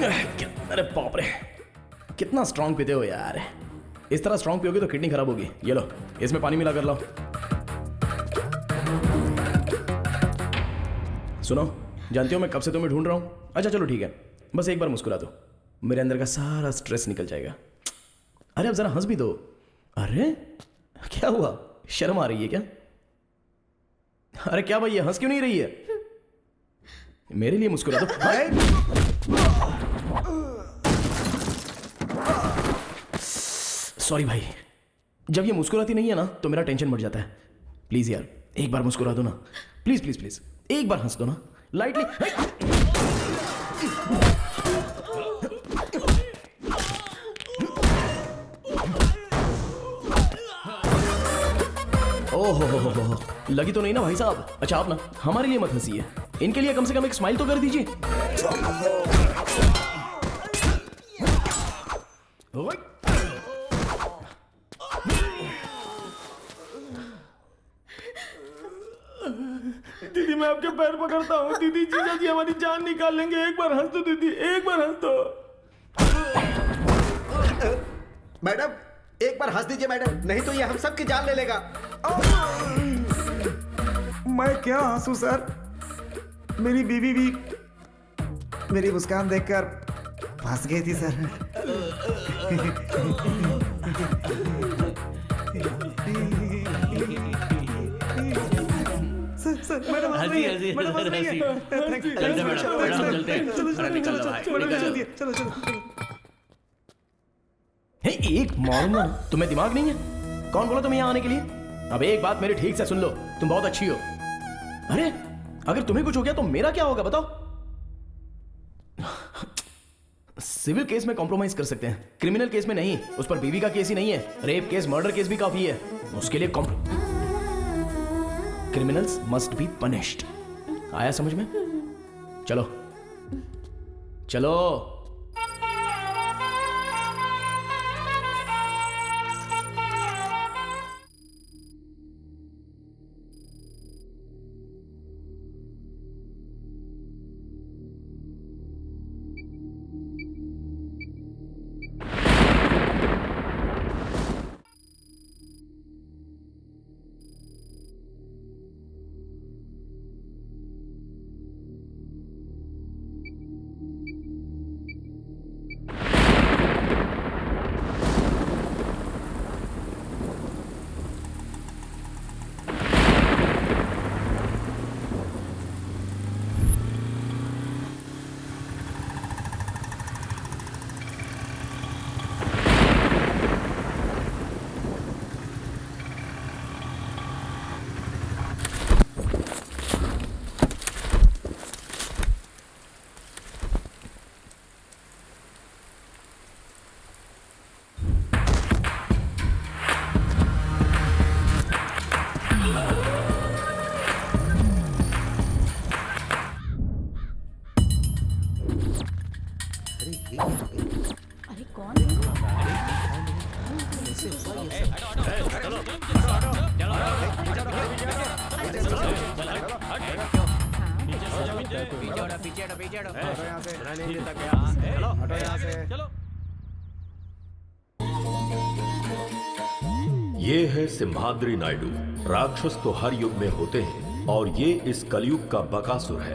अरे बाप रे, कितना स्ट्रांग पीते हो यार। इस तरह स्ट्रांग पियोगे तो किडनी खराब होगी। ये लो, इसमें पानी मिला कर लाओ। सुनो, जानती हो मैं कब से तुम्हें ढूंढ रहा हूँ। अच्छा चलो ठीक है, बस एक बार मुस्कुरा दो, मेरे अंदर का सारा स्ट्रेस निकल जाएगा। अरे अब जरा हंस भी दो। अरे क्या हुआ, शर्म आ रही है क्या? अरे क्या भाई, ये हंस क्यों नहीं रही है? मेरे लिए मुस्कुरा दो। सॉरी भाई, जब ये मुस्कुराती नहीं है ना तो मेरा टेंशन बढ़ जाता है। प्लीज यार एक बार मुस्कुरा दो ना, प्लीज प्लीज प्लीज, एक बार हंस दो ना लाइटली। ओहो, लगी तो नहीं ना भाई साहब? अच्छा आप ना हमारे लिए मत हंसिए, इनके लिए कम से कम एक स्माइल तो कर दीजिए। दीदी मैं आपके पैर पकड़ता हूँ। दीदी जीजा जी हमारी जान निकाल लेंगे, एक बार हंस दो दीदी, एक बार हंस दो। मैडम एक बार हंस दीजिए मैडम, नहीं तो ये हम सब की जान ले लेगा। मैं क्या हंसू सर, मेरी बीवी भी मेरी मुस्कान देखकर फंस गई थी सर। सर मैडम एक मारूंगा ना, तुम्हें दिमाग नहीं है? कौन बोला तुम्हें यहाँ आने के लिए? अब एक बात मेरी ठीक से सुन लो, तुम बहुत अच्छी हो। अरे अगर तुम्हें कुछ हो गया तो मेरा क्या होगा बताओ? सिविल केस में कॉम्प्रोमाइज कर सकते हैं, क्रिमिनल केस में नहीं। उस पर बीवी का केस ही नहीं है, रेप केस मर्डर केस भी काफी है। उसके लिए क्रिमिनल्स मस्ट बी पनिश्ड। आया समझ में? चलो चलो। अरे कौन? ये है सिम्हाद्री नायडू। राक्षस तो हर युग में होते हैं और ये इस कलयुग का बकासुर है।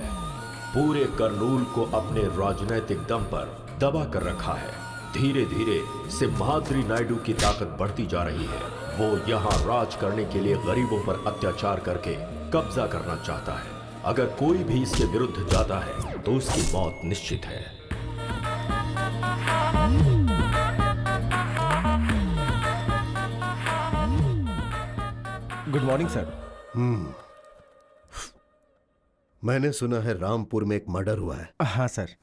पूरे करनूल को अपने राजनैतिक दम पर दबा कर रखा है। धीरे धीरे सिम्हाद्री नायडू की ताकत बढ़ती जा रही है। वो यहाँ राज करने के लिए गरीबों पर अत्याचार करके कब्जा करना चाहता है। अगर कोई भी इसके विरुद्ध जाता है तो उसकी मौत निश्चित है। Good morning sir. मैंने सुना है रामपुर में एक मर्डर हुआ है। हाँ सर।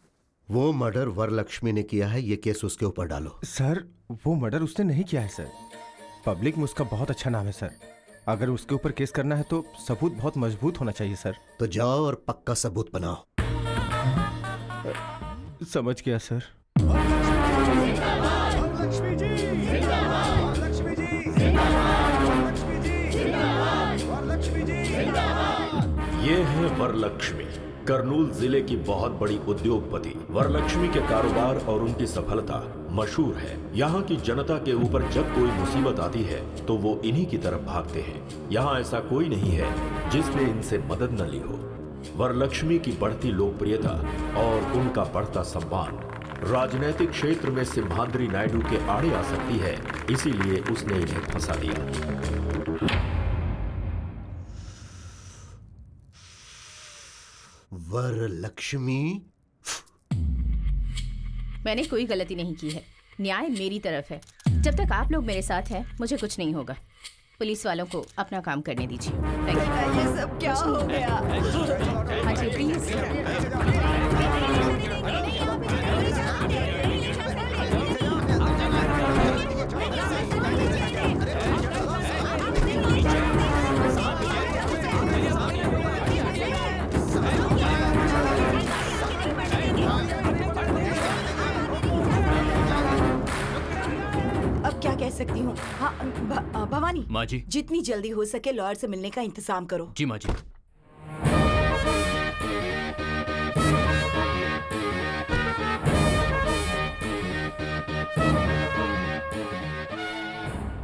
वो मर्डर वरलक्ष्मी ने किया है, ये केस उसके ऊपर डालो। सर वो मर्डर उसने नहीं किया है सर। पब्लिक में उसका बहुत अच्छा नाम है सर। अगर उसके ऊपर केस करना है तो सबूत बहुत मजबूत होना चाहिए सर। तो जाओ और पक्का सबूत बनाओ। समझ गया सर। ये है वरलक्ष्मी, करनूल जिले की बहुत बड़ी उद्योगपति वरलक्ष्मी के कारोबार और उनकी सफलता मशहूर है। यहाँ की जनता के ऊपर जब कोई मुसीबत आती है तो वो इन्हीं की तरफ भागते हैं। यहाँ ऐसा कोई नहीं है जिसने इनसे मदद न ली हो। वरलक्ष्मी की बढ़ती लोकप्रियता और उनका बढ़ता सम्मान राजनीतिक क्षेत्र में सिम्हाद्री नायडू के आड़े आ सकती है, इसीलिए उसने इन्हें फंसा दिया। वरलक्ष्मी, मैंने कोई गलती नहीं की है। न्याय मेरी तरफ है। जब तक आप लोग मेरे साथ हैं, मुझे कुछ नहीं होगा। पुलिस वालों को अपना काम करने दीजिए। Thank you. ये सब क्या हो गया? हाँ जी, प्लीज। अब क्या कह सकती हूँ? हाँ, भवानी माँ जी। जितनी जल्दी हो सके लॉयर से मिलने का इंतजाम करो। जी माँ जी।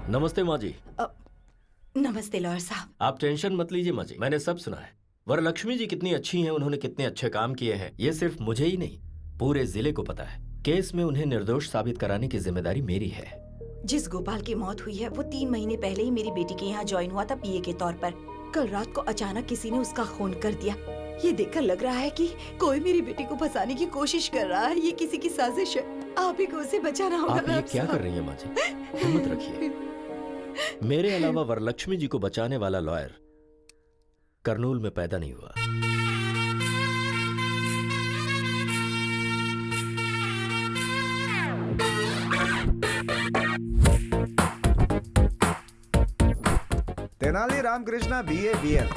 नमस्ते माँ जी। नमस्ते लॉयर साहब। आप टेंशन मत लीजिए माँ जी, मैंने सब सुना है। वरलक्ष्मी जी कितनी अच्छी हैं, उन्होंने कितने अच्छे काम किए हैं, ये सिर्फ मुझे ही नहीं पूरे जिले को पता है। केस में उन्हें निर्दोष साबित कराने की जिम्मेदारी मेरी है। जिस गोपाल की मौत हुई है वो 3 महीने पहले ही मेरी बेटी के यहाँ ज्वाइन हुआ था पीए के तौर पर। कल रात को अचानक किसी ने उसका खून कर दिया। ये देखकर लग रहा है कि कोई मेरी बेटी को फंसाने की कोशिश कर रहा है। ये किसी की साजिश है। आप ही को उसे बचाना होगा। आप ये क्या कर रही हैं माँ जी? हिम्मत रखिए। मेरे अलावा वरलक्ष्मी जी को बचाने वाला लॉयर करनूल में पैदा नहीं हुआ। तेनाली रामकृष्णा BA BL,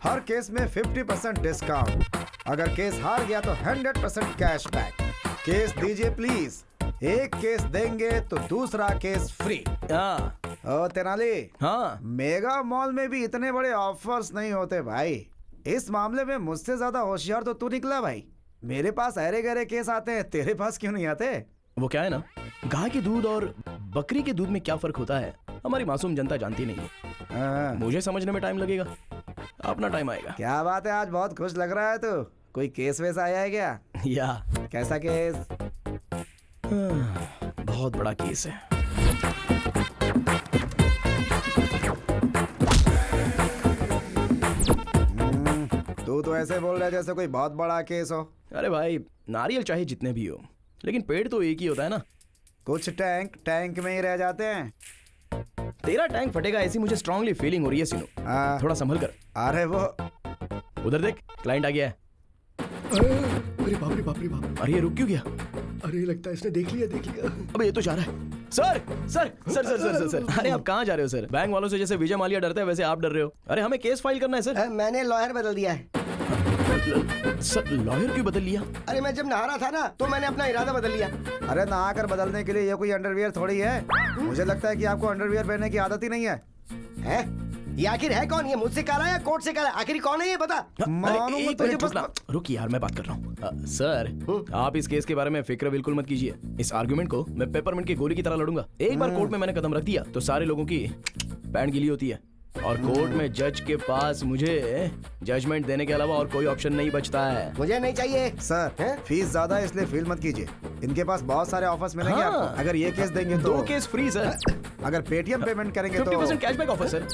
हर केस में 50% डिस्काउंट। अगर केस हार गया तो 100% कैशबैक। केस दीजिए प्लीज। एक केस देंगे तो दूसरा केस फ्री। हाँ ओ तेनाली, हाँ। मेगा मॉल में भी इतने बड़े ऑफर्स नहीं होते भाई। इस मामले में मुझसे ज्यादा होशियार तो तू निकला भाई। मेरे पास अरे गहरे केस आते हैं, तेरे पास क्यों नहीं आते? वो क्या है ना, गाय के दूध और बकरी के दूध में क्या फर्क होता है हमारी मासूम जनता जानती नहीं है। मुझे समझने में टाइम लगेगा, अपना टाइम आएगा। क्या बात है, आज बहुत खुश लग रहा है तू। कोई केस वैसा आया है क्या? या कैसा केस? बहुत बड़ा केस है। तू तो ऐसे बोल रहा है जैसे कोई बहुत बड़ा केस हो। अरे भाई, नारियल चाहे जितने भी हो, लेकिन पेड़ तो एक ही होता है ना। कुछ टैंक टैंक में ही रह जाते हैं। तेरा टैंक फटेगा ऐसी मुझे स्ट्रांगली फीलिंग हो रही है सीनू। थोड़ा संभल कर। अरे वो उधर देख, क्लाइंट आ गया है। अरे बाप रे बाप रे बाप। अरे ये रुक क्यों गया? अरे लगता है इसने देख लिया। अबे ये तो जा रहा है। Sir sir sir sir sir sir sir अरे आप कहाँ जा रहे हो सर? बैंक वालों से जैसे विजय माल्या डरते हैं वैसे आप डर रहे हो। अरे हमें केस फाइल करना है सर। मैंने लॉयर बदल दिया है। सर लॉयर क्यों बदल लिया? अरे मैं जब नहा रहा था ना तो मैंने अपना इरादा बदल लिया। अरे नहा कर बदलने के लिए ये कोई अंडरवियर थोड़ी है। मुझे लगता है कि आपको अंडरवियर पहनने की आदत ही नहीं है। हैं? ये आखिर है कौन? ये मुझसे कह रहा है या कोर्ट से कह रहा है? आखिर कौन है ये बता। मालूम तुझे बस। रुक यार, मैं बात कर रहा हूँ। सर आप इस केस के बारे में फिक्र बिल्कुल मत कीजिए। इस आर्गुमेंट को मैं पेपरमिंट की गोली की तरह लड़ूंगा। एक बार कोर्ट में मैंने कदम रख दिया तो सारे लोगों की पैंट गीली होती है और कोर्ट में जज के पास मुझे जजमेंट देने के अलावा और कोई ऑप्शन नहीं बचता है। मुझे नहीं चाहिए सर। फीस ज्यादा है इसलिए फील मत कीजिए। इनके पास बहुत सारे ऑफर्स मिलेंगे आपको। अगर ये केस देंगे तो 2 केस फ्री सर। अगर पेटीएम पेमेंट करेंगे तो 50% cashback offer sir.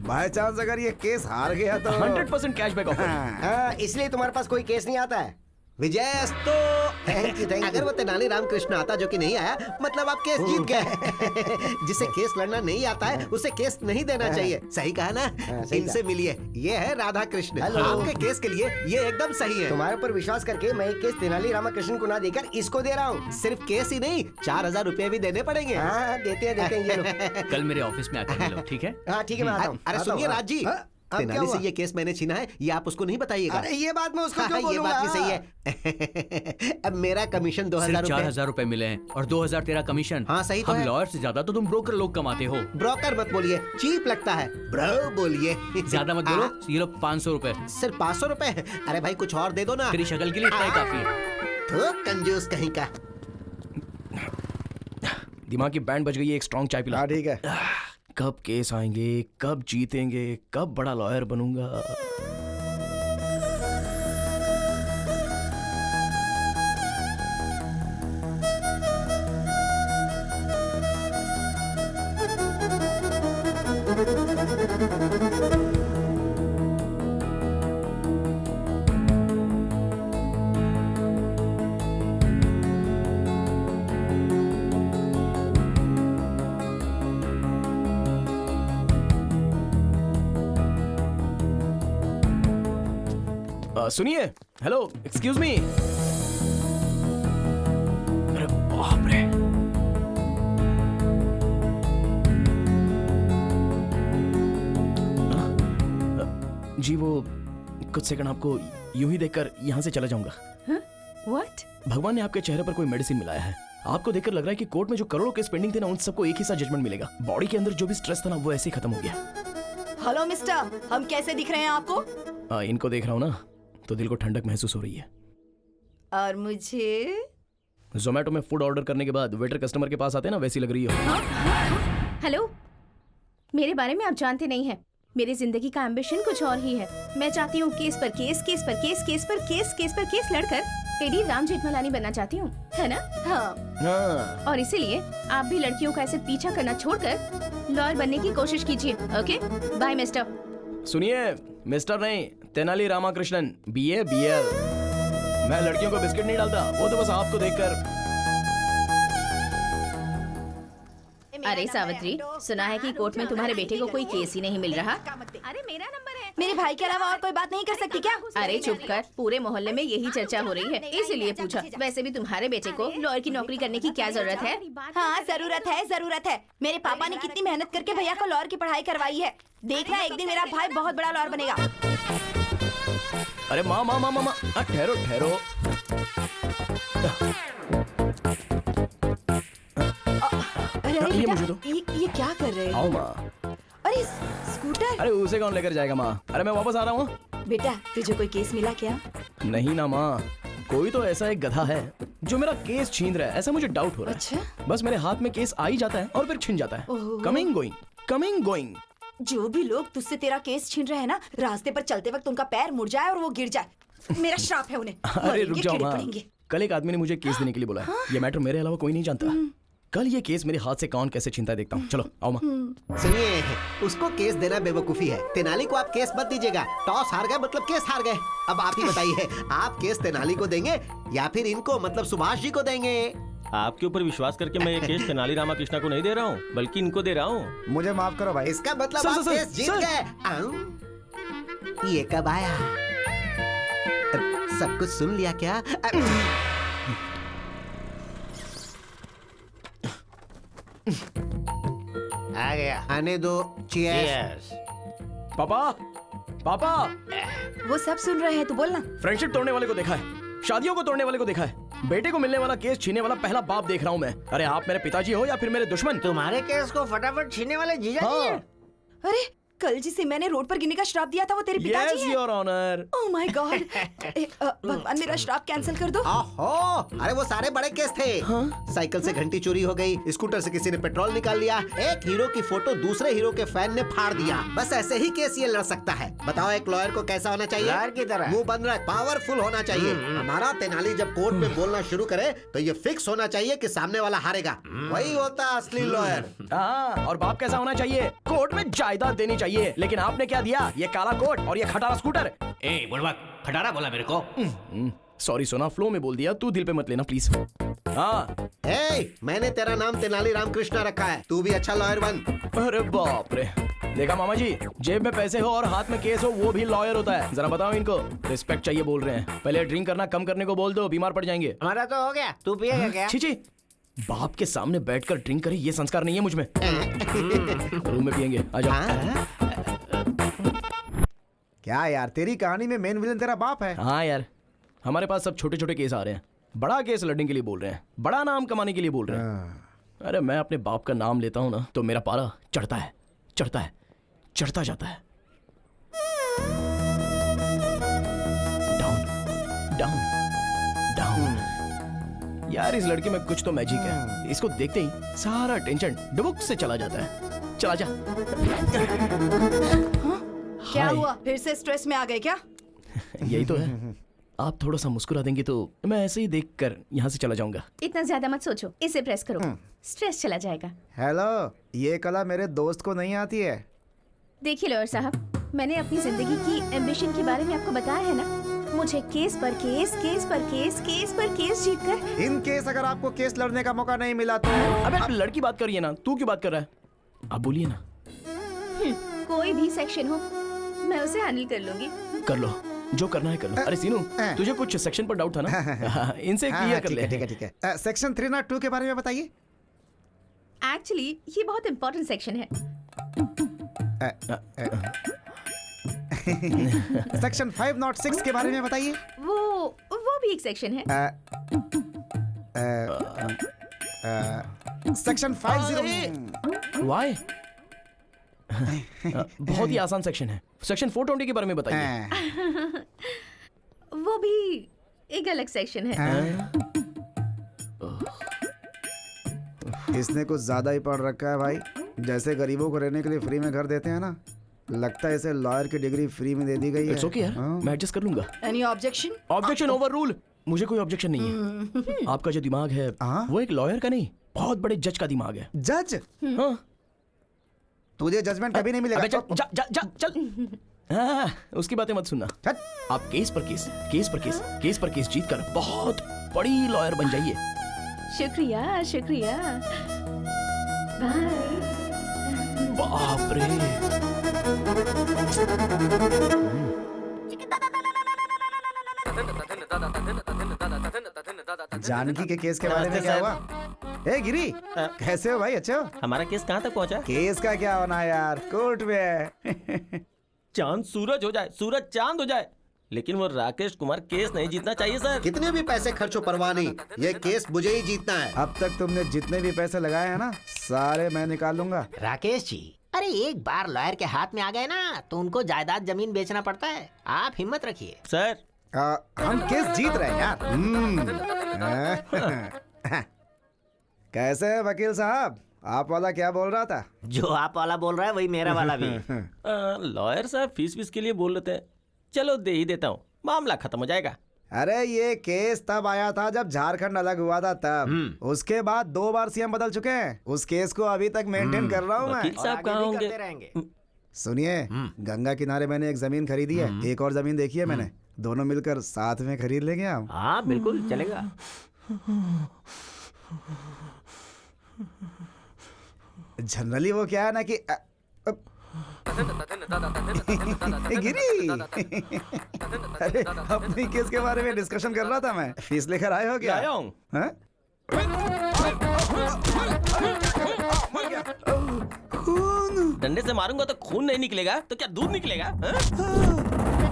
By chance अगर ये केस हार गया तो 100% कैशबैक ऑफर। इसलिए तुम्हारे पास कोई केस नहीं आता है। विजयस्तु। Thank you. अगर वो तेनाली रामकृष्ण आता जो कि नहीं आया, मतलब आप केस जीत गए। जिसे केस लड़ना नहीं आता है उसे केस नहीं देना चाहिए। सही कहा ना? इनसे मिलिए, ये है राधा कृष्ण। आपके केस के लिए ये एकदम सही है। तुम्हारे ऊपर विश्वास करके मैं एक केस तेनाली रामकृष्ण को ना देकर इसको दे रहा हूँ। सिर्फ केस ही नहीं, 4000 रुपए भी देने पड़ेंगे। देते हैं ये। कल मेरे ऑफिस में आकर मिलो, ठीक है? हाँ ठीक है, मैं आता हूँ। अरे सुनिए राज जी, तेनाली से ये केस मैंने छीना है, ये आप उसको नहीं बताइएगा। अरे ये बात मैं उसको हाँ, क्यों ये बोलूंगा? बात भी सही है। अब मेरा कमीशन 2000 सिर्फ रुपए। 4000 रुपए मिले हैं और 2000 तेरा कमीशन। हाँ सही तो हम है। लॉयर से ज्यादा तो तुम ब्रोकर लोग कमाते हो। ब्रोकर मत बोलिए, चीप लगता है। ब्रो बोलिए। ज्यादा मत बोलो। ये लो 500 रुपए। सिर्फ 500 रुपए? अरे भाई कुछ और दे दो ना। तेरी शक्ल के लिए इतना ही काफी है। तो कंजूस कहीं का। दिमाग की बैंड बज गई है, एक स्ट्रॉन्ग चाय पिला। हाँ ठीक है। कब केस आएंगे, कब जीतेंगे, कब बड़ा लॉयर बनूंगा। सुनिए, हेलो, एक्सक्यूज मी। अरे बाप रे। जी वो कुछ सेकंड आपको यूं ही देखकर यहाँ से चला जाऊंगा। व्हाट? भगवान ने आपके चेहरे पर कोई मेडिसिन मिलाया है। आपको देखकर लग रहा है कि कोर्ट में जो करोड़ों केस पेंडिंग थे ना, उन सबको एक ही साथ जजमेंट मिलेगा। बॉडी के अंदर जो भी स्ट्रेस था ना, वो ऐसे ही खत्म हो गया। हेलो मिस्टर, हम कैसे दिख रहे हैं आपको? इनको देख रहा हूँ ना, तो दिल को ठंडक महसूस हो रही है। और मुझे? जोमेटो में फूड ऑर्डर करने के बाद वेटर कस्टमर के पास आते हैं ना, वैसी लग रही हो। हेलो, मेरे बारे में आप जानते नहीं हैं। मेरी जिंदगी का एम्बिशन कुछ और ही है। मैं चाहती हूँ केस पर केस, केस पर केस, केस पर केस, केस पर केस लड़कर टेडी राम जेठमलानी बनना चाहती हूँ, है ना? हाँ। और इसीलिए आप भी लड़कियों का ऐसे पीछा करना छोड़कर लॉयर बनने की कोशिश कीजिए। Okay, bye mister. सुनिए, मिस्टर नहीं, तेनाली रामाकृष्णन, BA BL। मैं लड़कियों को बिस्किट नहीं डालता, वो तो बस आपको देखकर। अरे सावित्री, सुना है कि कोर्ट में तुम्हारे बेटे को कोई केस ही नहीं मिल रहा। अरे मेरा नंबर है। मेरे भाई के अलावा और कोई बात नहीं कर सकती क्या? अरे चुप कर, पूरे मोहल्ले में यही चर्चा हो रही है, इसीलिए पूछा। वैसे भी तुम्हारे बेटे को लॉयर की नौकरी करने की क्या जरूरत है? हाँ जरूरत है, जरूरत है। मेरे पापा ने कितनी मेहनत करके भैया को लॉयर की पढ़ाई करवाई है। देखना एक दिन मेरा भाई बहुत बड़ा लॉयर बनेगा। अरे माँ माँ माँ माँ, ठहरो ठहरो। अरे ये बेटा, मुझे दो। ये क्या कर रहे आओ हो? माँ। अरे स्कूटर। अरे उसे कौन लेकर जाएगा माँ? अरे मैं वापस आ रहा हूँ। बेटा तुझे कोई केस मिला क्या? नहीं ना माँ, कोई तो ऐसा एक गधा है जो मेरा केस छीन रहा है, ऐसा मुझे डाउट हो रहा है। अच्छा? बस मेरे हाथ में केस आ ही जाता है और फिर छिन जाता है। ओहो। Coming going, coming going. जो भी लोग तुझसे तेरा केस छीन रहे हैं ना, रास्ते पर चलते वक्त उनका पैर मुड़ जाए और वो गिर जाए। मेरा श्राप है उन्हें। अरे रुक मरेंगे, जाओ कीड़े माँ, पड़ेंगे। कल एक आदमी ने मुझे केस देने के लिए बोला है। ये मैटर मेरे अलावा कोई नहीं जानता। कल ये केस मेरे हाथ से कौन कैसे छीनता है देखता हूँ। चलो आओ माँ। सुनिए, उसको केस देना बेवकूफी है। तेनाली को आप केस मत दीजिएगा। टॉस हार गए मतलब केस हार गए। अब आप ही बताइए, आप केस तेनाली को देंगे या फिर इनको मतलब सुभाष जी को देंगे? आपके ऊपर विश्वास करके मैं ये केस तेनाली रामाकृष्णा को नहीं दे रहा हूँ, बल्कि इनको दे रहा हूँ। मुझे माफ करो भाई। इसका मतलब सर, आप सर, केस जीत सर। गए। ये कब आया? सब कुछ सुन लिया क्या? आ गया। आने दो। चीयर्स। पापा, पापा, वो सब सुन रहे हैं, तू बोलना। फ्रेंडशिप तोड़ने वाले को देखा है, शादियों को तोड़ने वाले को देखा है, बेटे को मिलने वाला केस छीनने वाला पहला बाप देख रहा हूँ मैं। अरे आप मेरे पिताजी हो या फिर मेरे दुश्मन? तुम्हारे केस को फटाफट छीनने वाले जीजा जी हैं। अरे कल जिसे मैंने रोड पर गिरने का श्राप दिया था वो तेरे पिताजी यस हैं। Your honour. Oh my god. भगवान मेरा श्राप कैंसिल कर दो। ओहो, अरे वो सारे बड़े केस थे। साइकिल से घंटी चोरी हो गई, स्कूटर से किसी ने पेट्रोल निकाल लिया, एक हीरो की फोटो दूसरे हीरो के फैन ने फाड़ दिया। बस ऐसे ही केस ये लड़ सकता है। बताओ एक लॉयर को कैसा होना चाहिए? लॉयर की तरह। मुंह बंद रख, पावरफुल होना चाहिए। हमारा तेनाली जब कोर्ट में बोलना शुरू करे तो ये फिक्स होना चाहिए कि सामने वाला हारेगा। वही होता असली लॉयर। हाँ, और बाप कैसा होना चाहिए? कोर्ट में जायदाद देनी चाहिए। लेकिन आपने क्या दिया? ये काला कोट और ये खटारा स्कूटर। ए बुढ़वा, खटारा बोला मेरे को। सॉरी सोना, फ्लो में बोल दिया, तू दिल पे मत लेना प्लीज। हाँ। मैंने तेरा नाम तेनाली रामकृष्णा रखा है, तू भी अच्छा लॉयर बन। अरे बाप रे, देखा मामा जी, जेब में पैसे हो और हाथ में केस हो, वो भी लॉयर होता है। जरा बताओ इनको, रिस्पेक्ट चाहिए बोल रहे हैं। पहले ड्रिंक करना कम करने को बोल दो, बीमार पड़ जाएंगे। हमारा तो हो गया, तू पिएगा क्या? छी, बाप के सामने बैठकर ड्रिंक करे, ये संस्कार नहीं है मुझ में। रूम में पियेंगे, आ जाओ। क्या यार, तेरी कहानी में मेन विलन तेरा बाप है। हाँ यार, हमारे पास सब छोटे छोटे केस आ रहे हैं, बड़ा केस लड़ने के लिए बोल रहे हैं, बड़ा नाम कमाने के लिए बोल रहे हैं। अरे मैं अपने बाप का नाम लेता हूँ ना तो मेरा पारा चढ़ता है, चढ़ता है, चढ़ता जाता है। Down down down. यार इस लड़के में कुछ तो मैजिक है, इसको देखते ही सारा टेंशन डुबुक से चला जाता है। चला जा। क्या हाय। हुआ, फिर से स्ट्रेस में आ गए क्या? यही तो है। आप थोड़ा सा मुस्कुरा देंगे तो मैं ऐसे ही देखकर यहाँ से चला जाऊंगा। इतना ज्यादा मत सोचो, इसे प्रेस करो, स्ट्रेस चला जाएगा। हेलो, ये कला मेरे दोस्त को नहीं आती है। देखिए लॉयर साहब, मैंने अपनी जिंदगी की एम्बिशन के बारे में आपको बताया है ना। मुझे केस पर केस, केस पर केस, केस पर केस जीतकर। इन केस अगर आपको केस लड़ने का मौका नहीं मिला तो अबे लड़की बात कर रही है ना, तू क्यों बात कर रहा है? आप बोलिए ना। कोई भी सेक्शन हो मैं उसे हैंडल कर लूंगी। कर लो, जो करना है कर लो। अरे सीनू, तुझे कुछ सेक्शन पर डाउट था ना? इनसे क्लियर कर ले। ठीक है ठीक है। सेक्शन 302 के बारे में बताइए। एक्चुअली ये बहुत इम्पोर्टेंट सेक्शन है। सेक्शन 506 के बारे में बताइए। वो भी एक सेक्शन है। सेक्शन 50। वाई? बहुत ही आसान सेक्शन है। सेक्शन 420 के बारे में बताइए। वो भी एक अलग सेक्शन है। इसने कुछ ज्यादा ही पढ़ रखा है भाई। जैसे गरीबों को रहने के लिए फ्री में घर देते हैं ना, लगता है इसे लॉयर की डिग्री फ्री में दे दी गई है। इट्स ओके यार, मैं एडजस्ट कर लूंगा। Any objection? Objection over rule. मुझे कोई ऑब्जेक्शन नहीं है। आपका जो दिमाग है वो एक लॉयर का नहीं, बहुत बड़े जज का दिमाग है। जज? हाँ। तुझे जजमेंट कभी नहीं मिलेगा। अबे जा, जा, जा, चल। हाँ, उसकी बातें मत सुनना। आप केस पर केस, केस पर केस, केस पर केस जीतकर बहुत बड़ी लॉयर बन जाइए। शुक्रिया शुक्रिया। बाय। बाप रे। जानकी के केस के बारे में क्या हुआ? ए गिरी, कैसे हो भाई? अच्छे हो? हमारा केस कहाँ तक पहुँचा? केस का क्या होना है यार, कोर्ट में है। चांद सूरज हो जाए, सूरज चांद हो जाए, लेकिन वो राकेश कुमार केस नहीं जीतना चाहिए सर। कितने भी पैसे खर्च हो परवाह नहीं, ये केस मुझे ही जीतना है। अब तक तुमने जितने भी पैसे लगाए हैं ना, सारे मैं निकाल लूंगा। राकेश जी, अरे एक बार लॉयर के हाथ में आ गए ना तो उनको जायदाद जमीन बेचना पड़ता है। आप हिम्मत रखिए सर। हम केस जीत रहे हैं यार। कैसे है वकील साहब? आप वाला क्या बोल रहा था? जो आप वाला बोल रहा है वही मेरा वाला भी। लॉयर साहब फीस के लिए बोल लेते हैं, चलो दे ही देता हूँ, मामला खत्म हो जाएगा। अरे ये केस तब आया था जब झारखंड अलग हुआ था तब। उसके बाद 2 बार सीएम बदल चुके हैं। उस केस को अभी तक मेंटेन कर रहा हूँ मैं। वकील साहब कहाँ होंगे? सुनिए, गंगा किनारे मैंने एक जमीन खरीदी है, एक और जमीन देखी है मैंने। दोनों मिलकर साथ में खरीद लेंगे हम। हाँ बिल्कुल चलेगा। जनरली वो क्या है ना कि गिरी। अरे अपनी केस के बारे में डिस्कशन कर रहा था मैं। फीस लेकर आए हो क्या? आया हूँ। डंडे से मारूंगा तो खून नहीं निकलेगा तो क्या दूध निकलेगा?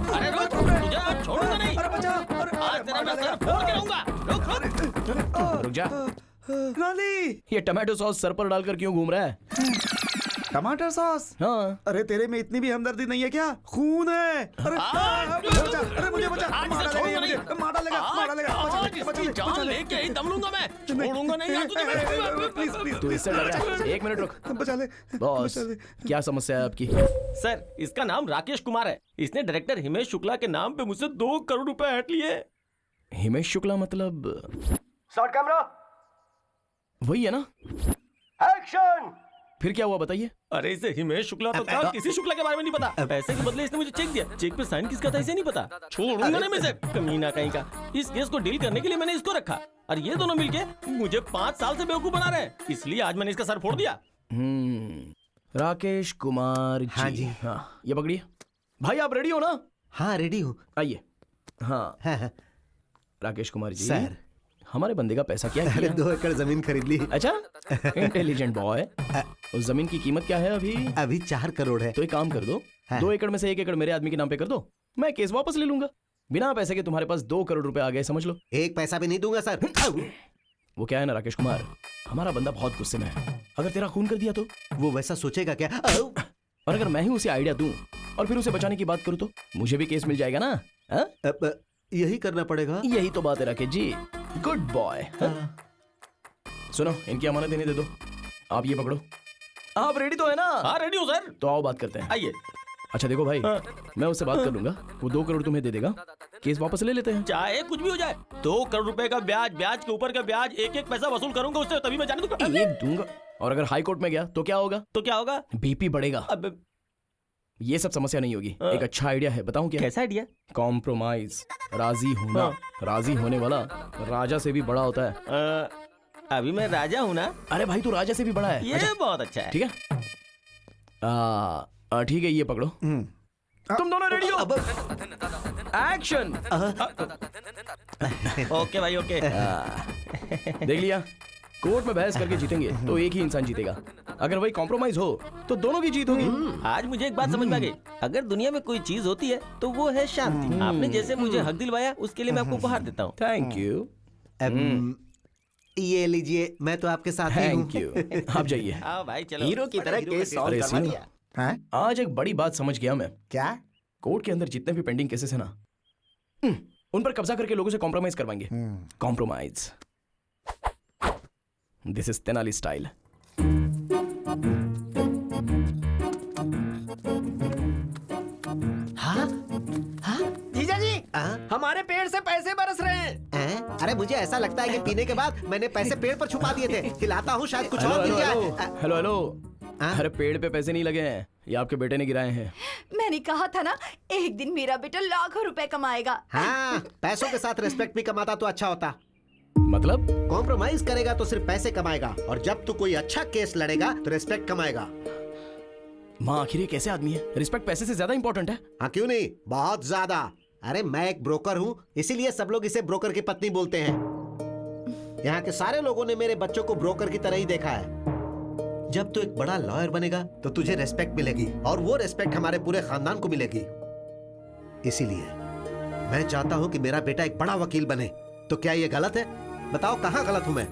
अरे रुक, तुझे आज छोड़ूंगा नहीं। आज तेरा मैं सर फोड़ के रहूंगा। रुक जा। ये टमाटो सॉस सर पर डालकर क्यों घूम रहा है? टमाटर सॉस? हाँ। अरे तेरे में इतनी भी हमदर्दी नहीं है क्या? खून है। अरे अरे मुझे बचा, मार डालेगा। जान लेके ही दम लूंगा मैं, छोड़ूंगा नहीं यार तुझे। प्लीज प्लीज, तू इससे डर रहा है? 1 मिनट रुक। बचा ले बॉस, क्या समस्या है आपकी? सर, इसका नाम राकेश कुमार है। इसने डायरेक्टर हिमेश शुक्ला के नाम पे मुझसे 2 करोड़ रुपए हट लिए। हिमेश शुक्ला मतलब? शॉट कैमरा, वही है ना? एक्शन। फिर क्या हुआ बताइए? अरे इसे हिमेश शुक्ला तो था, किसी शुक्ला के बारे में नहीं पता। पैसे के बदले इसने मुझे चेक दिया, चेक पे साइन किसका था इसे नहीं पता। छोड़ूंगा नहीं मैं इसे, कमीना कहीं का। इस केस को डील करने के लिए मैंने इसको रखा और ये दोनों मिलके मुझे 5 साल से बेवकूफ बना रहे हैं, इसलिए आज मैंने इसका सर फोड़ दिया। राकेश कुमार जी। हाँ जी। हाँ, ये पकड़िए। भाई आप रेडी हो ना? हाँ रेडी हूँ। आइए। हाँ राकेश कुमार जी सर, हमारे बंदे का पैसा क्या अरे किया? 2 एकड़ जमीन खरीद ली। अच्छा, इंटेलिजेंट बॉय। उस जमीन की कीमत क्या है अभी? अभी 4 करोड़ है। तो एक काम कर दो, 2 एकड़ में से 1 एकड़ मेरे आदमी के नाम पे कर दो, मैं केस वापस ले लूंगा। बिना पैसे के तुम्हारे पास 2 करोड़ रुपए आ गए, समझ लो। 1 पैसा भी नहीं दूंगा सर। वो क्या है ना राकेश कुमार, हमारा बंदा बहुत गुस्से में है। अगर तेरा खून कर दिया तो वो वैसा सोचेगा क्या? और अगर मैं ही उसे आइडिया दूं और फिर उसे बचाने की बात करूं तो मुझे भी केस मिल जाएगा ना। यही करना पड़ेगा। यही तो बात है राकेश जी, गुड बॉय। सुनो, इनकी अमानत इन्हें दे दो, आप ये पकड़ो। आप रेडी तो है ना? हाँ रेडी हूँ सर। तो आओ बात करते हैं। आइए। अच्छा देखो भाई, मैं उससे बात कर लूंगा, वो 2 करोड़ तुम्हें दे देगा, केस वापस ले लेते हैं। चाहे कुछ भी हो जाए, 2 करोड़ रुपए का ब्याज, ब्याज के ऊपर का ब्याज, 1-1 पैसा वसूल करूंगा उससे, तभी मैं जाने दूंगा। एक दूंगा, और अगर हाई कोर्ट में गया तो क्या होगा? तो क्या होगा? बीपी बढ़ेगा। अब ये सब समस्या नहीं होगी। एक अच्छा आइडिया है, बताऊं क्या? कैसा आइडिया? कॉम्प्रोमाइज, राजी होना। राजी होने वाला राजा से भी बड़ा होता है। अभी मैं राजा हूँ ना? अरे भाई तू राजा से भी बड़ा है। ये अच्छा, बहुत अच्छा है। ठीक है, ठीक है, ये पकड़ो। तुम दोनों रेडी हो? एक्शन। ओके भाई ओके। देख लिया, कोर्ट में बहस करके जीतेंगे तो एक ही इंसान जीतेगा, अगर वही कॉम्प्रोमाइज हो तो दोनों की जीत होगी। आज मुझे एक बात समझ में आ गई, अगर दुनिया में कोई चीज होती है तो वो है शांति। आपने जैसे मुझे हक दिलवाया उसके लिए मैं आपको उपहार देता हूँ। Thank you. ये लीजिए, मैं तो आपके साथ ही हूँ। Thank you. आप जाइए। हाँ भाई चलो। हीरो की तरह केस सॉल्व करवा दिया। आज एक बड़ी बात समझ गया मैं। क्या? कोर्ट के अंदर जितने भी पेंडिंग केसेस है ना, उन पर कब्जा करके लोगों से कॉम्प्रोमाइज करवाएंगे। Compromise, this is Tenali style. जीजा जी, हमारे पेड़ से पैसे बरस रहे हैं। अरे मुझे ऐसा लगता है कि पीने के बाद मैंने पैसे पेड़ पर छुपा दिए थे। खिलाता हूँ, शायद कुछ और मिल जाए। हेलो हेलो, अरे पेड़ पे पैसे नहीं लगे हैं, ये आपके बेटे ने गिराए हैं। मैंने कहा था ना, एक दिन मेरा बेटा लाखों रुपए कमाएगा। हाँ, पैसों के साथ रिस्पेक्ट भी कमाता तो अच्छा होता। मतलब? कॉम्प्रोमाइज करेगा तो सिर्फ पैसे कमाएगा, और जब तू कोई अच्छा केस लड़ेगा तो रिस्पेक्ट कमाएगा। माँ आखिर ये कैसे आदमी है? रिस्पेक्ट पैसे से ज्यादा इंपॉर्टेंट है। हाँ क्यों नहीं, बहुत ज्यादा। अरे मैं एक ब्रोकर हूँ, इसीलिए सब लोग इसे ब्रोकर की पत्नी बोलते हैं। यहाँ के सारे लोगों ने मेरे बच्चों को ब्रोकर की तरह ही देखा है। जब तू एक बड़ा लॉयर बनेगा तो तुझे रेस्पेक्ट मिलेगी, और वो रेस्पेक्ट हमारे पूरे खानदान को मिलेगी। इसीलिए मैं चाहता हूँ कि मेरा बेटा एक बड़ा वकील बने। तो क्या ये गलत है? बताओ कहाँ गलत हूँ मैं?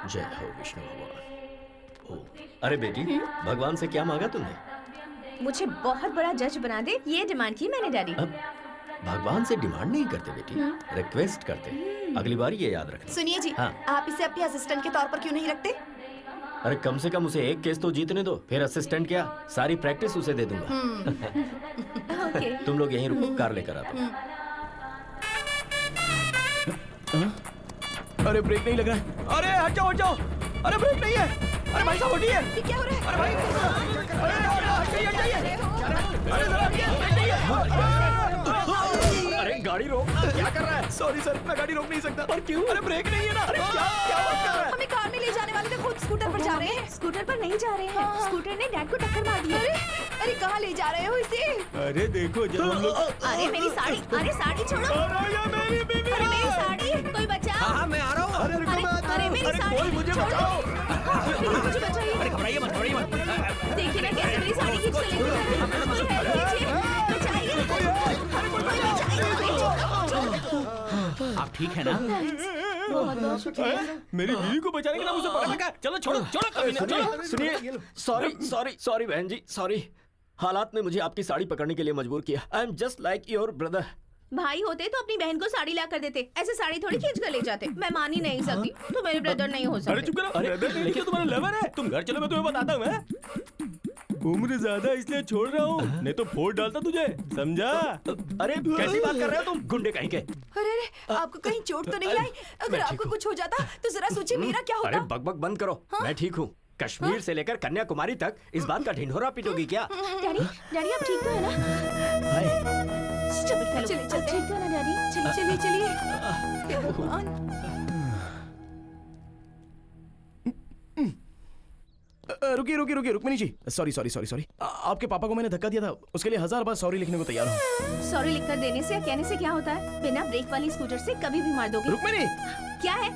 जय हो विष्णु भगवान। अरे बेटी, भगवान से क्या मांगा तुमने? मुझे बहुत बड़ा जज बना दे, ये डिमांड की मैंने डैडी। भगवान से डिमांड नहीं करते बेटी, रिक्वेस्ट करते। अगली बार ये याद रखना। सुनिए जी, हाँ। आप इसे अपने असिस्टेंट के तौर पर क्यों नहीं रखते? अरे कम से कम उसे एक केस तो जीतने दो, फिर असिस्टेंट क्या, सारी प्रैक्टिस उसे दे दूंगा। ओके। तुम लोग यहीं रुको, कार लेकर आते। अरे ब्रेक नहीं लग रहा है। अरे हट जाओ हट जाओ। अरे ब्रेक नहीं है। अरे भाई साहब हटिए। ये क्या हो रहा है? अरे भाई, हट जाइए। अरे जरा हटिए। अरे गाड़ी रोक, क्या कर रहा है? सॉरी सर, मैं गाड़ी रोक नहीं सकता। पर क्यों? अरे ब्रेक नहीं है ना। अरे क्या क्या बात कर रहा है? हमें कार में ले जाने वाले थे, खुद स्कूटर पर जा रहे हैं। स्कूटर पर नहीं जा रहे हैं, स्कूटर ने डैड को टक्कर मार दी। अरे कहाँ ले जा रहे हो इसे? अरे देखो जब हम लोग। अरे मेरी साड़ी, अरे साड़ी छोड़ो। मेरी बीवी। अरे मेरी साड़ी, कोई बचाओ। हाँ मैं आ रहा हूँ। अरे रुको, मैं आता अरे हूँ। मेरी अरे साड़ी कोई मुझे छोड़ो। बचाओ। मुझे बचाइए। अरे घबराइए मत, घबराइए मत। देखिए ना कैसे मेरी साड़ी खींच कर लेके जा रहे हैं। कोई हेल्प कीजिए, बचाइए। आप ठीक है ना? बहुत बहुत शुक्रिया। मेरी बीवी को बचाने के नाम उसे पकड़ रखा है। चलो छोड़ो छोड़ो, कभी नहीं, चलो। सुनिए, सॉरी सॉरी सॉरी बहन जी, सॉरी। हालात ने मुझे आपकी साड़ी पकड़ने के लिए मजबूर किया। I am just like your brother. भाई होते तो अपनी बहन को साड़ी ला कर देते, ऐसे साड़ी थोड़ी खींच कर ले जाते। मैं मान ही नहीं सकती, तो मेरे ब्रदर नहीं हो सकते। अरे चुप करो। ब्रदर नहीं, लेकिन तुम्हारा लवर है। तुम घर चलो, मैं तुम्हें बताता हूँ। मैं उम्र ज्यादा इसलिए छोड़ रहा हूँ, नहीं तो फोड़ डालता तुझे, समझा? अरे कैसी बात कर रहे हो तुम, गुंडे कहीं के? अरे आपको कहीं चोट तो नहीं आई? अगर आपको कुछ हो जाता तो जरा सोचिए मेरा क्या अरे होता। बकबक बंद करो। मैं ठीक हूँ। कश्मीर से लेकर कन्याकुमारी तक इस बात का ढिंढोरा पीटोगी क्या? डैडी, डैडी आप ठीक तो है ना? Stupid fellow. चलिए चलते ठीक तो है ना डैडी? चलिए चलिए। हे भगवान। रुकिए रुकिए रुकिए रुक्मिनी जी, सॉरी सॉरी सॉरी सॉरी। आपके पापा को मैंने धक्का दिया था, उसके लिए 1000 बार सॉरी लिखने को तैयार हूँ। सॉरी लिखकर देने से या कहने से क्या होता है? बिना ब्रेक वाली स्कूटर से कभी भी मार दोगे। रुक्मिनी, क्या है?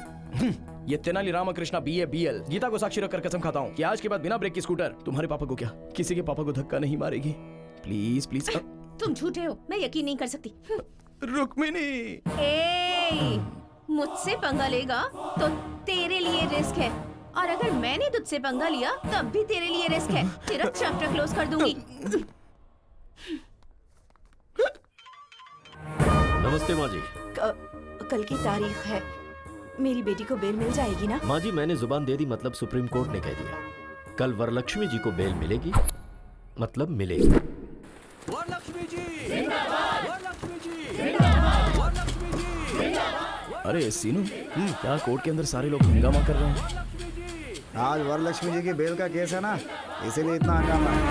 ये तेनाली रामकृष्णा BA BL गीता को साक्षी रखकर कसम खाता हूँ कि आज के बाद बिना ब्रेक की स्कूटर तुम्हारे पापा को क्या किसी के पापा को धक्का नहीं मारेगी। Please please. तुम झूठे हो, मैं यकीन नहीं कर सकती। रुक्मिनी, मुझसे पंगा लेगा तो तेरे लिए रिस्क है, और अगर मैंने तुझसे पंगा लिया तब भी तेरे लिए रिस्क है। तेरा चैप्टर क्लोज कर दूंगी। नमस्ते माँ जी। कल की तारीख है, मेरी बेटी को बेल मिल जाएगी ना? माँ जी, मैंने जुबान दे दी, मतलब सुप्रीम कोर्ट ने कह दिया कल वरलक्ष्मी जी को बेल मिलेगी, मतलब मिलेगी। वरलक्ष्मी जी, वरलक्ष्मी जी, वरलक्ष्मी जी। अरे सीनू, क्या कोर्ट के अंदर सारे लोग हंगामा कर रहे हैं? आज वरलक्ष्मी जी की बेल का केस है ना, इसीलिए इतना हंगामा है।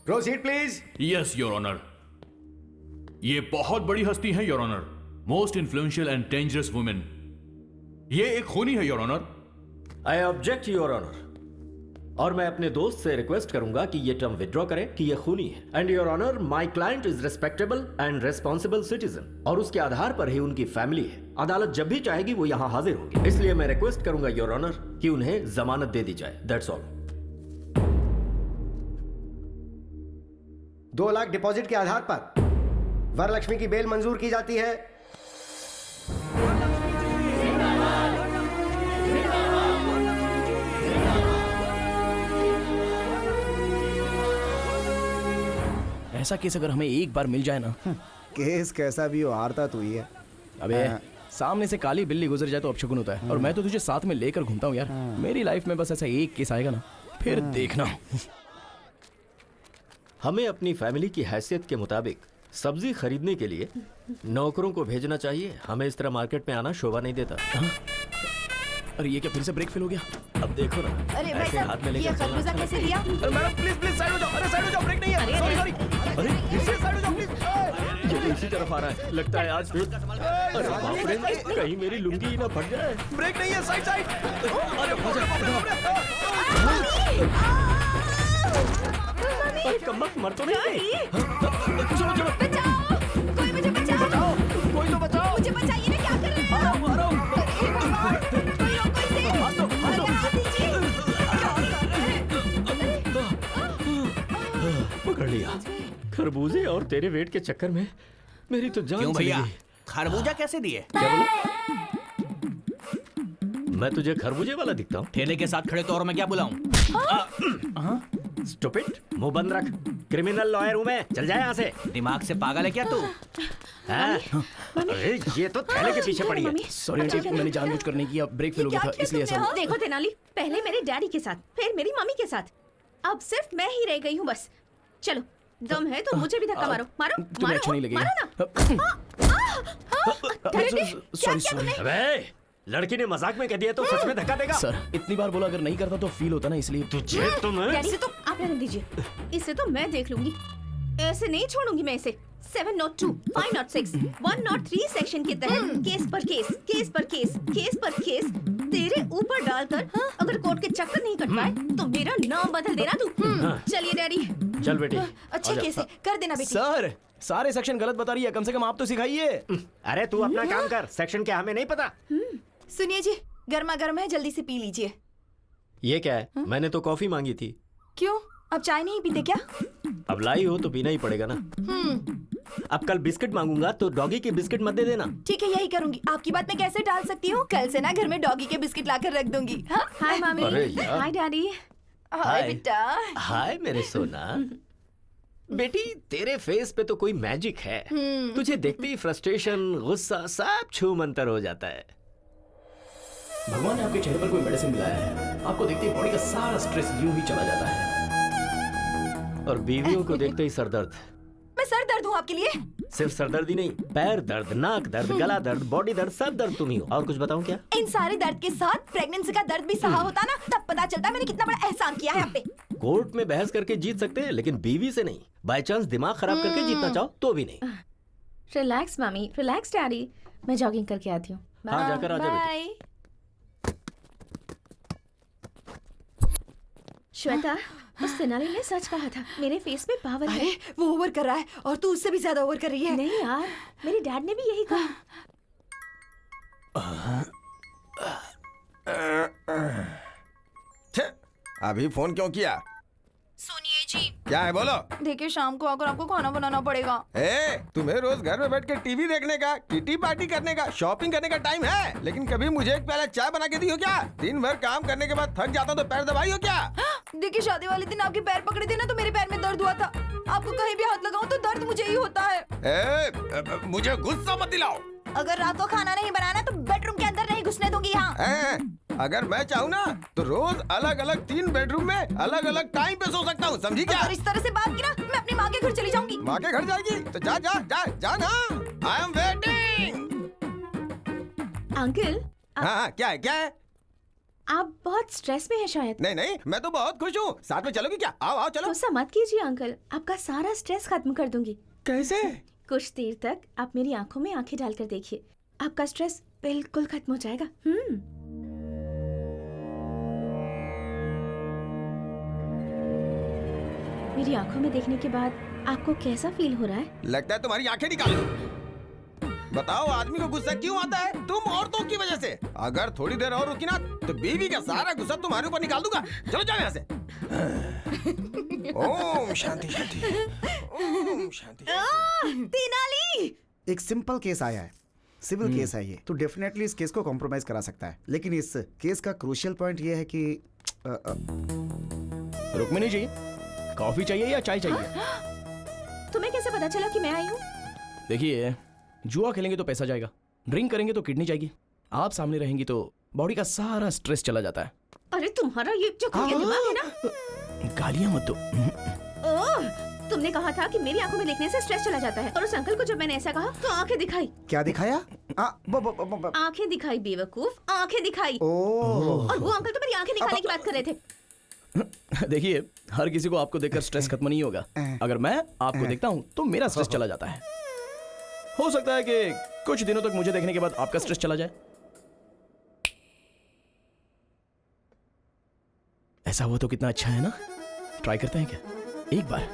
Proceed please. Yes your honour. ये बहुत बड़ी हस्ती है your honour, most influential and dangerous women. ये एक खूनी है your honour. I object your honour, और मैं अपने दोस्त से रिक्वेस्ट करूंगा कि ये टर्म विड्रॉ करें कि ये खूनी है। And your honour, my client is respectable and responsible citizen, और उसके आधार पर ही उनकी फैमिली है। अदालत जब भी चाहेगी वो यहाँ हाजिर होगी, इसलिए मैं रिक्वेस्ट करूंगा योर ऑनर कि उन्हें जमानत दे दी जाए। That's all. 2 लाख डिपॉजिट के आधार पर वरलक्ष्मी की बेल मंजूर की जाती है। ऐसा केस अगर हमें एक बार मिल जाए ना। केस कैसा भी हो, हारता तू ही है। अबे सामने से काली बिल्ली गुजर जाए तो अपशकुन होता है, और मैं तो तुझे साथ में लेकर घूमता हूँ यार। मेरी लाइफ में बस ऐसा एक केस आएगा ना, फिर देखना। हमें अपनी फैमिली की हैसियत के मुताबिक सब्जी खरीदने के लिए नौकरों को भेजना चाहिए। हमें इस तरह मार्केट में आना शोभा नहीं देता। अरे ये क्या फिर से ब्रेक फेल हो गया? अब देखो ना, अरे भाई ऐसे हाथ में साहब, ये लेकर चलना। खरबूजा कैसे दिया? मैडम प्लीज प्लीज साइड हो जाओ। अरे साइड हो जाओ, ब्रेक नहीं है। Sorry sorry. अरे फिर से साइड हो जाओ प्लीज। ये तो इसी तरफ आ रहा है, लगता है आज। अरे बाप रे, कहीं मेरी लुंगी ही ना फट जाए। ब्रेक नहीं है, साइड साइड। कम्बख्त मर तो नहीं। चलो चलो, बचाओ, कोई मुझे बचाओ। कोई तो बचाओ। मुझे बचाइए, मैं क्या कर रही हूँ? आ रहा हूँ। कोई रोको इसे। हाथ दो, हाथ दो। हाथ दीजिए। क्या कर रहे हैं? पकड़ लिया। खरबूजे और तेरे वेट के चक्कर में मेरी तो जान क्यों चली भैया, गई। खरबूजा कैसे दिए? क्या बोला? मैं तुझे खरबूजे वाला दिखता हूँ? ठेले के साथ खड़े तो और मैं क्या बुलाऊं? स्टूपिड, मुंह बंद रख। क्रिमिनल लॉयर हूँ मैं, चल जाए यहाँ से। दिमाग से पागल है क्या तू? हैं? अरे ये तो थैले के पीछे पड़ी है। सॉरी आंटी, मैंने जानबूझकर नहीं किया, ब्रेक फेल हो गया था इसलिए ऐसा हुआ। देखो तेनाली, पहले मेरे डैडी के साथ, फिर मेरी मम्मी के साथ, अब सिर्फ मैं ही रह गई हूँ बस। चलो, दम है तो मुझे भी धक्का मारो, मारो, तुम्हें अच्छा नहीं लगेगा। मारो ना। Sorry sorry. अबे लड़की ने मजाक में कह दिया तो सच में धक्का देगा? सर इतनी बार बोला, अगर नहीं करता तो फील होता ना, इसलिए। तुझे तो मैं डैडी, तो आप रहने दीजिए, इसे तो मैं देख लूंगी, ऐसे नहीं छोड़ूंगी मैं इसे। 702, 506, 103 सेक्शन के तहत केस पर केस, केस पर केस, केस पर केस तेरे ऊपर डालकर अगर कोर्ट के चक्कर नहीं कट पाए तो मेरा नाम बदल देना तू। चलिए डैडी। चल बेटी। अच्छे केस है, कर देना बेटी। सर सारे सेक्शन गलत बता रही है, कम से कम आप तो सिखाइए। अरे तू अपना काम कर, सेक्शन क्या हमें नहीं पता। सुनिए जी, गर्मा गर्म है, जल्दी से पी लीजिए। ये क्या है? मैंने तो कॉफी मांगी थी। क्यों, अब चाय नहीं पीते क्या? अब लाई हो तो पीना ही पड़ेगा ना। अब कल बिस्किट मांगूंगा तो डॉगी के बिस्किट मत दे देना। ठीक है, यही करूंगी। आपकी बात मैं कैसे टाल सकती हूँ? कल से ना घर में डॉगी के बिस्किट लाकर रख दूंगी। हाँ? हाय मामी। अरे यार। हाय डैडी। हाय बेटा। हाय मेरे सोना। बेटी तेरे फेस पे तो कोई मैजिक है। तुझे देखते ही फ्रस्ट्रेशन, गुस्सा सब छू मंतर हो जाता है। भगवान ने आपके चेहरे पर कोई मेडिसिन मिलाया है, आपको देखते ही बॉडी का सारा स्ट्रेस यूं ही चला जाता है। और बीवियों को देखते ही सरदर्द। मैं सर दर्द हूँ आपके लिए। सिर्फ सरदर्दी नहीं, पैर दर्द, नाक दर्द, गला दर्द, बॉडी दर्द, सब दर्द तुम ही हो। और कुछ बताऊं क्या? इन सारे दर्द के साथ प्रेगनेंसी का दर्द भी सहा होता ना, तब पता चलता मैंने कितना बड़ा एहसान किया है आप पे। कोर्ट में बहस करके जीत सकते हैं, लेकिन बीवी से नहीं। बाय चांस दिमाग खराब करके जीतना चाहो तो भी नहीं। Relax mummy, relax daddy. मैं जॉगिंग करके आती हूँ। हाँ, जाकर आ जा बेटी। बाय। श्वेता, उस तेनाली ने सच कहा था, मेरे फेस में पावर है। अरे वो ओवर कर रहा है और तू उससे भी ज्यादा ओवर कर रही है। नहीं यार, मेरे डैड ने भी यही कहा। अभी फोन क्यों किया? सुनिए जी। क्या है बोलो? देखिए शाम को आकर आपको खाना बनाना पड़ेगा। तुम्हें रोज घर में बैठ के टीवी देखने का, किटी पार्टी करने का, शॉपिंग करने का टाइम है, लेकिन कभी मुझे एक प्याला चाय बना के दी हो क्या? दिन भर काम करने के बाद थक जाता तो पैर दबाई हो क्या? देखिए शादी वाले दिन आपके पैर पकड़े थे ना, तो मेरे पैर में दर्द हुआ था। आपको कहीं भी हाथ लगाऊं तो दर्द मुझे ही होता है। मुझे गुस्सा मत दिलाओ। अगर रात को खाना नहीं बनाना तो बेडरूम के अंदर नहीं घुसने दूंगी यहाँ। अगर मैं चाहूँ ना तो रोज अलग अलग 3 बेडरूम में अलग अलग टाइम पे सो सकता हूँ, समझी क्या? अगर इस तरह से बात की ना, मैं अपनी माँ के घर चली जाऊंगी। माँ के घर जाएगी तो जा जा जा जा ना। I am waiting. अंकल। हाँ, क्या है क्या है? आप बहुत स्ट्रेस में हैं शायद। नहीं नहीं, मैं तो बहुत खुश हूँ। साथ में चलोगी क्या? आओ आओ चलो। गुस्सा मत कीजिए अंकल, आपका सारा स्ट्रेस खत्म कर दूंगी। कैसे? कुछ देर तक आप मेरी आंखों में आंखें डालकर देखिए, आपका स्ट्रेस बिल्कुल खत्म हो जाएगा। मेरी आंखों में देखने के बाद आपको कैसा फील हो रहा है? लगता है तुम्हारी आंखें निकालो। बताओ आदमी को गुस्सा क्यों आता है? तुम औरतों की वजह से। अगर थोड़ी देर और रुकी ना तो बीवी का सारा गुस्सा तुम्हारे ऊपर निकाल दूंगा। चलो जाओ यहाँ से। ओम शांति शांति, ओम शांति। तेनाली, एक सिंपल केस आया है, सिविल केस है ये, तो डेफिनेटली इस केस को कॉम्प्रोमाइज करा सकता है। लेकिन इस केस का क्रूशियल पॉइंट ये है कि रुक्मिणी जी, कॉफी चाहिए या चाय चाहिए? तुम्हें कैसे पता चला कि मैं आई हूँ? देखिए, जुआ खेलेंगे तो पैसा जाएगा, ड्रिंक करेंगे तो किडनी जाएगी, आप सामने रहेंगी तो बॉडी का सारा स्ट्रेस चला जाता है। अरे तुम्हारा ये जो दिमाग है ना। गालियां मत दो। तुमने कहा था कि मेरी आंखों में देखने से स्ट्रेस चला जाता है, और उस अंकल को जब मैंने ऐसा कहा तो आंखें दिखाई। क्या दिखाया? आंखें दिखाई बेवकूफ, आंखें दिखाई। और वो अंकल तो मेरी आंखें दिखाने की बात कर रहे थे। देखिए, हर किसी को आपको देखकर स्ट्रेस खत्म नहीं होगा। अगर मैं आपको देखता हूँ तो मेरा स्ट्रेस चला जाता है। हो सकता है कि कुछ दिनों तक मुझे देखने के बाद आपका स्ट्रेस चला जाए। ऐसा हुआ तो कितना अच्छा है ना। ट्राई करते हैं क्या एक बार?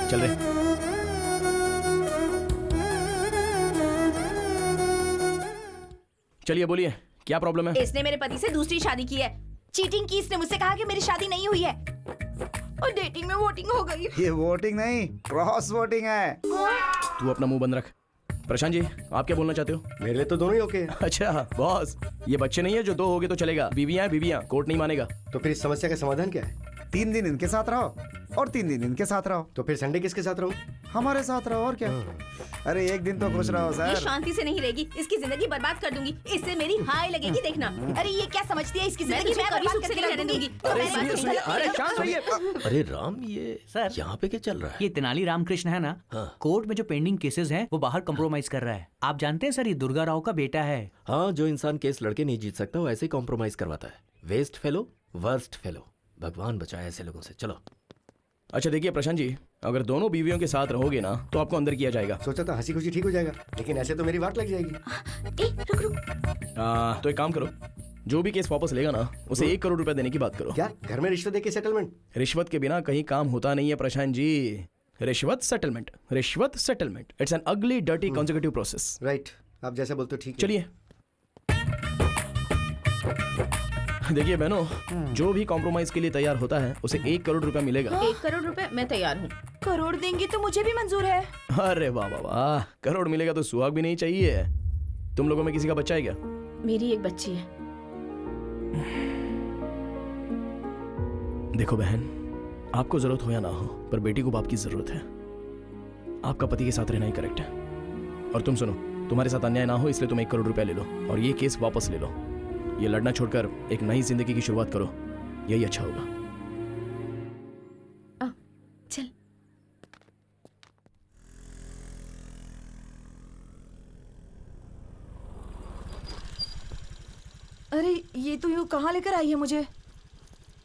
चल रहे। चलिए बोलिए, क्या प्रॉब्लम है? इसने मेरे पति से दूसरी शादी की है, चीटिंग की। इसने मुझसे कहा कि मेरी शादी नहीं हुई है और डेटिंग में वोटिंग हो गई। ये वोटिंग नहीं, क्रॉस वोटिंग है। तू अपना मुंह बंद रख। प्रशांत जी, आप क्या बोलना चाहते हो? मेरे लिए तो दोनों ही ओके। अच्छा बॉस, ये बच्चे नहीं है जो 2 हो गए तो चलेगा। बीवियां बीवियां, कोर्ट नहीं मानेगा। तो फिर इस समस्या का समाधान क्या है? 3 दिन इनके साथ रहो और 3 दिन इनके साथ रहो। तो फिर संडे किसके साथ रहो? हमारे साथ रहो और क्या। अरे एक दिन तो खुश रहो ये सर। शांति से नहीं रहेगी, इसकी जिंदगी बर्बाद कर दूंगी। इससे मेरी हाय लगेगी, देखना। अरे ये क्या समझती है, इसकी जिंदगी मैं कभी बर्बाद सुख से करके नहीं रहने रहने दूंगी। दूंगी। अरे शांत रहिए। अरे राम, ये सर, यहाँ पे क्या चल रहा है? ये तेनाली रामकृष्ण है ना, कोर्ट में जो पेंडिंग केसेस हैं वो बाहर कंप्रोमाइज कर रहा है। आप जानते हैं सर, ये दुर्गा राव का बेटा है। हाँ, जो इंसान केस लड़के नहीं जीत सकता वो ऐसे कॉम्प्रोमाइज करवाता है। Waste fellow, worst fellow. भगवान बचाए ऐसे लोगों से। चलो। अच्छा देखिए प्रशांत जी, अगर दोनों बीवियों के साथ रहोगे ना तो आपको अंदर किया जाएगा। सोचा था हंसी खुशी ठीक हो जाएगा, लेकिन ऐसे तो मेरी वाट लग जाएगी। तो एक काम करो, जो भी केस वापस लेगा ना उसे 1 करोड़ रुपए देने की बात करो। क्या घर में रिश्वत देके सेटलमेंट? रिश्वत के बिना कहीं काम होता नहीं है प्रशांत जी। रिश्वत सेटलमेंट, रिश्वत सेटलमेंट, इट्स एन अगली डर्टी कॉन्जिक्यूटिव प्रोसेस। राइट, आप जैसा बोलते हो ठीक है। चलिए। देखिए बहनों, जो भी कॉम्प्रोमाइज के लिए तैयार होता है उसे 1 करोड़ रुपए मिलेगा। 1 करोड़ रुपए मैं तैयार हूँ। करोड़ देंगी तो मुझे भी मंजूर है। अरे वाह वाह वाह, करोड़ मिलेगा तो सुहाग भी नहीं चाहिए। तुम लोगों में किसी का बच्चा है क्या? मेरी एक बच्ची है। देखो बहन, आपको जरूरत हो या ना हो, पर बेटी को बाप की जरूरत है। आपका पति के साथ रहना ही करेक्ट है। और तुम सुनो, तुम्हारे साथ अन्याय ना हो इसलिए तुम 1 करोड़ रुपया ले लो और ये केस वापस ले लो। ये लड़ना छोड़कर एक नई जिंदगी की शुरुआत करो, यही अच्छा होगा। चल। अरे ये तो यूँ कहाँ लेकर आई है मुझे?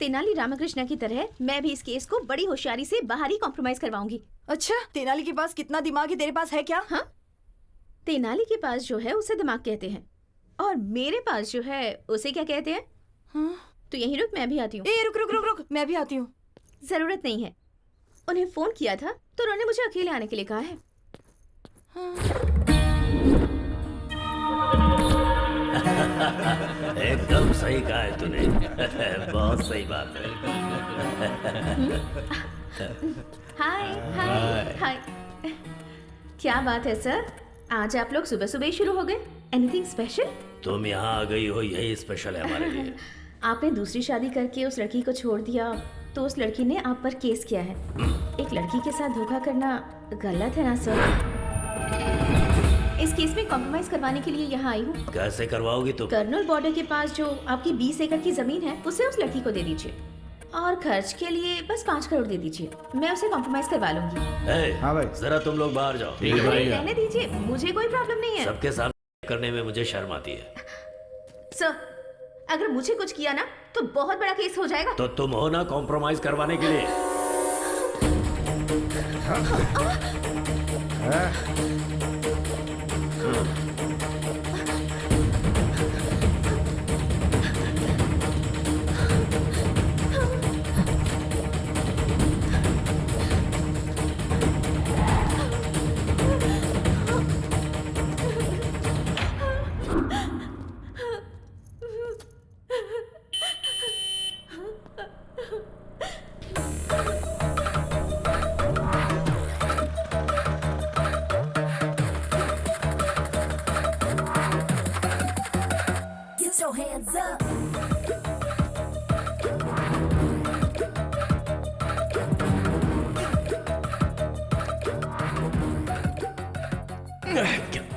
तेनाली रामकृष्ण की तरह मैं भी इस केस को बड़ी होशियारी से बाहर ही कॉम्प्रोमाइज करवाऊंगी। अच्छा, तेनाली के पास कितना दिमाग है, तेरे पास है क्या? हाँ, तेनाली के पास जो है उसे दिमाग कहते हैं और मेरे पास जो है उसे क्या कहते हैं? हाँ? तो यहीं रुक, मैं भी आती हूँ। ए रुक रुक रुक रुक, मैं भी आती हूँ। जरूरत नहीं है, उन्हें फोन किया था तो उन्होंने मुझे अकेले आने के लिए कहा है। एकदम सही कहा है तूने। बहुत सही बात है। हाय हाय हाय। क्या बात है सर, आज आप लोग सुबह सुबह ही शुरू हो गए? Anything special? तुम यहाँ आ गई हो यही स्पेशल है हमारे लिए। आपने दूसरी शादी करके उस लड़की को छोड़ दिया तो उस लड़की ने आप पर केस किया है। एक लड़की के साथ धोखा करना गलत है ना सर? इस केस में कॉम्प्रोमाइज करवाने के लिए यहाँ आई हूँ। कैसे करवाओगी तुम? कर्नल बॉर्डर के पास जो आपकी 20 एकड़ की जमीन है उसे उस लड़की को दे दीजिए और खर्च के लिए बस 5 करोड़ दे दीजिए, मैं उसे कॉम्प्रोमाइज करवा लूंगी। हाँ भाई, जरा तुम लोग बाहर जाओ। रहने दीजिए, मुझे कोई प्रॉब्लम नहीं है। सबके सामने करने में मुझे शर्म आती है। सर, अगर मुझे कुछ किया ना तो बहुत बड़ा केस हो जाएगा। तो तुम हो ना कॉम्प्रोमाइज करवाने के लिए।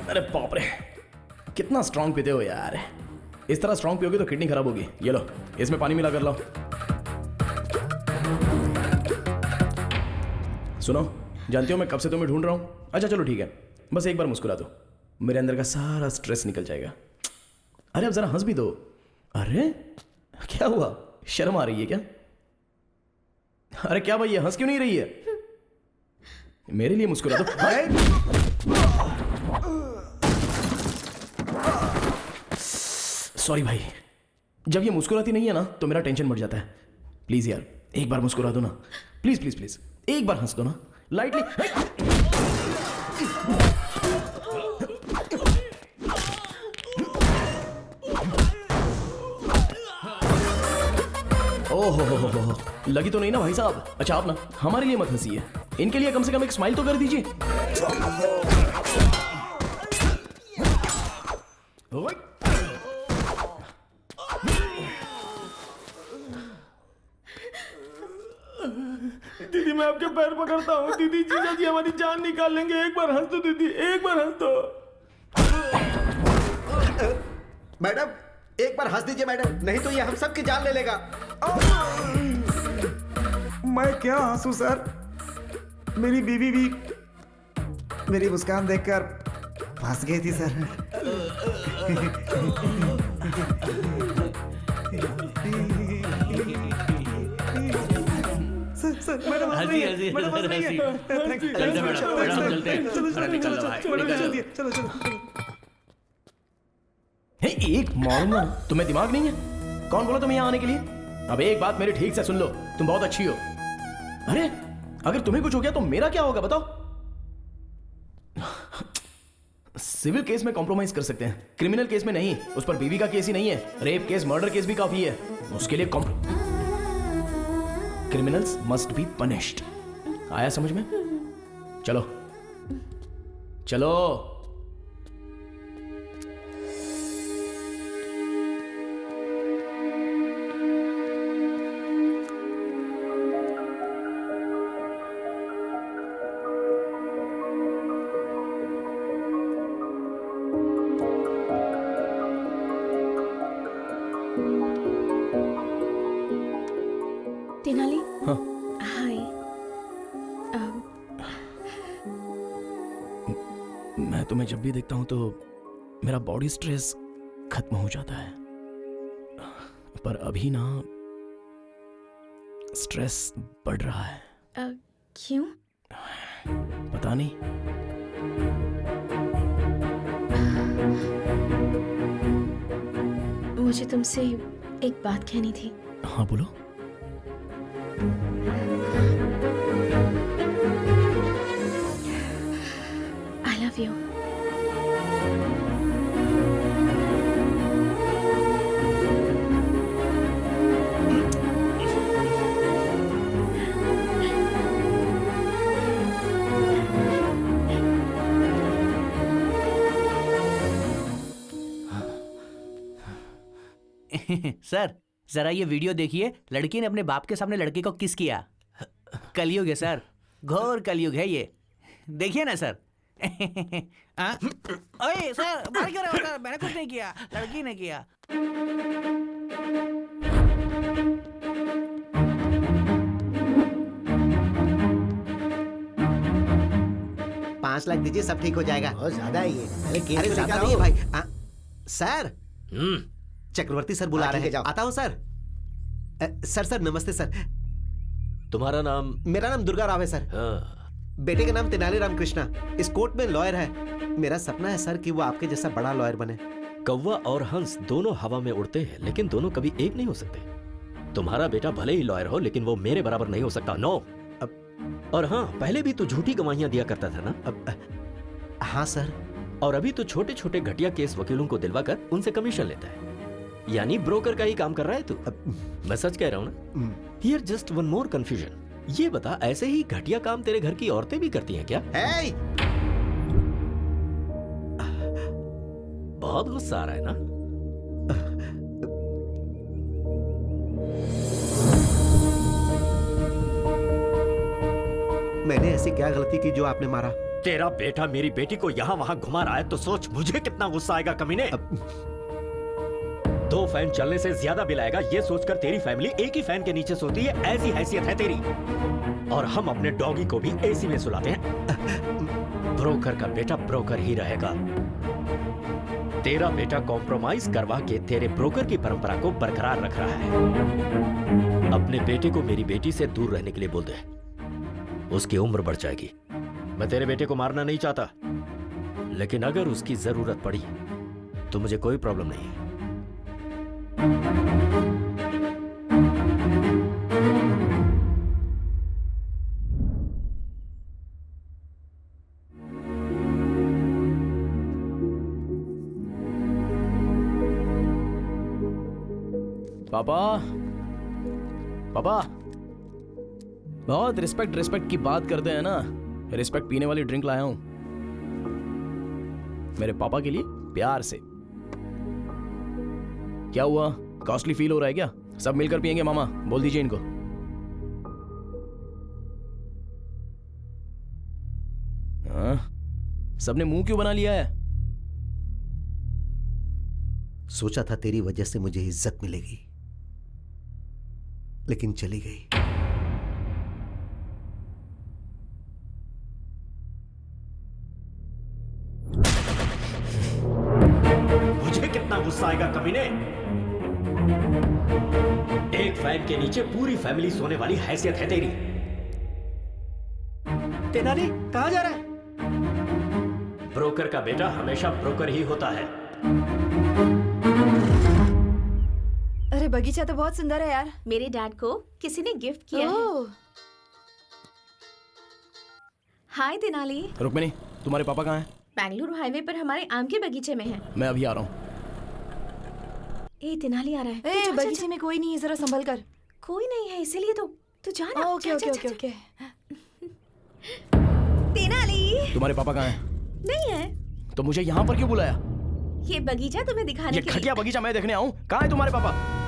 अरे बाप रे, कितना स्ट्रांग पीते हो यार। इस तरह स्ट्रांग पियोगे तो किडनी खराब होगी। ये लो, इसमें पानी मिला कर लाओ। सुनो, जानती हो मैं कब से तुम्हें ढूंढ रहा हूँ। अच्छा चलो ठीक है, बस एक बार मुस्कुरा दो, मेरे अंदर का सारा स्ट्रेस निकल जाएगा। अरे अब जरा हंस भी दो। अरे क्या हुआ, शर्म आ रही है क्या? अरे क्या भाई, ये हंस क्यों नहीं रही है? मेरे लिए मुस्कुरा दो। सॉरी भाई, जब ये मुस्कुराती नहीं है ना तो मेरा टेंशन बढ़ जाता है। प्लीज यार एक बार मुस्कुरा दो ना, प्लीज प्लीज प्लीज, एक बार हंस दो ना लाइटली। ओहो, लगी तो नहीं ना भाई साहब? अच्छा आप ना हमारे लिए मत हंसिए, इनके लिए कम से कम एक स्माइल तो कर दीजिए। दीदी मैं आपके पैर पकड़ता हूँ। दीदी, जीजा जी हमारी जान निकाल लेंगे। एक बार हंस दो दीदी, एक बार हंस दो। मैडम एक बार हंस दीजिए मैडम, नहीं तो ये हम सबकी जान ले लेगा। मैं क्या हंसू सर, मेरी बीवी भी मेरी मुस्कान देखकर फंस गई थी सर। सर मैडम एक मारूंगा, तुम्हें दिमाग नहीं है? कौन बोला तुम्हें यहाँ आने के लिए? अब एक बात मेरी ठीक से सुन लो, तुम बहुत अच्छी हो। अरे अगर तुम्हें कुछ हो गया तो मेरा क्या होगा बताओ? सिविल केस में कॉम्प्रोमाइज कर सकते हैं, क्रिमिनल केस में नहीं। उस पर बीवी का केस ही नहीं है, रेप केस मर्डर केस भी काफी है। उसके लिए क्रिमिनल्स मस्ट बी पनिश्ड। आया समझ में? चलो चलो। तुम्हें जब भी देखता हूँ तो मेरा बॉडी स्ट्रेस खत्म हो जाता है, पर अभी ना स्ट्रेस बढ़ रहा है। क्यों? पता नहीं। मुझे तुमसे एक बात कहनी थी। हाँ बोलो। I love you. सर जरा ये वीडियो देखिए, लड़की ने अपने बाप के सामने लड़के को किस किया। कलयुग है सर, घोर कलयुग है ये, देखिए ना सर। ओए सर, बात कर रहे हो सर? मैंने कुछ नहीं किया, लड़की ने किया। 5 लाख दीजिए, सब ठीक हो जाएगा। बहुत ज्यादा है ये। अरे ज्यादा नहीं है भाई। सर, चक्रवर्ती सर बुला रहे हैं। आता हूँ सर। सर नमस्ते सर। तुम्हारा नाम? मेरा नाम दुर्गा राव है सर। बेटे का नाम तेनाली राम कृष्णा, इस कोर्ट में लॉयर है। मेरा सपना है सर कि वो आपके जैसा बड़ा लॉयर बने। कौवा और हंस दोनों हवा में उड़ते हैं, लेकिन दोनों कभी एक नहीं हो सकते। तुम्हारा बेटा भले ही लॉयर हो, लेकिन वो मेरे बराबर नहीं हो सकता। नो। और हाँ, पहले भी तू झूठी गवाहियां दिया करता था ना? हाँ सर। और अभी तो छोटे छोटे घटिया केस वकीलों को दिलवाकर उनसे कमीशन लेता है, यानी ब्रोकर का ही काम कर रहा है तू। मैं सच कह रहा हूँ ना? Here just one more confusion. ये बता, ऐसे ही घटिया काम तेरे घर की औरतें भी करती हैं क्या? hey! बहुत गुस्सा आ रहा है ना? मैंने ऐसी क्या गलती की जो आपने मारा? तेरा बेटा मेरी बेटी को यहाँ वहाँ घुमा रहा है तो सोच मुझे कितना गुस्सा आएगा कमीने। 2 फैन चलने से ज्यादा बिल आएगा, ये सोचकर तेरी फैमिली एक ही फैन के नीचे सोती है, ऐसी हैसियत है तेरी। और हम अपने डॉगी को भी एसी में सुलाते हैं। ब्रोकर का बेटा ब्रोकर ही रहेगा। तेरा बेटा कॉम्प्रोमाइज करवा के तेरे ब्रोकर की परंपरा को बरकरार रख रहा है। अपने बेटे को मेरी बेटी से दूर रहने के लिए बोल दे, उसकी उम्र बढ़ जाएगी। मैं तेरे बेटे को मारना नहीं चाहता, लेकिन अगर उसकी जरूरत पड़ी तो मुझे कोई प्रॉब्लम नहीं है। पापा, पापा, बहुत रिस्पेक्ट की बात करते हैं ना। रिस्पेक्ट पीने वाली ड्रिंक लाया हूं मेरे पापा के लिए, प्यार से। क्या हुआ, कॉस्टली फील हो रहा है क्या? सब मिलकर पियेंगे मामा, बोल दीजिए इनको। हाँ, सबने मुंह क्यों बना लिया है? सोचा था तेरी वजह से मुझे इज्जत मिलेगी, लेकिन चली गई। मुझे कितना गुस्सा आएगा कमीने। एक फैन के नीचे पूरी फैमिली सोने वाली हैसियत है तेरी। तेनाली कहां जा रहा है? ब्रोकर का बेटा हमेशा ब्रोकर ही होता है। अरे बगीचा तो बहुत सुंदर है यार। मेरे डैड को किसी ने गिफ्ट किया है। हाय तेनाली। रुक्मिनी, तुम्हारे पापा कहाँ हैं? बेंगलुरु हाईवे पर हमारे आम के बगीचे में हैं। मैं अभी आ रहा हूँ। ए तेनाली आ रहा है। ए, बगीचे में कोई नहीं है, जरा संभल कर। कोई नहीं है इसीलिए तो तू जा ना। Okay okay okay okay. Tenali, तुम्हारे पापा कहाँ हैं? नहीं है तो मुझे यहाँ पर क्यों बुलाया? ये बगीचा तुम्हें दिखाने ये के लिए। घटिया बगीचा मैं देखने आऊँ? कहाँ है तुम्हारे पापा?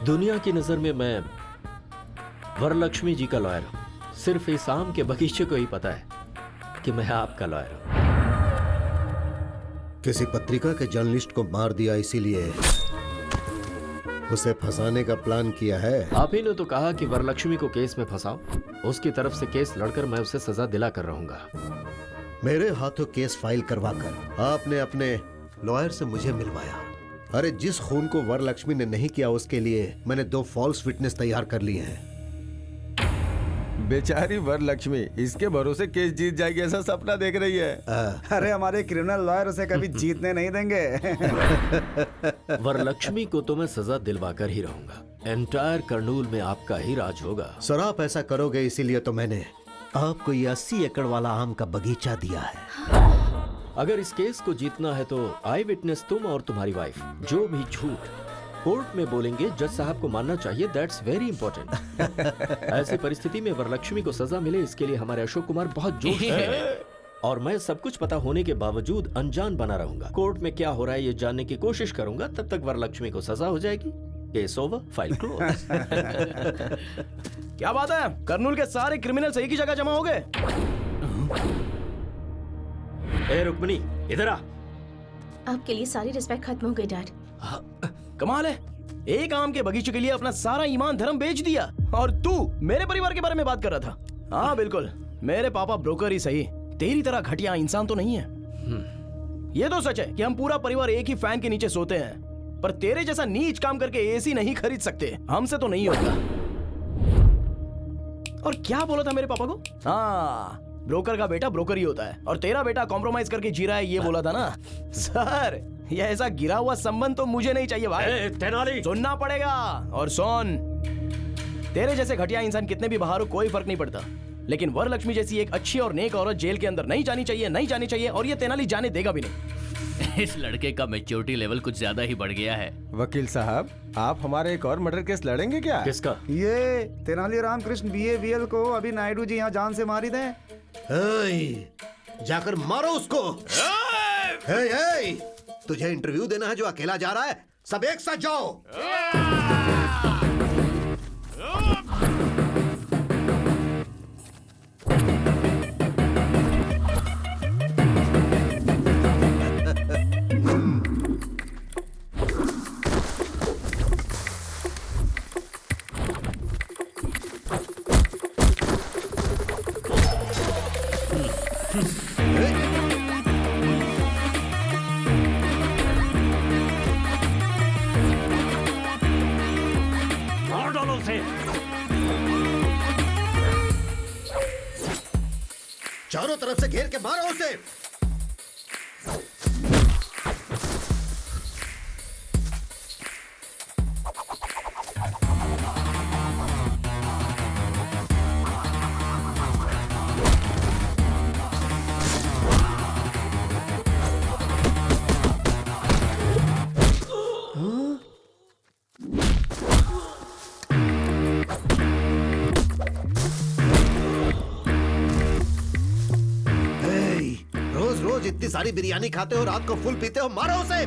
दुनिया की नजर में मैं वरलक्ष्मी जी का लॉयर हूं। सिर्फ इस आम के बगीचे को ही पता है कि मैं आपका लॉयर हूं। किसी पत्रिका के जर्नलिस्ट को मार दिया, इसीलिए उसे फंसाने का प्लान किया है। आप ही ने तो कहा कि वरलक्ष्मी को केस में फंसाओ। उसकी तरफ से केस लड़कर मैं उसे सजा दिला कर रहूंगा। मेरे हाथों केस फाइल करवाकर आपने अपने लॉयर से मुझे मिलवाया। अरे जिस खून को वरलक्ष्मी ने नहीं किया उसके लिए मैंने 2 फॉल्स विटनेस तैयार कर लिए हैं। बेचारी वरलक्ष्मी इसके भरोसे केस जीत जाएगी ऐसा सपना देख रही है। अरे हमारे क्रिमिनल लॉयर उसे कभी जीतने नहीं देंगे। वरलक्ष्मी को तो मैं सजा दिलवा कर ही रहूंगा। एंटायर कर्नूल में आपका ही राज होगा। सर आप ऐसा करोगे इसीलिए तो मैंने आपको ये 80 एकड़ वाला आम का बगीचा दिया है। अगर इस केस को जीतना है तो आई विटनेस तुम और तुम्हारी वाइफ जो भी झूठ कोर्ट में बोलेंगे जज साहब को मानना चाहिए। That's very important. ऐसी परिस्थिति में वरलक्ष्मी को सजा मिले इसके लिए हमारे अशोक कुमार बहुत जोश है और मैं सब कुछ पता होने के बावजूद अनजान बना रहूंगा। कोर्ट में क्या हो रहा है ये जानने की कोशिश करूंगा। तब तक वरलक्ष्मी को सजा हो जाएगी। Case over, file close. क्या बात है, कर्नूल के सारे क्रिमिनल्स एक ही जगह जमा हो गए। ए रुक्मिणी इधर आ। आपके लिए सारी रिस्पेक्ट खत्म हो गई डैड। कमाल है, एक आम के बगीचे के लिए अपना सारा ईमान धर्म बेच दिया और तू मेरे परिवार के बारे में बात कर रहा था। हाँ बिल्कुल, मेरे पापा ब्रोकर ही सही, तेरी तरह घटिया इंसान तो नहीं है। ये तो सच है कि हम पूरा परिवार एक ही फैन के नीचे सोते हैं, पर तेरे जैसा नीच काम करके एसी नहीं खरीद सकते। हमसे तो नहीं होगा। और क्या बोला था मेरे पापा को? हाँ, ब्रोकर का बेटा ब्रोकर ही होता है और तेरा बेटा कॉम्प्रोमाइज करके जी रहा है, ये बोला था ना। सर ये ऐसा गिरा हुआ संबंध तो मुझे नहीं चाहिए भाई। तेनाली सुनना पड़ेगा। और सुन, तेरे जैसे घटिया इंसान कितने भी बाहर हो कोई फर्क नहीं पड़ता, लेकिन वरलक्ष्मी जैसी एक अच्छी और नेक औरत जेल के अंदर नहीं जानी चाहिए, नहीं जानी चाहिए, और ये तेनाली जाने देगा भी नहीं। इस लड़के का मैच्योरिटी लेवल कुछ ज्यादा ही बढ़ गया है। वकील साहब, आप हमारे एक और मर्डर केस लड़ेंगे क्या? किसका? ये तेनाली रामकृष्ण BABL को अभी नायडू जी यहाँ जान से मारी दें। जाकर मारो उसको। तुझे इंटरव्यू देना है जो अकेला जा रहा है? सब एक साथ जाओ। चारों तरफ से घेर के मारो उसे। इतनी सारी बिरयानी खाते हो, रात को फुल पीते हो, मारो उसे।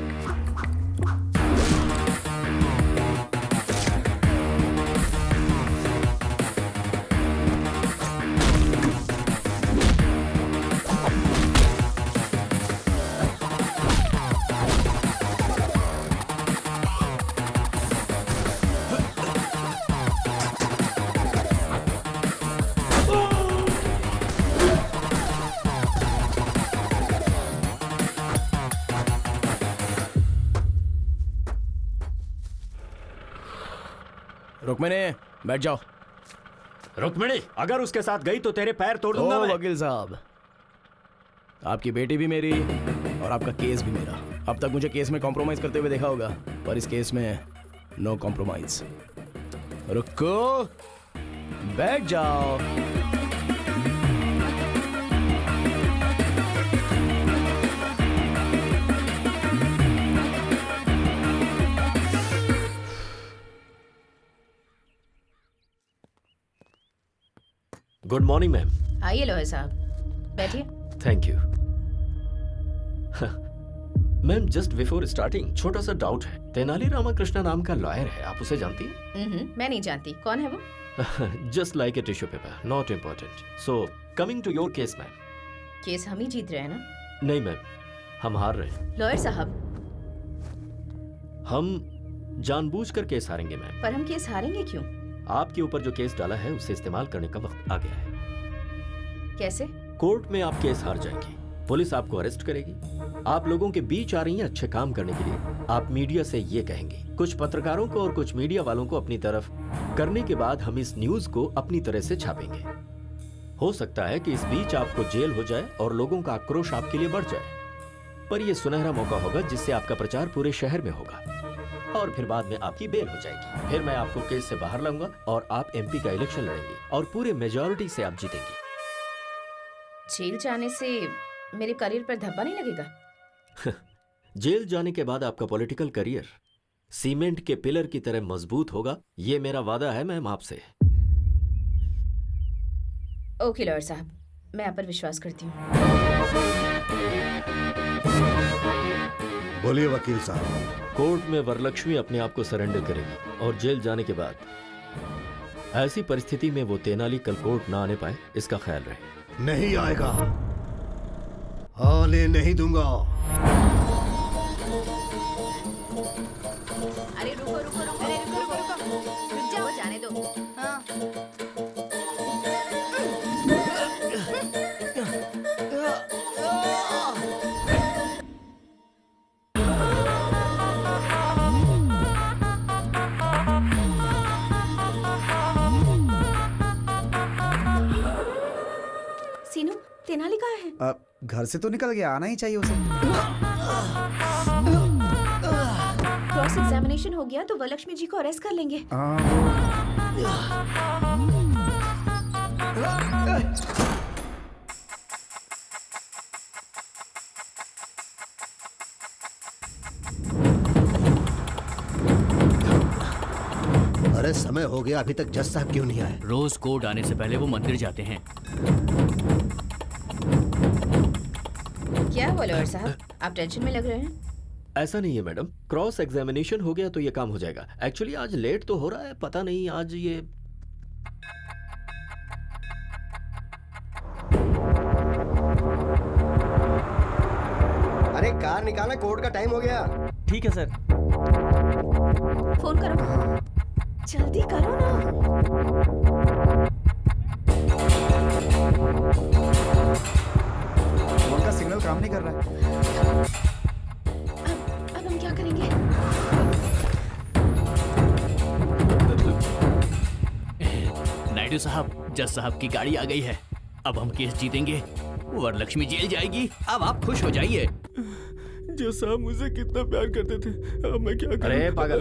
रुक्मिणी बैठ जाओ। रुक्मिणी अगर उसके साथ गई तो तेरे पैर तोड़ दूंगा मैं। वकील साहब, आपकी बेटी भी मेरी और आपका केस भी मेरा। अब तक मुझे केस में कॉम्प्रोमाइज करते हुए देखा होगा, पर इस केस में नो कॉम्प्रोमाइज। रुको, बैठ जाओ। Good morning ma'am. आइए लोहे साहब, बैठिए। Thank you. Ma'am just before starting छोटा सा डाउट है। तेनाली रामकृष्ण नाम का लॉयर है, आप उसे जानती हैं? मैं नहीं जानती, कौन है वो? Just like a tissue paper, not important. So coming to your case ma'am. Case हम ही जीत रहे हैं ना? नहीं मैम, हम हार रहे हैं। लॉयर साहब, हम जानबूझकर केस हारेंगे मैम। पर हम केस हारेंगे क्यों? आपके ऊपर जो केस डाला है उसे इस्तेमाल करने का वक्त आ गया है। कैसे? कोर्ट में आप केस हार जाएंगे, पुलिस आपको अरेस्ट करेगी। आप लोगों के बीच आ रही हैं अच्छे काम करने के लिए। आप मीडिया से ये कहेंगे, कुछ पत्रकारों को और कुछ मीडिया वालों को अपनी तरफ करने के बाद हम इस न्यूज को अपनी तरह से छापेंगे। हो सकता है कि इस बीच आपको जेल हो जाए और लोगों का आक्रोश आपके लिए बढ़ जाए, पर यह सुनहरा मौका होगा जिससे आपका प्रचार पूरे शहर में होगा और फिर बाद में आपकी बेल हो जाएगी। फिर मैं आपको केस से बाहर लाऊंगा और आप एमपी का इलेक्शन लड़ेंगे और पूरे मेजॉरिटी से आप जीतेंगे। जेल जाने से मेरे करियर पर धब्बा नहीं लगेगा? जेल जाने के बाद आपका पॉलिटिकल करियर सीमेंट के पिलर की तरह मजबूत होगा, ये मेरा वादा है मैम आपसे। ओके लॉयर साहब, मैं आप पर विश्वास करती हूँ। बोलिए वकील साहब। कोर्ट में वरलक्ष्मी अपने आप को सरेंडर करेगी और जेल जाने के बाद ऐसी परिस्थिति में वो तेनाली कल कोर्ट ना आने पाए, इसका ख्याल रहे। नहीं आएगा, आने नहीं दूंगा। अरे रुको रुको रुको, अरे रुको रुको रुको, रुक जाओ, जाने दो। हाँ। सीनू, तेनाली कहाँ है? घर से तो निकल गया, आना ही चाहिए उसे। क्रॉस एग्जामिनेशन हो गया तो वरलक्ष्मी जी को अरेस्ट कर लेंगे। अरे समय हो गया, अभी तक जज साहब क्यों नहीं आए? रोज कोर्ट आने से पहले वो मंदिर जाते हैं। क्या हुआ लॉयर साहब, आप टेंशन में लग रहे हैं? ऐसा नहीं है मैडम, क्रॉस एग्जामिनेशन हो गया तो ये काम हो जाएगा। एक्चुअली आज लेट तो हो रहा है, पता नहीं आज ये अरे कार निकाला, कोर्ट का टाइम हो गया। ठीक है सर। फोन करो, जल्दी करो ना। फोन का सिग्नल काम नहीं कर रहा है। अब हम क्या करेंगे? नायडू साहब, जज साहब की गाड़ी आ गई है। अब हम केस जीतेंगे, वरलक्ष्मी जेल जाएगी। अब आप खुश हो जाइए। जज साहब मुझे कितना प्यार करते थे, अब मैं क्या करूं? अरे पागल,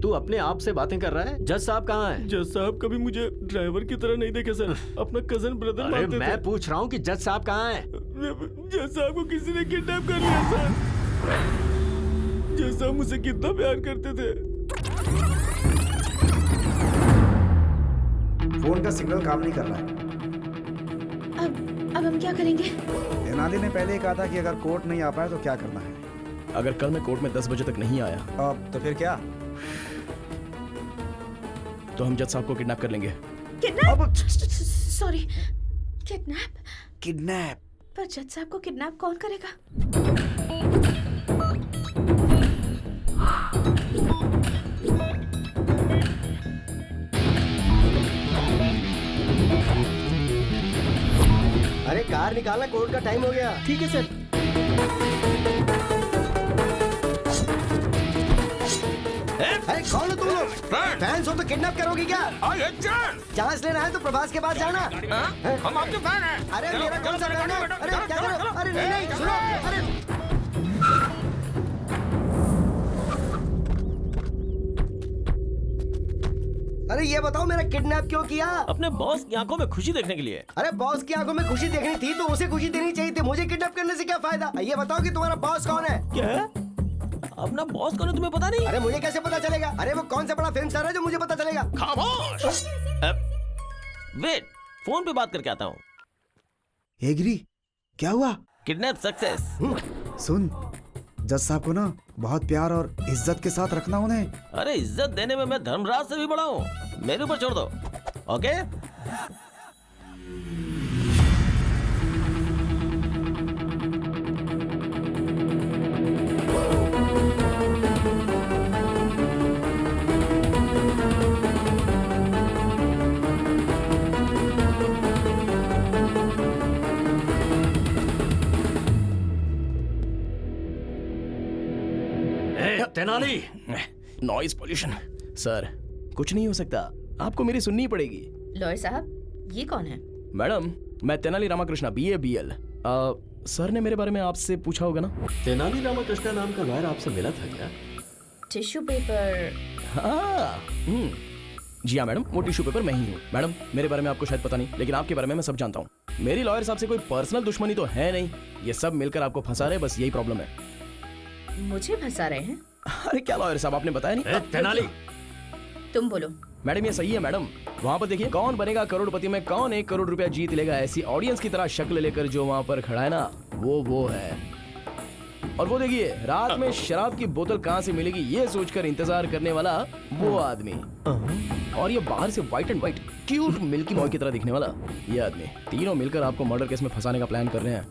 तू अपने आप से बातें कर रहा है? जज साहब कहाँ हैं? जज साहब कभी मुझे ड्राइवर की तरह नहीं देखे सर, अपना कजन ब्रदर मानते थे। मैं पूछ रहा हूँ कि जज साहब कहाँ हैं? जज साहब को किसी ने किडनैप कर लिया सर। जज साहब मुझसे कितना प्यार करते थे। फोन का सिग्नल काम नहीं कर रहा है। अब हम क्या करेंगे? तेनाली ने पहले ही कहा था कि अगर कोर्ट नहीं आ पाए तो क्या करना है। अगर कल मैं कोर्ट में 10 बजे तक नहीं आया तो फिर क्या? तो हम जज साहब को किडनैप कर लेंगे। किडनैप? Sorry, kidnap? किडनैप? पर जज साहब को किडनैप कौन करेगा? अरे कार निकालना, कोर्ट का टाइम हो गया। ठीक है सर। अरे कौन हो तुम लोग? फैंस हो तो किडनैप करोगे क्या? चांस लेना है तो प्रभास के पास जाना। हम आपके फैन हैं। अरे मेरा कौन सा फैन है? अरे क्या करो? अरे नहीं सुनो, अरे अरे ये बताओ मेरा किडनैप क्यों किया? अपने बॉस की आंखों में खुशी देखने के लिए। अरे बॉस की आंखों में खुशी देखनी थी तो उसे खुशी देनी चाहिए थी, मुझे किडनैप करने से क्या फायदा? ये बताओ कि तुम्हारा बॉस कौन है? क्या है? अपना बॉस कौन है तुम्हें पता नहीं? अरे मुझे कैसे पता चलेगा? अरे वो कौन सा बड़ा फिल्म स्टार है जो मुझे पता चलेगा? खामोश। वेट, फोन पे बात करके आता हूँ। एग्री, क्या हुआ? Kidnap success. सुन, जज साहब को ना बहुत प्यार और इज्जत के साथ रखना उन्हें। अरे इज्जत देने में मैं धर्मराज से भी बड़ा हूँ, मेरे ऊपर छोड़ दो। Okay Tenali, noise pollution. Sir कुछ नहीं हो सकता, आपको मेरी सुननी पड़ेगी। लॉयर साहब ये कौन है? मैडम मैं Tenali Ramakrishna BA BL। Sir ने मेरे बारे में आपसे पूछा होगा ना? तेनाली रामाकृष्णा नाम का लॉयर आपसे मिला था क्या? Tissue paper. हाँ जी हाँ मैडम, वो टिश्यू पेपर मैं ही हूँ। मैडम मेरे बारे में आपको शायद पता नहीं, लेकिन आपके बारे में मैं सब जानता हूँ। मेरी लॉयर साहब से कोई पर्सनल दुश्मनी तो है नहीं, ये सब मिलकर आपको फंसा रहे, बस यही प्रॉब्लम है। मुझे फंसा रहे हैं? अरे क्या लॉयर साहब, आपने बताया नहीं? तेनाली तुम बोलो। मैडम ये सही है मैडम, वहाँ पर देखिए कौन बनेगा करोड़पति में कौन 1 करोड़ रुपया जीत लेगा, ऐसी ऑडियंस की तरह शक्ल लेकर जो वहाँ पर खड़ा है ना, वो है। और वो देखिए रात में शराब की बोतल कहाँ से मिलेगी ये सोचकर इंतजार करने वाला वो आदमी, और ये बाहर से white and white cute milky boy की तरह दिखने वाला ये आदमी, तीनों मिलकर आपको मर्डर केस में फंसाने का प्लान कर रहे हैं।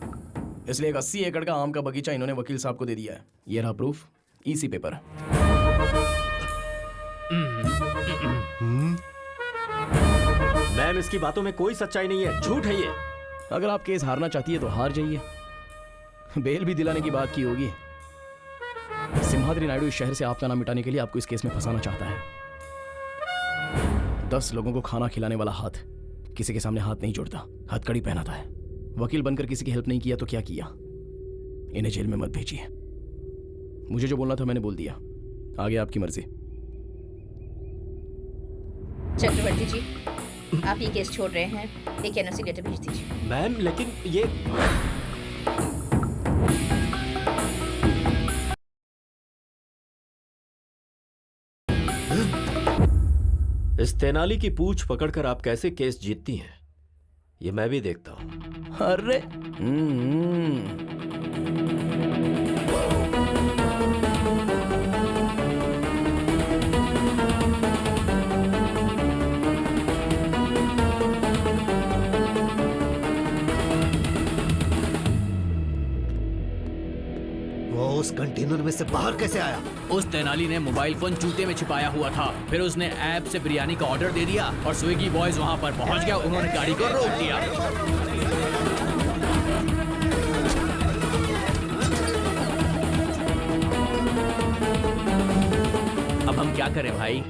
इसलिए एक 80 एकड़ का आम का बगीचा इन्होंने वकील साहब को दे दिया है। ये रहा प्रूफ, EC पेपर। मैम इसकी बातों में कोई सच्चाई नहीं है, झूठ है ये। अगर आप केस हारना चाहती है तो हार जाइए, बेल भी दिलाने की बात की होगी। सिम्हाद्री नायडू इस शहर से आपका नाम मिटाने के लिए आपको इस केस में फंसाना चाहता है। 10 लोगों को खाना खिलाने वाला हाथ किसी के सामने हाथ नहीं जोड़ता, हथकड़ी पहनाता है। वकील बनकर किसी की हेल्प नहीं किया तो क्या किया? इन्हें जेल में मत भेजिए। मुझे जो बोलना था मैंने बोल दिया, आगे आपकी मर्जी। चक्रवर्ती जी आप ये केस छोड़ रहे हैं, एक NOC लेटर भेज दीजिए। मैम लेकिन ये इस तेनाली की पूंछ पकड़कर आप कैसे केस जीतती हैं, ये मैं भी देखता हूं। अरे वो उस कंटेनर में से बाहर कैसे आया? उस तेनाली ने मोबाइल फोन जूते में छिपाया हुआ था, फिर उसने ऐप से बिरयानी का ऑर्डर दे दिया और स्विगी बॉयज वहां पर पहुंच गया, उन्होंने गाड़ी को रोक दिया। अब हम क्या करें भाई?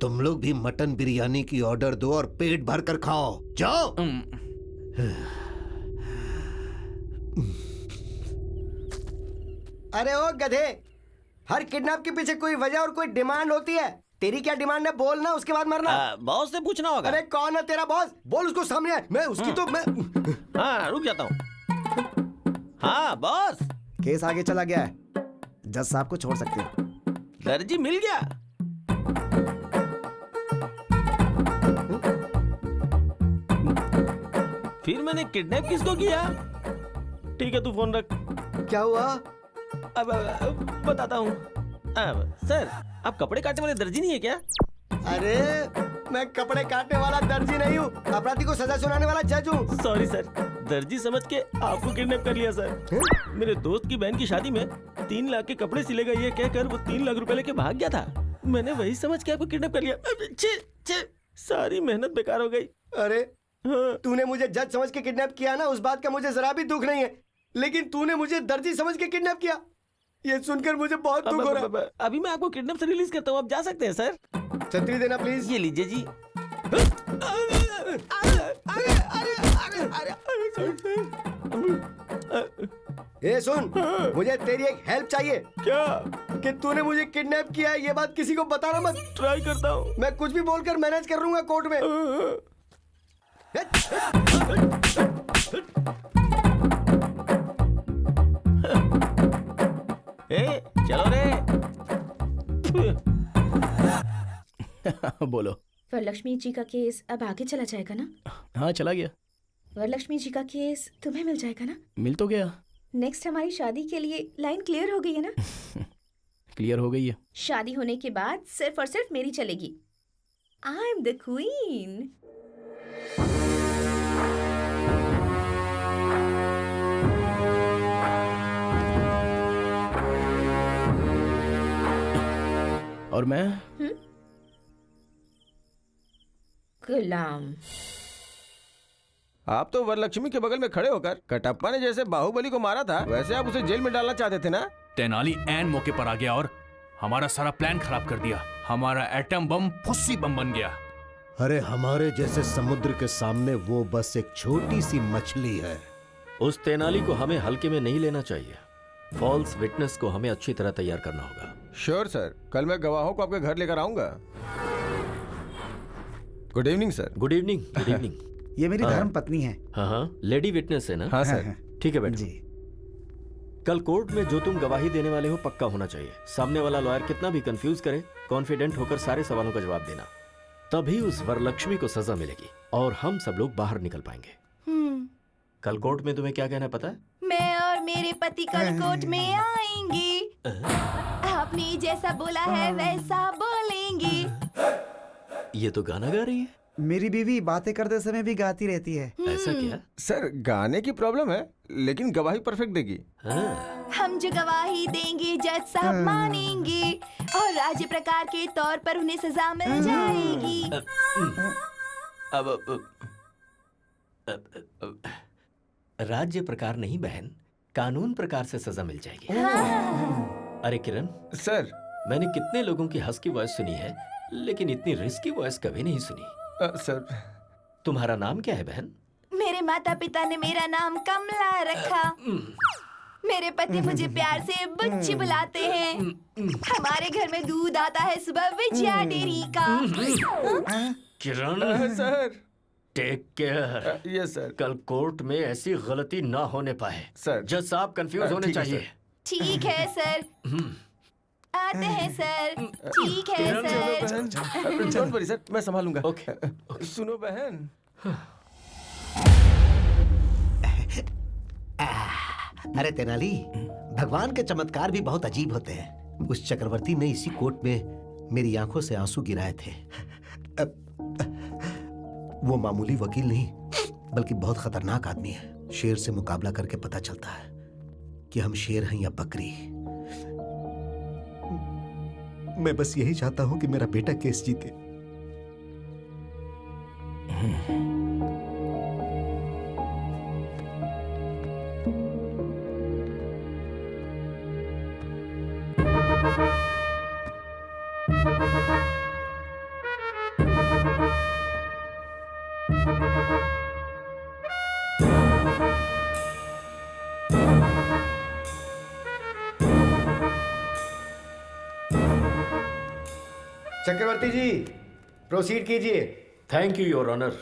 तुम लोग भी मटन बिरयानी की ऑर्डर दो और पेट भर कर खाओ, जाओ। अरे ओ गधे, हर किडनैप के पीछे कोई वजह और कोई डिमांड होती है। तेरी क्या डिमांड है बोल ना, उसके बाद मरना। बॉस से पूछना होगा। अरे कौन है तेरा बॉस? बोल उसको सामने है। मैं उसकी तो मैं हाँ रुक जाता हूँ। हाँ बॉस, केस आगे चला गया है, जज साहब को छोड़ सकते हो। दर्जी मिल गया। फिर मैंने किडनैप किसको किया? ठीक है तू फोन रख। क्या हुआ? अब बताता हूँ। सर आप कपड़े काटने वाले दर्जी नहीं है क्या? अरे मैं कपड़े काटने वाला दर्जी नहीं हूँ, अपराधी को सजा सुनाने वाला जज हूँ। सॉरी सर, दर्जी समझ के आपको किडनैप कर लिया सर। मेरे दोस्त की बहन की शादी में 3 लाख के कपड़े सिलेगा ये कहकर वो 3 लाख रुपए लेके भाग गया था। मैंने वही समझ के आपको किडनैप कर लिया। सारी मेहनत बेकार हो गई। अरे तूने मुझे जज समझ के किडनैप किया ना, उस बात का मुझे जरा भी दुख नहीं है, लेकिन तूने मुझे दर्जी समझ के किडनैप किया, ये सुनकर मुझे बहुत दुख हो रहा है। अभी मैं आपको किडनैप से रिलीज करता हूँ, आप जा सकते हैं सर। छतरी देना प्लीज। ये लीजिए जी। ए सुन, मुझे तेरी एक हेल्प चाहिए। क्या? कि तूने मुझे किडनैप किया है, ये बात किसी को बताना मत। ट्राई करता हूँ। मैं कुछ भी बोलकर मैनेज कर लूंगा कोर्ट में। चलो रे। बोलो। वरलक्ष्मी जी का केस अब आगे चला जाएगा ना? हाँ चला गया। वरलक्ष्मी जी का केस तुम्हें मिल जाएगा ना? मिल तो गया, नेक्स्ट हमारी शादी के लिए लाइन क्लियर हो गई है ना? क्लियर हो गई है। शादी होने के बाद सिर्फ और सिर्फ मेरी चलेगी। I am the queen. और मैं गुलाम। आप तो वरलक्ष्मी के बगल में खड़े होकर कटप्पा ने जैसे बाहुबली को मारा था वैसे आप उसे जेल में डालना चाहते थे ना? तेनाली ऐन मौके पर आ गया और हमारा सारा प्लान खराब कर दिया। हमारा एटम बम फुस्सी बम बन गया। अरे हमारे जैसे समुद्र के सामने वो बस एक छोटी सी मछली है। उस तेनाली को हमें हल्के में नहीं लेना चाहिए। फॉल्स विटनेस को हमें अच्छी तरह तैयार करना होगा। श्योर सर, कल मैं गवाहों को आपके घर लेकर आऊंगा। Good evening sir. Good evening. Good evening. ये मेरी धर्म पत्नी है। हाँ, लेडी विटनेस है ना? हाँ सर। ठीक है बेटा जी। कल कोर्ट में जो तुम गवाही देने वाले हो पक्का होना चाहिए। सामने वाला लॉयर कितना भी कंफ्यूज करे, कॉन्फिडेंट होकर सारे सवालों का जवाब देना। तभी उस वरलक्ष्मी को सजा मिलेगी और हम सब लोग बाहर निकल पाएंगे। कल कोर्ट में तुम्हें क्या कहना है पता है? मैं और मेरे पति कल कोर्ट में आएंगे। आपने जैसा बोला है वैसा बोलेंगे। ये तो गाना गा रही है। मेरी बीवी बातें करते समय भी गाती रहती है। ऐसा क्या? सर गाने की प्रॉब्लम है लेकिन गवाही परफेक्ट देगी। हम जो गवाही देंगे जज साहब मानेंगे और राज्य प्रकार के तौर पर उन्हें सजा मिल जाएगी। राज्य प्रकार नहीं बहन, कानून प्रकार से सजा मिल जाएगी। अरे किरण सर, मैंने कितने लोगों की हस्की वॉइस सुनी है लेकिन इतनी रिस्की वॉइस कभी नहीं सुनी। सर तुम्हारा नाम क्या है बहन? मेरे माता पिता ने मेरा नाम कमला रखा। मेरे पति मुझे प्यार से बुच्ची बुलाते हैं। हमारे घर में दूध आता है सुबह विजया डेयरी का। Kiran sir, take care. Yes sir. कल कोर्ट में ऐसी गलती ना होने पाए। सर जज साहब कंफ्यूज होने चाहिए। ठीक है सर। आते हैं सर। ठीक है सर। डोंट वरी सर, मैं संभालूंगा। ओके। सुनो बहन, अरे तेनाली, भगवान के चमत्कार भी बहुत अजीब होते हैं। उस चक्रवर्ती ने इसी कोर्ट में मेरी आंखों से आंसू गिराए थे। वो मामूली वकील नहीं बल्कि बहुत खतरनाक आदमी है। शेर से मुकाबला करके पता चलता है कि हम शेर हैं या बकरी। मैं बस यही चाहता हूं कि मेरा बेटा केस जीते। चक्रवर्ती जी, प्रोसीड कीजिए। Thank you your honour.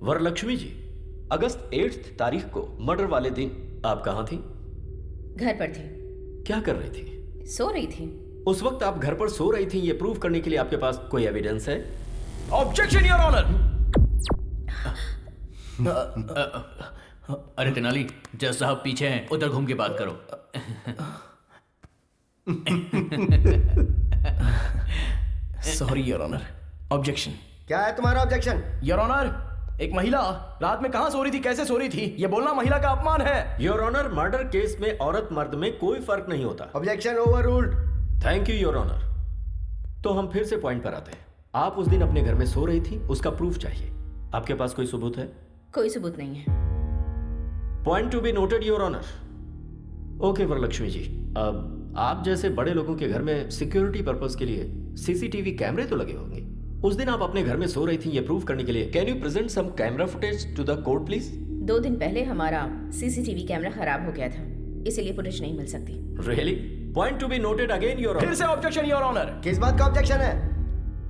Varalakshmi ji, अगस्त 8 तारीख को मर्डर वाले दिन आप कहाँ थी? घर पर थी। क्या कर रही थी? सो रही थी। उस वक्त आप घर पर सो रही थी, ये प्रूव करने के लिए आपके पास कोई एविडेंस है? Objection your honour. अरे तेनाली, जज साहब पीछे हैं, उधर घूम के बात करो। Sorry your honour. ऑब्जेक्शन। क्या है तुम्हारा ऑब्जेक्शन? योर ऑनर, एक महिला रात में कहां सो रही थी, कैसे सो रही थी, ये बोलना महिला का अपमान है। योर ऑनर, मर्डर केस में औरत मर्द में कोई फर्क नहीं होता। Objection overruled. Thank you your honour. तो हम फिर से पॉइंट पर आते हैं। आप उस दिन अपने घर में सो रही थी, उसका प्रूफ चाहिए। आपके पास कोई सबूत है? कोई सबूत नहीं है। Point to be noted your honour. Okay Varalakshmi ji, अब आप जैसे बड़े लोगों के घर में सिक्योरिटी पर्पस के लिए सीसीटीवी कैमरे तो लगे होंगे। उस दिन आप अपने घर में सो रही थी, ये प्रूव करने के लिए can you present some camera footage to the court please? 2 दिन पहले हमारा सीसीटीवी कैमरा खराब हो गया था, इसीलिए फुटेज नहीं मिल सकती। Really? Point to be noted again your honour. फिर से ऑब्जेक्शन योर ऑनर। किस बात का ऑब्जेक्शन है?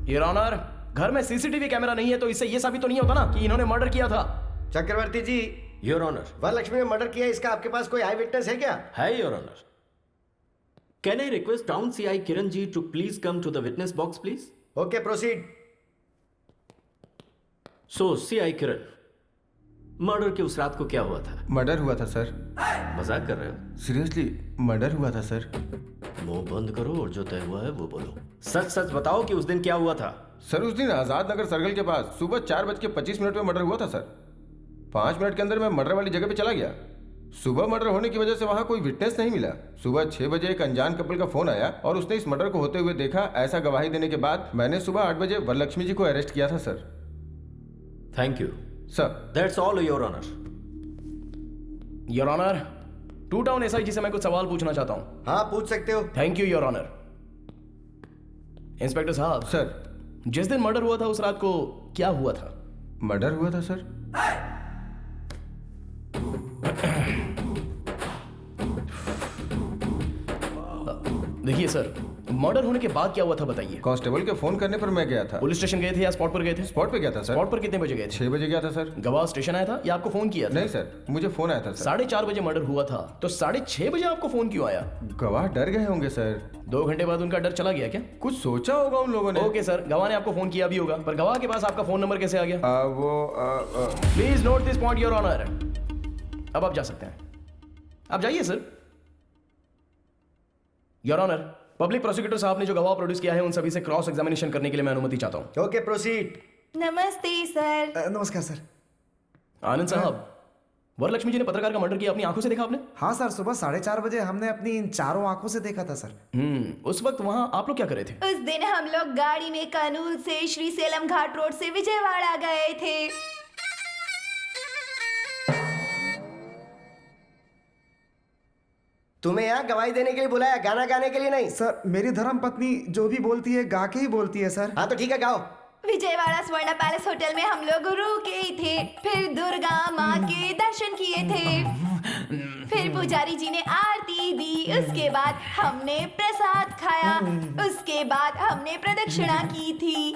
योर ऑनर, घर में सीसीटीवी कैमरा नहीं है तो इससे ये साबित तो नहीं होता ना कि इन्होंने मर्डर किया था। चक्रवर्ती जी, योर ऑनर, वरलक्ष्मी ने मर्डर किया, इसका आपके पास कोई आई विटनेस है क्या? है your honour. Can I request town CI Kiran ji to please come to the witness box please? Okay, proceed. So CI Kiran, murder की उस रात को क्या हुआ था? मर्डर हुआ था सर। मजाक कर रहे हो? सीरियसली मर्डर हुआ था सर। मुंह बंद करो और जो तय हुआ है वो बोलो। सच सच बताओ कि उस दिन क्या हुआ था। सर उस दिन आजाद नगर सर्कल के पास सुबह 4:25 में मर्डर हुआ था सर। 5 मिनट के अंदर मैं मर्डर वाली जगह पे चला गया। सुबह मर्डर होने की वजह से वहाँ कोई विटनेस नहीं मिला। सुबह 6 बजे एक अनजान कपल का फोन आया और उसने इस मर्डर को होते हुए देखा। ऐसा गवाही देने के बाद मैंने सुबह 8 बजे वरलक्ष्मी जी को अरेस्ट किया था sir. Thank you sir. That's all your honour. Your honour, 2 town SI ji से मैं कुछ सवाल पूछना चाहता हूँ। हाँ पूछ सकते हो। Thank you your honour. Inspector साहब। सर। जिस दिन मर्डर हुआ था उस रात को क्या हुआ था? मर्डर हुआ था सर। देखिए सर, मर्डर होने के बाद क्या हुआ था बताइए। कांस्टेबल के फोन करने पर मैं गया था। पुलिस स्टेशन गए थे या स्पॉट पर गए थे? स्पॉट पे गया था सर। स्पॉट पर कितने बजे गए थे? 6 बजे गया था सर। गवाह स्टेशन आया था या आपको फोन किया था? नहीं सर, मुझे फोन आया था सर। 4:30 बजे मर्डर हुआ था तो 6:30 बजे आपको फोन क्यों आया? गवाह डर गए होंगे सर। 2 घंटे बाद उनका डर चला गया क्या? कुछ सोचा होगा उन लोगों ने। ओके सर, गवाह ने आपको फोन किया भी होगा, पर गवाह के पास आपका फोन नंबर कैसे आ गया? Please note this point your honour. अब आप जा सकते हैं, आप जाइए sir. Your honour, public prosecutor साहब ने जो गवाह प्रोड्यूस किया है उन सभी से क्रॉस एग्जामिनेशन करने के लिए मैं अनुमति चाहता हूं। Okay proceed. नमस्ते सर। नमस्कार सर। आनंद साहब, वरलक्ष्मी जी ने पत्रकार का मर्डर किया अपनी आंखों से देखा आपने? हाँ सर, सुबह 4:30 बजे हमने अपनी इन चारों आंखों से देखा था सर। उस वक्त वहां आप लोग क्या कर रहे थे? उस दिन हम लोग गाड़ी में कर्नूल से श्रीसेलम घाट रोड से विजयवाड़ा गए थे। तुम्हें यहाँ गवाही देने के लिए बुलाया, गाना गाने के लिए नहीं। सर मेरी धर्म पत्नी जो भी बोलती है गा के ही बोलती है सर। हाँ तो ठीक है गाओ। विजयवाड़ा स्वर्ण पैलेस होटल में हम लोग रुके थे, फिर दुर्गा माँ के दर्शन किए थे, फिर पुजारी जी ने आरती दी, उसके बाद हमने प्रसाद खाया, उसके बाद हमने प्रदक्षिणा की थी।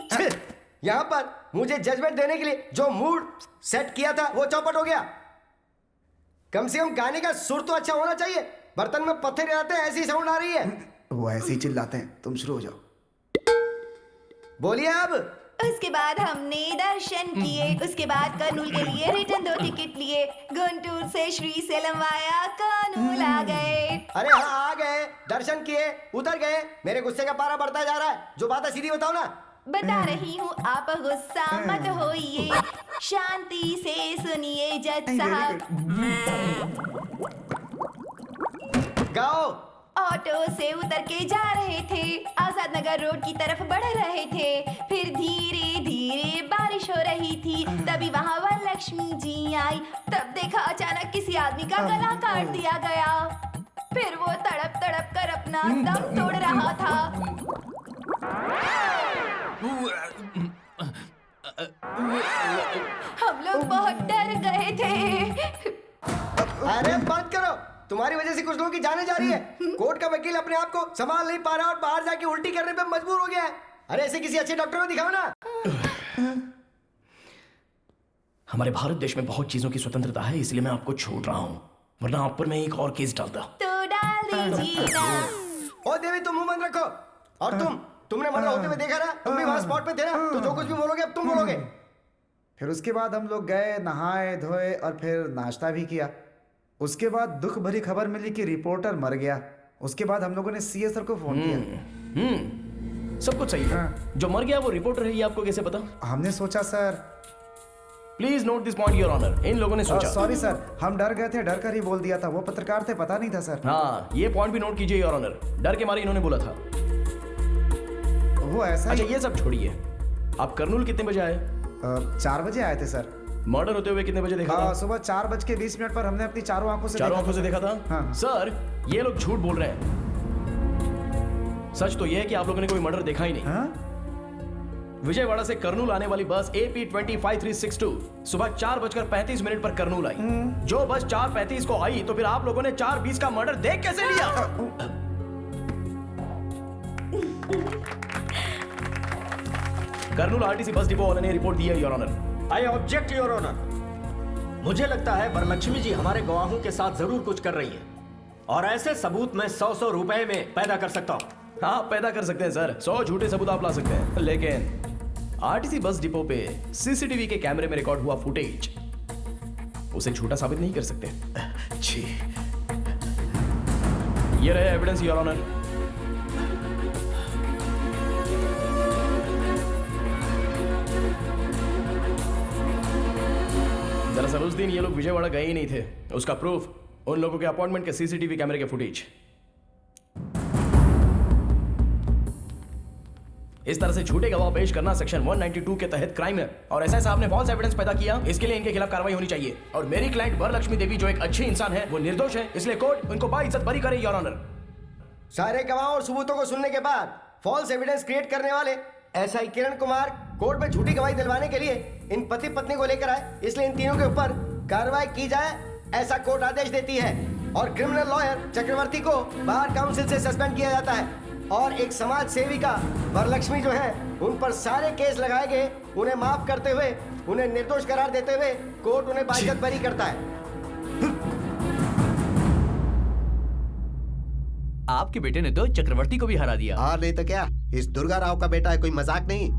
यहाँ पर मुझे जजमेंट देने के लिए जो मूड सेट किया था वो चौपट हो गया। कम से कम गाने का सुर तो अच्छा होना चाहिए। बर्तन में पत्थर रहते हैं, ऐसी साउंड आ रही है। वो ऐसे ही चिल्लाते हैं, तुम शुरू हो जाओ। बोलिए अब। उसके बाद हमने दर्शन किए, उसके बाद कर्नूल के लिए रिटर्न 2 टिकट लिए, गुंटूर से श्रीसेलम वाया कर्नूल आ गए। अरे हाँ आ गए, दर्शन किए, उतर गए। मेरे गुस्से का पारा बढ़ता जा रहा है। जो बात है सीधी बताओ ना। बता रही हूँ, आप गुस्सा मत होइए, शांति से सुनिए जज साहब। गाओ। ऑटो से उतर के जा रहे थे, आजाद नगर रोड की तरफ बढ़ रहे थे, फिर धीरे धीरे बारिश हो रही थी, तभी वहाँ वरलक्ष्मी जी आई। तब देखा अचानक किसी आदमी का गला काट दिया गया, फिर वो तड़प तड़प कर अपना दम तोड़ रहा था। हम लोग बहुत डर गए थे। अरे बंद करो, तुम्हारी वजह से कुछ लोगों की जाने जा रही है। कोर्ट का वकील अपने आप को संभाल नहीं पा रहा और बाहर जाके उल्टी करने पे मजबूर हो गया है। अरे ऐसे किसी अच्छे डॉक्टर को दिखाओ ना। हमारे भारत देश में बहुत चीजों की स्वतंत्रता है, इसलिए मैं आपको छोड़ रहा हूँ, वरना आप पर मैं एक और केस डालता। तो डाल दीजिए ना। ओ देवी तुम मुंह बंद रखो। और तुमने मर्डर होते हुए देखा ना, तुम भी वहां स्पॉट पे थे ना, तो जो कुछ भी बोलोगे अब तुम बोलोगे। फिर उसके बाद हम लोग गए, नहाए धोए और फिर नाश्ता भी किया। उसके बाद दुख भरी खबर मिली कि रिपोर्टर मर गया। उसके बाद हम लोगों ने सीए सर को फोन किया। सब कुछ सही है। जो मर गया वो रिपोर्टर है, ये आपको कैसे पता? हमने सोचा sir. Please note this point your honour. इन लोगों ने सोचा। सॉरी सर, हम डर गए थे, डर कर ही बोल दिया था। वो पत्रकार थे, पता नहीं था सर। हाँ, ये पॉइंट भी नोट कीजिए योर ऑनर। डर के मारे इन्होंने बोला था। वो ऐसा अच्छा, ये सब छोड़िए। आप कर्नूल कितने बजे आए? 4 बजे आए थे सर। मर्डर होते हुए कितने बजे देखा था? सुबह 4:20 पर हमने अपनी चारों आंखों से देखा था। हाँ। सर, ये लोग झूठ बोल रहे हैं। सच तो यह है कि आप लोगों ने कोई मर्डर देखा ही नहीं। हाँ? विजयवाड़ा से कर्नूल आने वाली बस AP-25362 सुबह 4:35 पर कर्नूल आई। जो बस 4:35 को आई, तो फिर आप लोगों ने 4:20 का मर्डर देख कैसे लिया? कर्नूल RTC बस डिपो वाले ने रिपोर्ट दी है your honour. I object your honour. मुझे लगता है वरलक्ष्मी जी हमारे गवाहों के साथ जरूर कुछ कर रही है, और ऐसे सबूत मैं 100 रुपए में पैदा कर सकता हूँ। हाँ, पैदा कर सकते हैं सर। 100 झूठे सबूत आप ला सकते हैं, लेकिन RTC बस डिपो पे CCTV के कैमरे में रिकॉर्ड हुआ फुटेज उसे झूठा साबित नहीं कर सकते। जी ये रहे एविडेंस योर ऑनर। दरअसल उस दिन ये लोग विजयवाड़ा गए ही नहीं थे। उसका प्रूफ उन लोगों के अपॉइंटमेंट के सीसीटीवी कैमरे के फुटेज। इस तरह से झूठे गवाह पेश करना सेक्शन 192 के तहत क्राइम है और ऐसा आपने फॉल्स एविडेंस पैदा किया, इसके लिए इनके खिलाफ कार्रवाई होनी चाहिए। और मेरी क्लाइंट वरलक्ष्मी देवी जो एक अच्छी इंसान है वो निर्दोष है, इसलिए कोर्ट उनको बाइज्जत बरी करे योर ऑनर। सारे गवाहों और सबूतों को सुनने के बाद फॉल्स एविडेंस क्रिएट करने वाले एसआई किरण कुमार कोर्ट में झूठी गवाही दिलवाने के लिए इन पति पत्नी को लेकर आए, इसलिए इन तीनों के ऊपर कार्रवाई की जाए ऐसा कोर्ट आदेश देती है। और क्रिमिनल लॉयर चक्रवर्ती को बार काउंसिल से सस्पेंड किया जाता है और एक समाज सेविका वरलक्ष्मी जो है उन पर सारे केस लगाए गए, उन्हें माफ करते हुए उन्हें निर्दोष करार देते हुए कोर्ट उन्हें बाइज्जत बरी करता है। आपके बेटे ने तो चक्रवर्ती को भी हरा दिया। हाँ नहीं तो क्या, इस दुर्गा राव का बेटा है, कोई मजाक नहीं।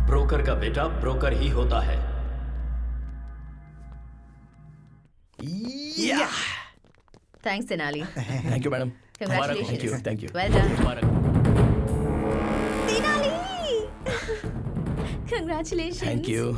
ब्रोकर का बेटा ब्रोकर ही होता है। Thanks Tenali. Thank you madam. Congratulations. Thank you. Well done. Tenali. Congratulations. Thank you.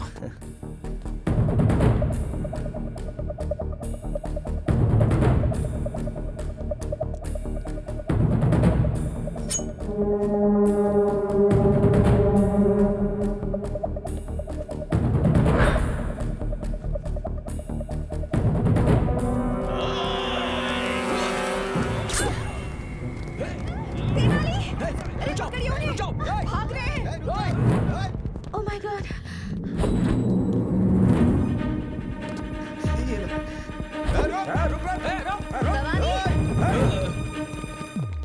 Oh my God.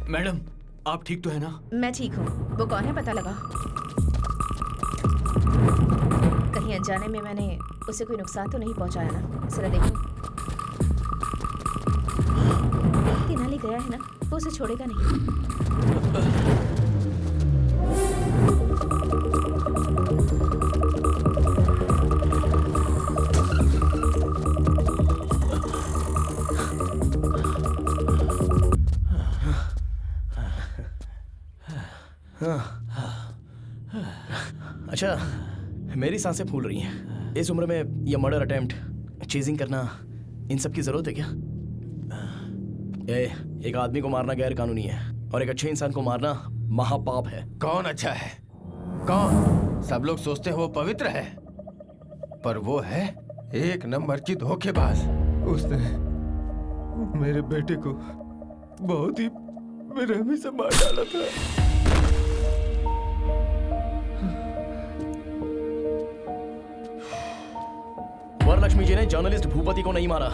Madam आप ठीक तो है ना? मैं ठीक हूँ। वो कौन है पता लगा? कहीं अनजाने में मैंने उसे कोई नुकसान तो नहीं पहुँचाया ना? जरा देखो। तेनाली गया है ना, वो उसे छोड़ेगा नहीं। अच्छा, मेरी सांसें फूल रही हैं। इस उम्र में ये मर्डर अटेम्प्ट, चेजिंग करना, इन सब की जरूरत है क्या? एक आदमी को मारना गैर कानूनी है और एक अच्छे इंसान को मारना महापाप है। कौन अच्छा है? कौन? सब लोग सोचते हैं वो पवित्र है, पर वो है एक नंबर की धोखेबाज। उसने मेरे बेटे को बहुत ही बेरहमी से मार डाला था। वरलक्ष्मी जी ने जर्नलिस्ट भूपति को नहीं मारा।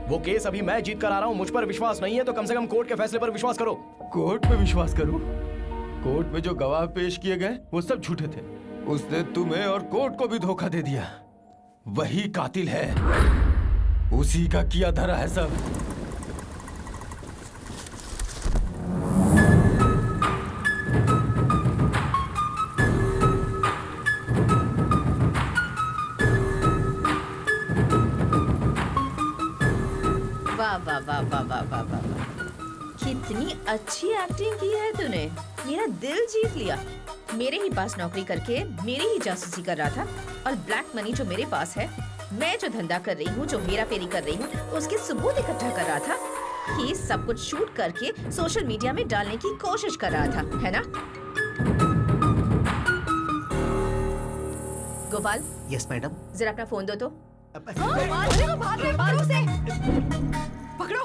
वो केस अभी मैं जीत कर आ रहा हूँ। मुझ पर विश्वास नहीं है तो कम से कम कोर्ट के फैसले पर विश्वास करो। कोर्ट पे विश्वास करूं? कोर्ट में जो गवाह पेश किए गए वो सब झूठे थे। उसने तुम्हें और कोर्ट को भी धोखा दे दिया। वही कातिल है, उसी का किया धरा है सब। वाह वाह वाह वाह वाह वाह वाह, कितनी अच्छी एक्टिंग की है तूने। मेरा दिल जीत लिया। मेरे ही पास नौकरी करके मेरी ही जासूसी कर रहा था और ब्लैक मनी जो मेरे पास है, मैं जो धंधा कर रही हूँ, जो हेरा फेरी कर रही हूँ, उसके सबूत इकट्ठा कर रहा था। ये सब कुछ शूट करके सोशल मीडिया में डालने की कोशिश कर रहा था, है ना? गोपाल। Yes madam. जरा अपना फोन दो तो। पकड़ो।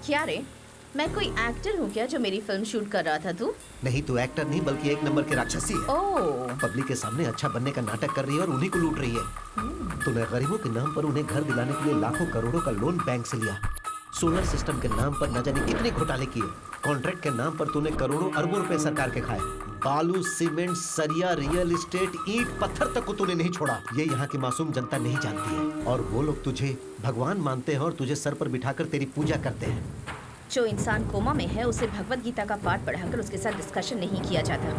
क्या रे, मैं कोई एक्टर हूँ क्या जो मेरी फिल्म शूट कर रहा था तू? नहीं, तू एक्टर नहीं बल्कि एक नंबर की राक्षसी है। ओह। पब्लिक के सामने अच्छा बनने का नाटक कर रही है और उन्हीं को लूट रही है। तूने गरीबों के नाम पर उन्हें घर दिलाने के लिए लाखों करोड़ों का लोन बैंक से लिया। सोलर सिस्टम के नाम पर न जाने कितने घोटाले किए। कॉन्ट्रैक्ट के नाम पर तूने करोड़ों अरबों रुपए सरकार के खाए। बालू, सीमेंट, सरिया, रियल एस्टेट, ईंट, पत्थर तक को तूने नहीं छोड़ा। ये यहाँ की मासूम जनता नहीं जानती है और वो लोग तुझे भगवान मानते हैं और तुझे सर पर बिठाकर तेरी पूजा करते हैं। जो इंसान कोमा में है उसे भगवत गीता का पाठ पढ़ाकर उसके साथ डिस्कशन नहीं किया जाता।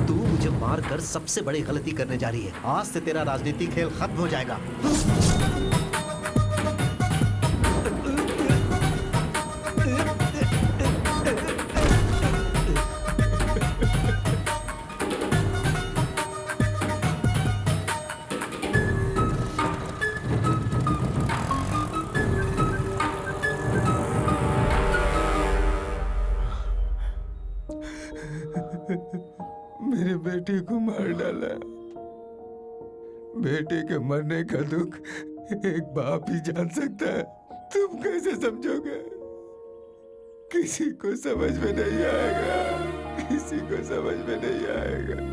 तू मुझे मार कर सबसे बड़ी गलती करने जा रही है। आज से तेरा राजनीतिक खेल खत्म हो जाएगा। मेरे बेटे को मार डाला। बेटे के मरने का दुख एक बाप ही जान सकता है। तुम कैसे समझोगे? किसी को समझ में नहीं आएगा, किसी को समझ में नहीं आएगा।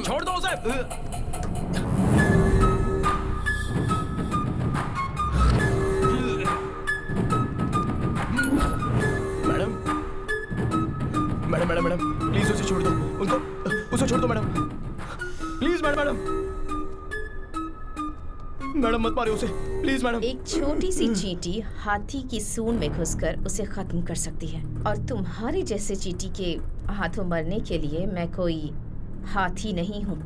छोड़ दो उसे। Madam madam madam madam please उसे छोड़ दो, उनको उसे छोड़ दो मैडम, प्लीज मैडम मैडम मत मारिए उसे प्लीज मैडम। एक छोटी सी चींटी हाथी की सूंड में घुसकर उसे खत्म कर सकती है, और तुम्हारे जैसे चींटी के हाथों मरने के लिए मैं कोई हाथी नहीं हूँ,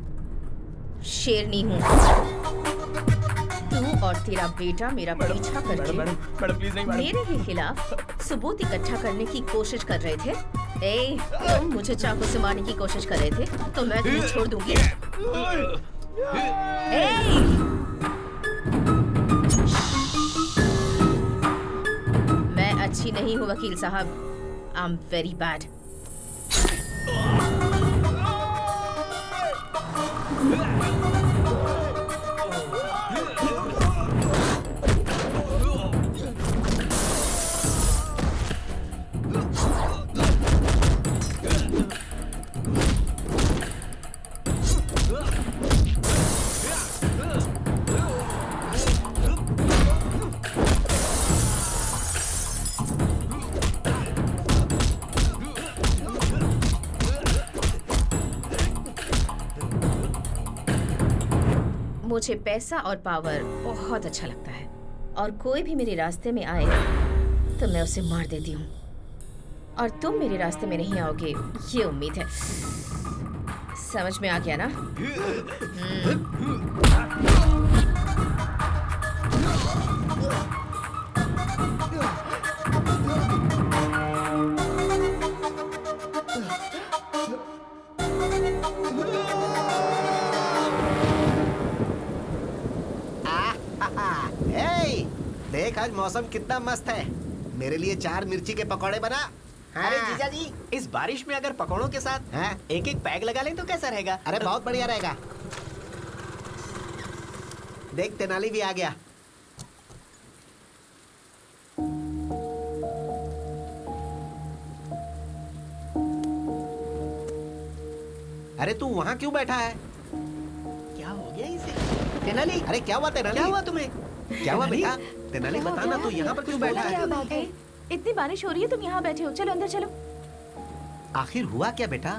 शेरनी हूँ। तू और तेरा बेटा मेरा पीछा करके मैडम प्लीज नहीं मैडम। मेरे ही खिलाफ सबूत इकट्ठा करने की कोशिश कर रहे थे। ए, तुम मुझे चाकू से मारने की कोशिश कर रहे थे तो मैं तुम्हें छोड़ दूंगी। ए! मैं अच्छी नहीं हूँ वकील साहब, आई एम वेरी बैड। मुझे पैसा और पावर बहुत अच्छा लगता है, और कोई भी मेरे रास्ते में आए तो मैं उसे मार देती हूँ, और तुम मेरे रास्ते में नहीं आओगे ये उम्मीद है। समझ में आ गया ना? देख आज मौसम कितना मस्त है, मेरे लिए 4 मिर्ची के पकौड़े बना। अरे जीजा जी, इस बारिश में अगर पकौड़ों के साथ एक एक पैग लगा लें तो कैसा रहेगा? अरे बहुत बढ़िया रहेगा। देख तेनाली भी आ गया। अरे तू वहाँ क्यों बैठा है? क्या हो गया इसे? तेनाली, अरे क्या हुआ तेनाली? क्या हुआ तुम्हें? क्या हुआ बेटा? तेनाली बताना, तू यहाँ पर क्यों बैठा है? क्या बात है? इतनी बारिश हो रही है, तुम यहाँ बैठे हो। चलो अंदर चलो। आखिर हुआ क्या बेटा?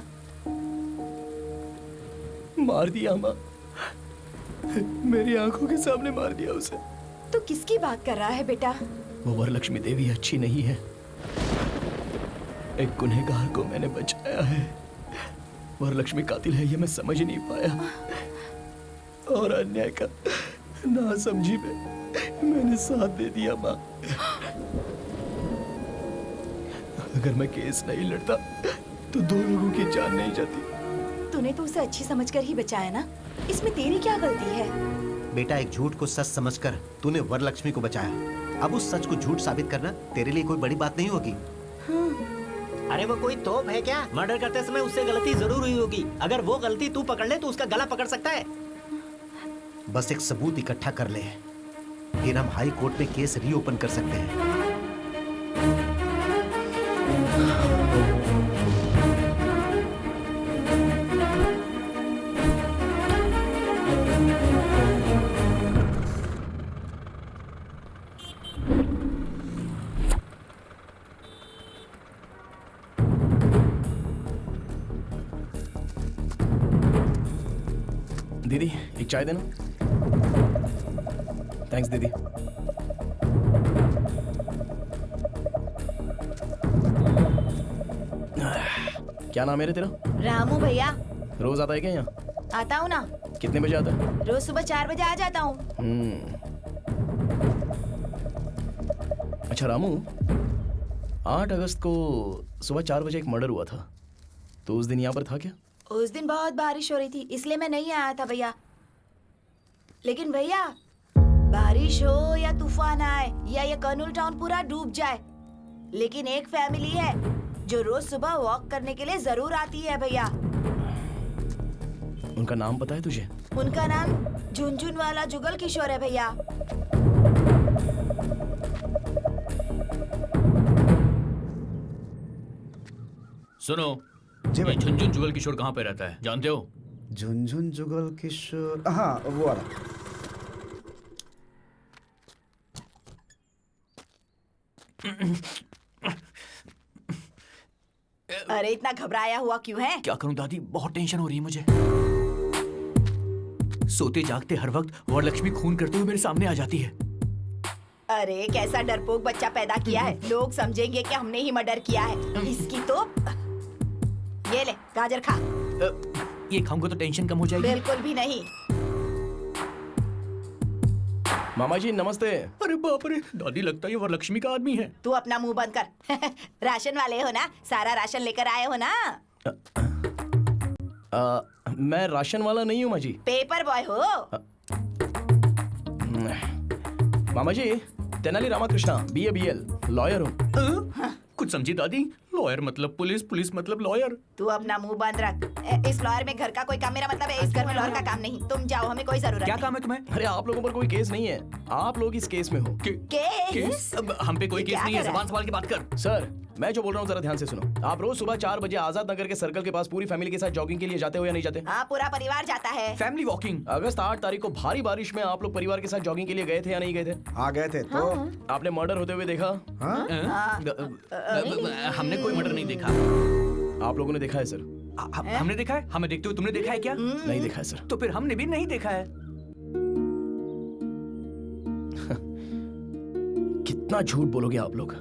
मार दिया माँ, मेरी आंखों के सामने मार दिया उसे। तो किसकी बात कर रहा है बेटा? वो वरलक्ष्मी देवी अच्छी नहीं है, एक गुनहगार को मैंने बचाया है। वरलक्ष्मी कातिल है ये मैं समझ नहीं पाया, और अन्याय का नासमझी में मैंने साथ दे दिया माँ। अगर मैं केस नहीं लड़ता तो 2 लोगों की जान नहीं जाती। तूने तो उसे अच्छी समझकर ही बचाया ना, इसमें तेरी क्या गलती है? बेटा, एक झूठ को सच समझकर तूने वरलक्ष्मी को बचाया। अब उस सच को झूठ साबित करना तेरे लिए कोई बड़ी बात नहीं होगी। अरे वो कोई तोप है क्या? मर्डर करते समय उससे गलती जरूर हुई होगी। अगर वो गलती तू पकड़ ले तो उसका गला पकड़ सकता है। बस एक सबूत इकट्ठा कर ले, फिर हम हाई कोर्ट में केस रीओपन कर सकते हैं। दीदी एक चाय देना। थैंक्स दीदी। क्या नाम है रे तेरा? रामू भैया। रोज आता है क्या यहाँ? आता हूँ ना, कितने बजे आता है? रोज सुबह 4 बजे आ जाता हूँ। अच्छा रामू, 8 अगस्त को सुबह 4 बजे एक मर्डर हुआ था, तो उस दिन यहाँ पर था क्या? उस दिन बहुत बारिश हो रही थी, इसलिए मैं नहीं आया था भैया। लेकिन भैया, बारिश हो या तूफान आए या ये कर्नूल टाउन पूरा डूब जाए, लेकिन एक फैमिली है जो रोज सुबह वॉक करने के लिए जरूर आती है भैया। उनका नाम पता है तुझे? उनका नाम झुनझुन वाला जुगल किशोर है भैया। सुनो, ये झुनझुन जुगल किशोर कहाँ पे रहता है जानते हो? झुनझुन जुगल किशोर, हाँ वो वाला। अरे इतना घबराया हुआ क्यों है? क्या करूं दादी, बहुत टेंशन हो रही है मुझे। सोते जागते हर वक्त वरलक्ष्मी खून करते हुए मेरे सामने आ जाती है। अरे कैसा डरपोक बच्चा पैदा किया है, लोग समझेंगे कि हमने ही मर्डर किया है। इसकी तो ये ले गाजर खा। ये खाऊंगा तो टेंशन कम हो जाएगी? बिल्कुल भी नहीं। मामा जी नमस्ते। अरे बाप रे, दादी लगता है ये वरलक्ष्मी का आदमी है। तू अपना मुंह बंद कर। राशन वाले हो ना, सारा राशन लेकर आए हो ना? मैं राशन वाला नहीं हूँ माँ जी। पेपर बॉय हो। मामा जी, Tenali Ramakrishna, BA BL, lawyer हूँ। कुछ समझी दादी? लॉयर मतलब पुलिस, पुलिस मतलब लॉयर। तू अपना मुंह बंद रख। इस लॉयर में घर का कोई काम, मेरा मतलब है इस घर में लॉयर का काम नहीं। तुम जाओ, हमें कोई जरूरत नहीं। क्या काम है तुम्हें? अरे आप लोगों पर कोई केस नहीं है, आप लोग इस केस में हो। केस? हम पे कोई केस नहीं है, जबान संभाल के बात कर। सर मैं जो बोल रहा हूँ जरा ध्यान से सुनो। आप रोज सुबह 4 बजे आजाद नगर के सर्कल के पास पूरी फैमिली के साथ जॉगिंग के लिए जाते हो या नहीं जाते? हाँ, पूरा परिवार जाता है। Family walking. अगस्त 8 तारीख को भारी बारिश में आप लोग परिवार के साथ जॉगिंग के लिए गए थे या नहीं गए थे? हाँ गए थे। तो आपने मर्डर होते हुए देखा? हमने कोई मर्डर नहीं देखा। आप लोगों ने देखा है सर? हमने देखा है? हमें देखते हुए तुमने देखा है क्या? नहीं देखा है सर। तो फिर हमने भी नहीं देखा है। कितना झूठ बोलोगे आप लोग?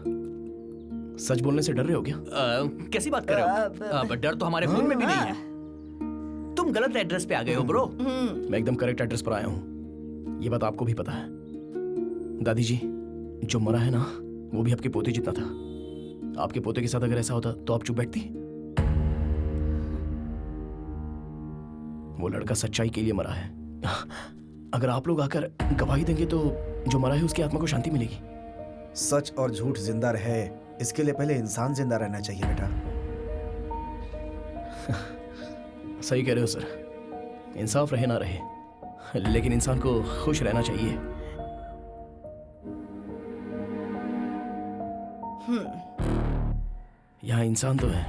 सच बोलने से डर रहे हो क्या? कैसी बात कर रहे हो? डर तो हमारे खून में भी नहीं है। तुम गलत एड्रेस पे आ गए हो ब्रो। मैं एकदम करेक्ट एड्रेस पर आया हूँ, ये बात आपको भी पता है। दादी जी, जो मरा है ना वो भी आपके पोते जितना था। आपके पोते के साथ अगर ऐसा होता तो आप चुप बैठती? वो लड़का सच्चाई के लिए मरा है। अगर आप लोग आकर गवाही देंगे तो जो मरा है उसकी आत्मा को शांति मिलेगी। सच और झूठ जिंदा रहे, इसके लिए पहले इंसान जिंदा रहना चाहिए बेटा। सही कह रहे हो सर, इंसाफ रहे ना रहे, लेकिन इंसान को खुश रहना चाहिए। यहाँ इंसान तो है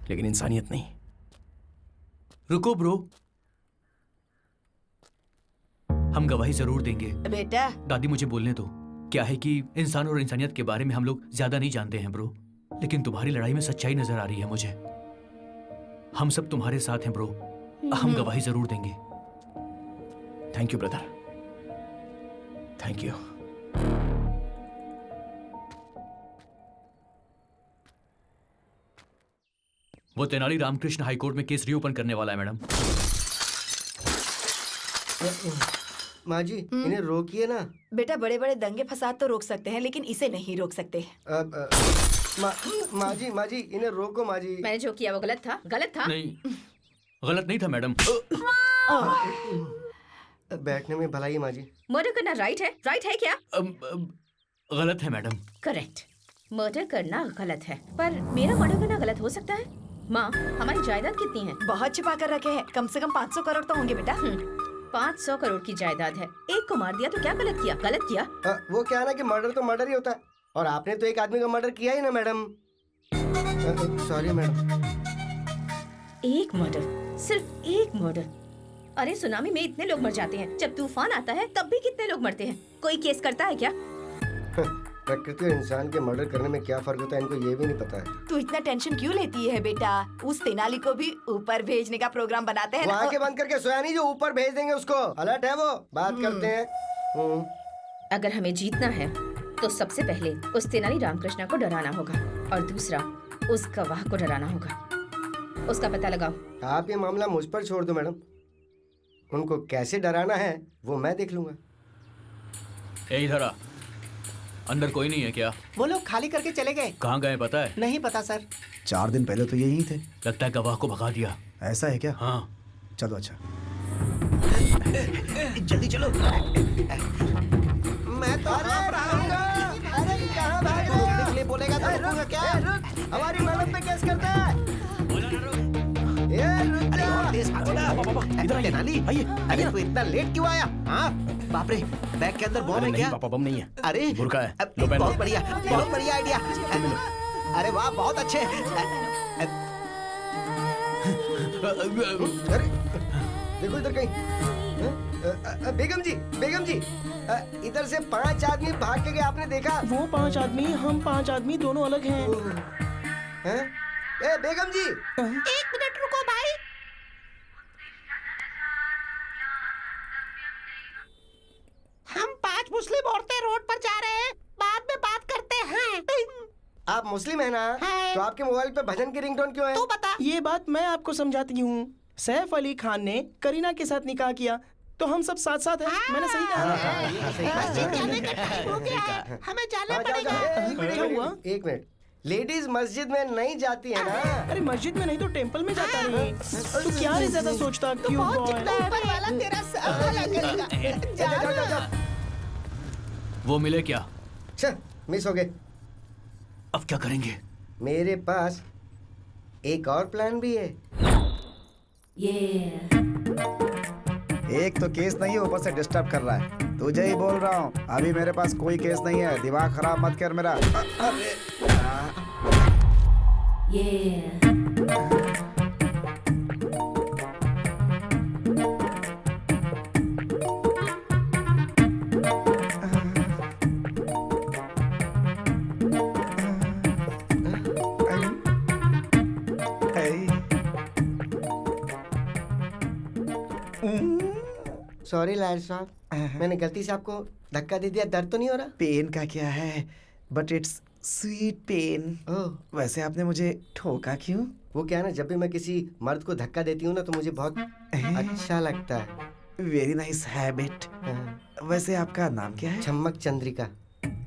लेकिन इंसानियत नहीं। रुको ब्रो, हम गवाही जरूर देंगे। बेटा दादी मुझे बोलने दो। क्या है कि इंसान और इंसानियत के बारे में हम लोग ज्यादा नहीं जानते हैं ब्रो, लेकिन तुम्हारी लड़ाई में सच्चाई नजर आ रही है मुझे। हम सब तुम्हारे साथ हैं ब्रो, हम गवाही जरूर देंगे। Thank you brother, thank you. वो तेनाली रामकृष्ण हाईकोर्ट में केस रीओपन करने वाला है मैडम। माँ जी इन्हें रोकिए ना। बेटा बड़े बड़े दंगे फसाद तो रोक सकते हैं लेकिन इसे नहीं रोक सकते। माँ जी इन्हें रोको माँ जी। मैंने जो किया वो गलत था, गलत था। नहीं, गलत नहीं था मैडम। बैठने में भलाई माँ जी। मर्डर करना राइट है क्या? गलत है मैडम। करेक्ट, मर्डर करना गलत है, पर मेरा मर्डर करना गलत हो सकता है? माँ, हमारी जायदाद कितनी है? बहुत छिपा कर रखे हैं, कम से कम 500 करोड़ तो होंगे बेटा। 500 करोड़ की जायदाद है, एक को मार दिया तो क्या गलत किया? गलत किया? वो क्या है ना कि मर्डर तो मर्डर ही होता है, और आपने तो एक आदमी का मर्डर किया ही ना मैडम। Sorry madam. एक मर्डर, सिर्फ एक मर्डर। अरे सुनामी में इतने लोग मर जाते हैं, जब तूफान आता है तब भी कितने लोग मरते हैं। कोई केस करता है क्या? प्रकृति और इंसान के मर्डर करने में क्या फर्क होता है इनको ये भी नहीं पता है। तू इतना टेंशन क्यों लेती है बेटा? उस तेनाली को भी ऊपर भेजने का प्रोग्राम बनाते हैं वो ना। आंखें बंद करके सोया नहीं जो ऊपर भेज देंगे उसको। अलर्ट है वो, बात करते हैं। अगर हमें जीतना है तो सबसे पहले उस तेनाली रामकृष्ण को डराना होगा, और दूसरा उस गवाह को डराना होगा। उसका पता लगाओ। आप ये मामला मुझ पर छोड़ दो मैडम, उनको कैसे डराना है वो मैं देख लूंगा। इधर आ। अंदर कोई नहीं है क्या? वो लोग खाली करके चले गए। कहाँ गए पता है? नहीं पता सर। 4 दिन पहले तो यही थे। लगता है गवाह को भगा दिया। ऐसा है क्या? हाँ। चलो अच्छा। जल्दी चलो। मैं तो अरे कहाँ भाग रहे हो? बोलेगा तो रुकूंगा क्या? हमारी मैडम पे केस करता है। तेनाली, अरे तू इतना लेट क्यों आया? हाँ बाप रे, बैग के अंदर बॉम्ब है क्या? पापा बम नहीं है, अरे बुर्का है। बहुत बढ़िया, बहुत बढ़िया आइडिया। अरे वाह, बहुत अच्छे। अरे देखो इधर कहीं। बेगम जी इधर से 5 आदमी भाग के गए, आपने देखा? वो 5 आदमी, हम 5 आदमी दोनों अलग हैं। ए बेगम जी, 1 मिनट रुको भाई। हम 5 मुस्लिम औरतें रोड पर जा रहे हैं, बाद में बात करते हैं। आप मुस्लिम है ना? तो आपके मोबाइल पे भजन की रिंगटोन क्यों है? तू बता। ये बात मैं आपको समझाती हूँ। सैफ अली खान ने करीना के साथ निकाह किया तो हम सब साथ साथ हैं। मैंने सही कहा। हमें जाना पड़ेगा। क्या हुआ? 1 मिनट। लेडीज मस्जिद में नहीं जाती है ना? अरे मस्जिद में नहीं तो टेंपल में जाता नहीं। तू क्या रे ज्यादा सोचता? क्यों ऊपर वाला तेरा सर भला करेगा। वो मिले क्या? मिस हो गए। अब क्या करेंगे? मेरे पास एक और प्लान भी है। एक तो केस नहीं है, ऊपर से डिस्टर्ब कर रहा है। तुझे ही बोल रहा हूँ, अभी मेरे पास कोई केस नहीं है। दिमाग खराब मत कर मेरा। सॉरी लायर साहब, मैंने गलती से आपको धक्का दे दिया। दर्द तो नहीं हो रहा? पेन का क्या है, बट इट्स स्वीट पेन। वैसे आपने मुझे ठोका क्यों? वो क्या है ना, जब भी मैं किसी मर्द को धक्का देती हूँ ना तो मुझे बहुत अच्छा लगता है। Very nice habit. वैसे आपका नाम क्या है? Chammak Chandrika.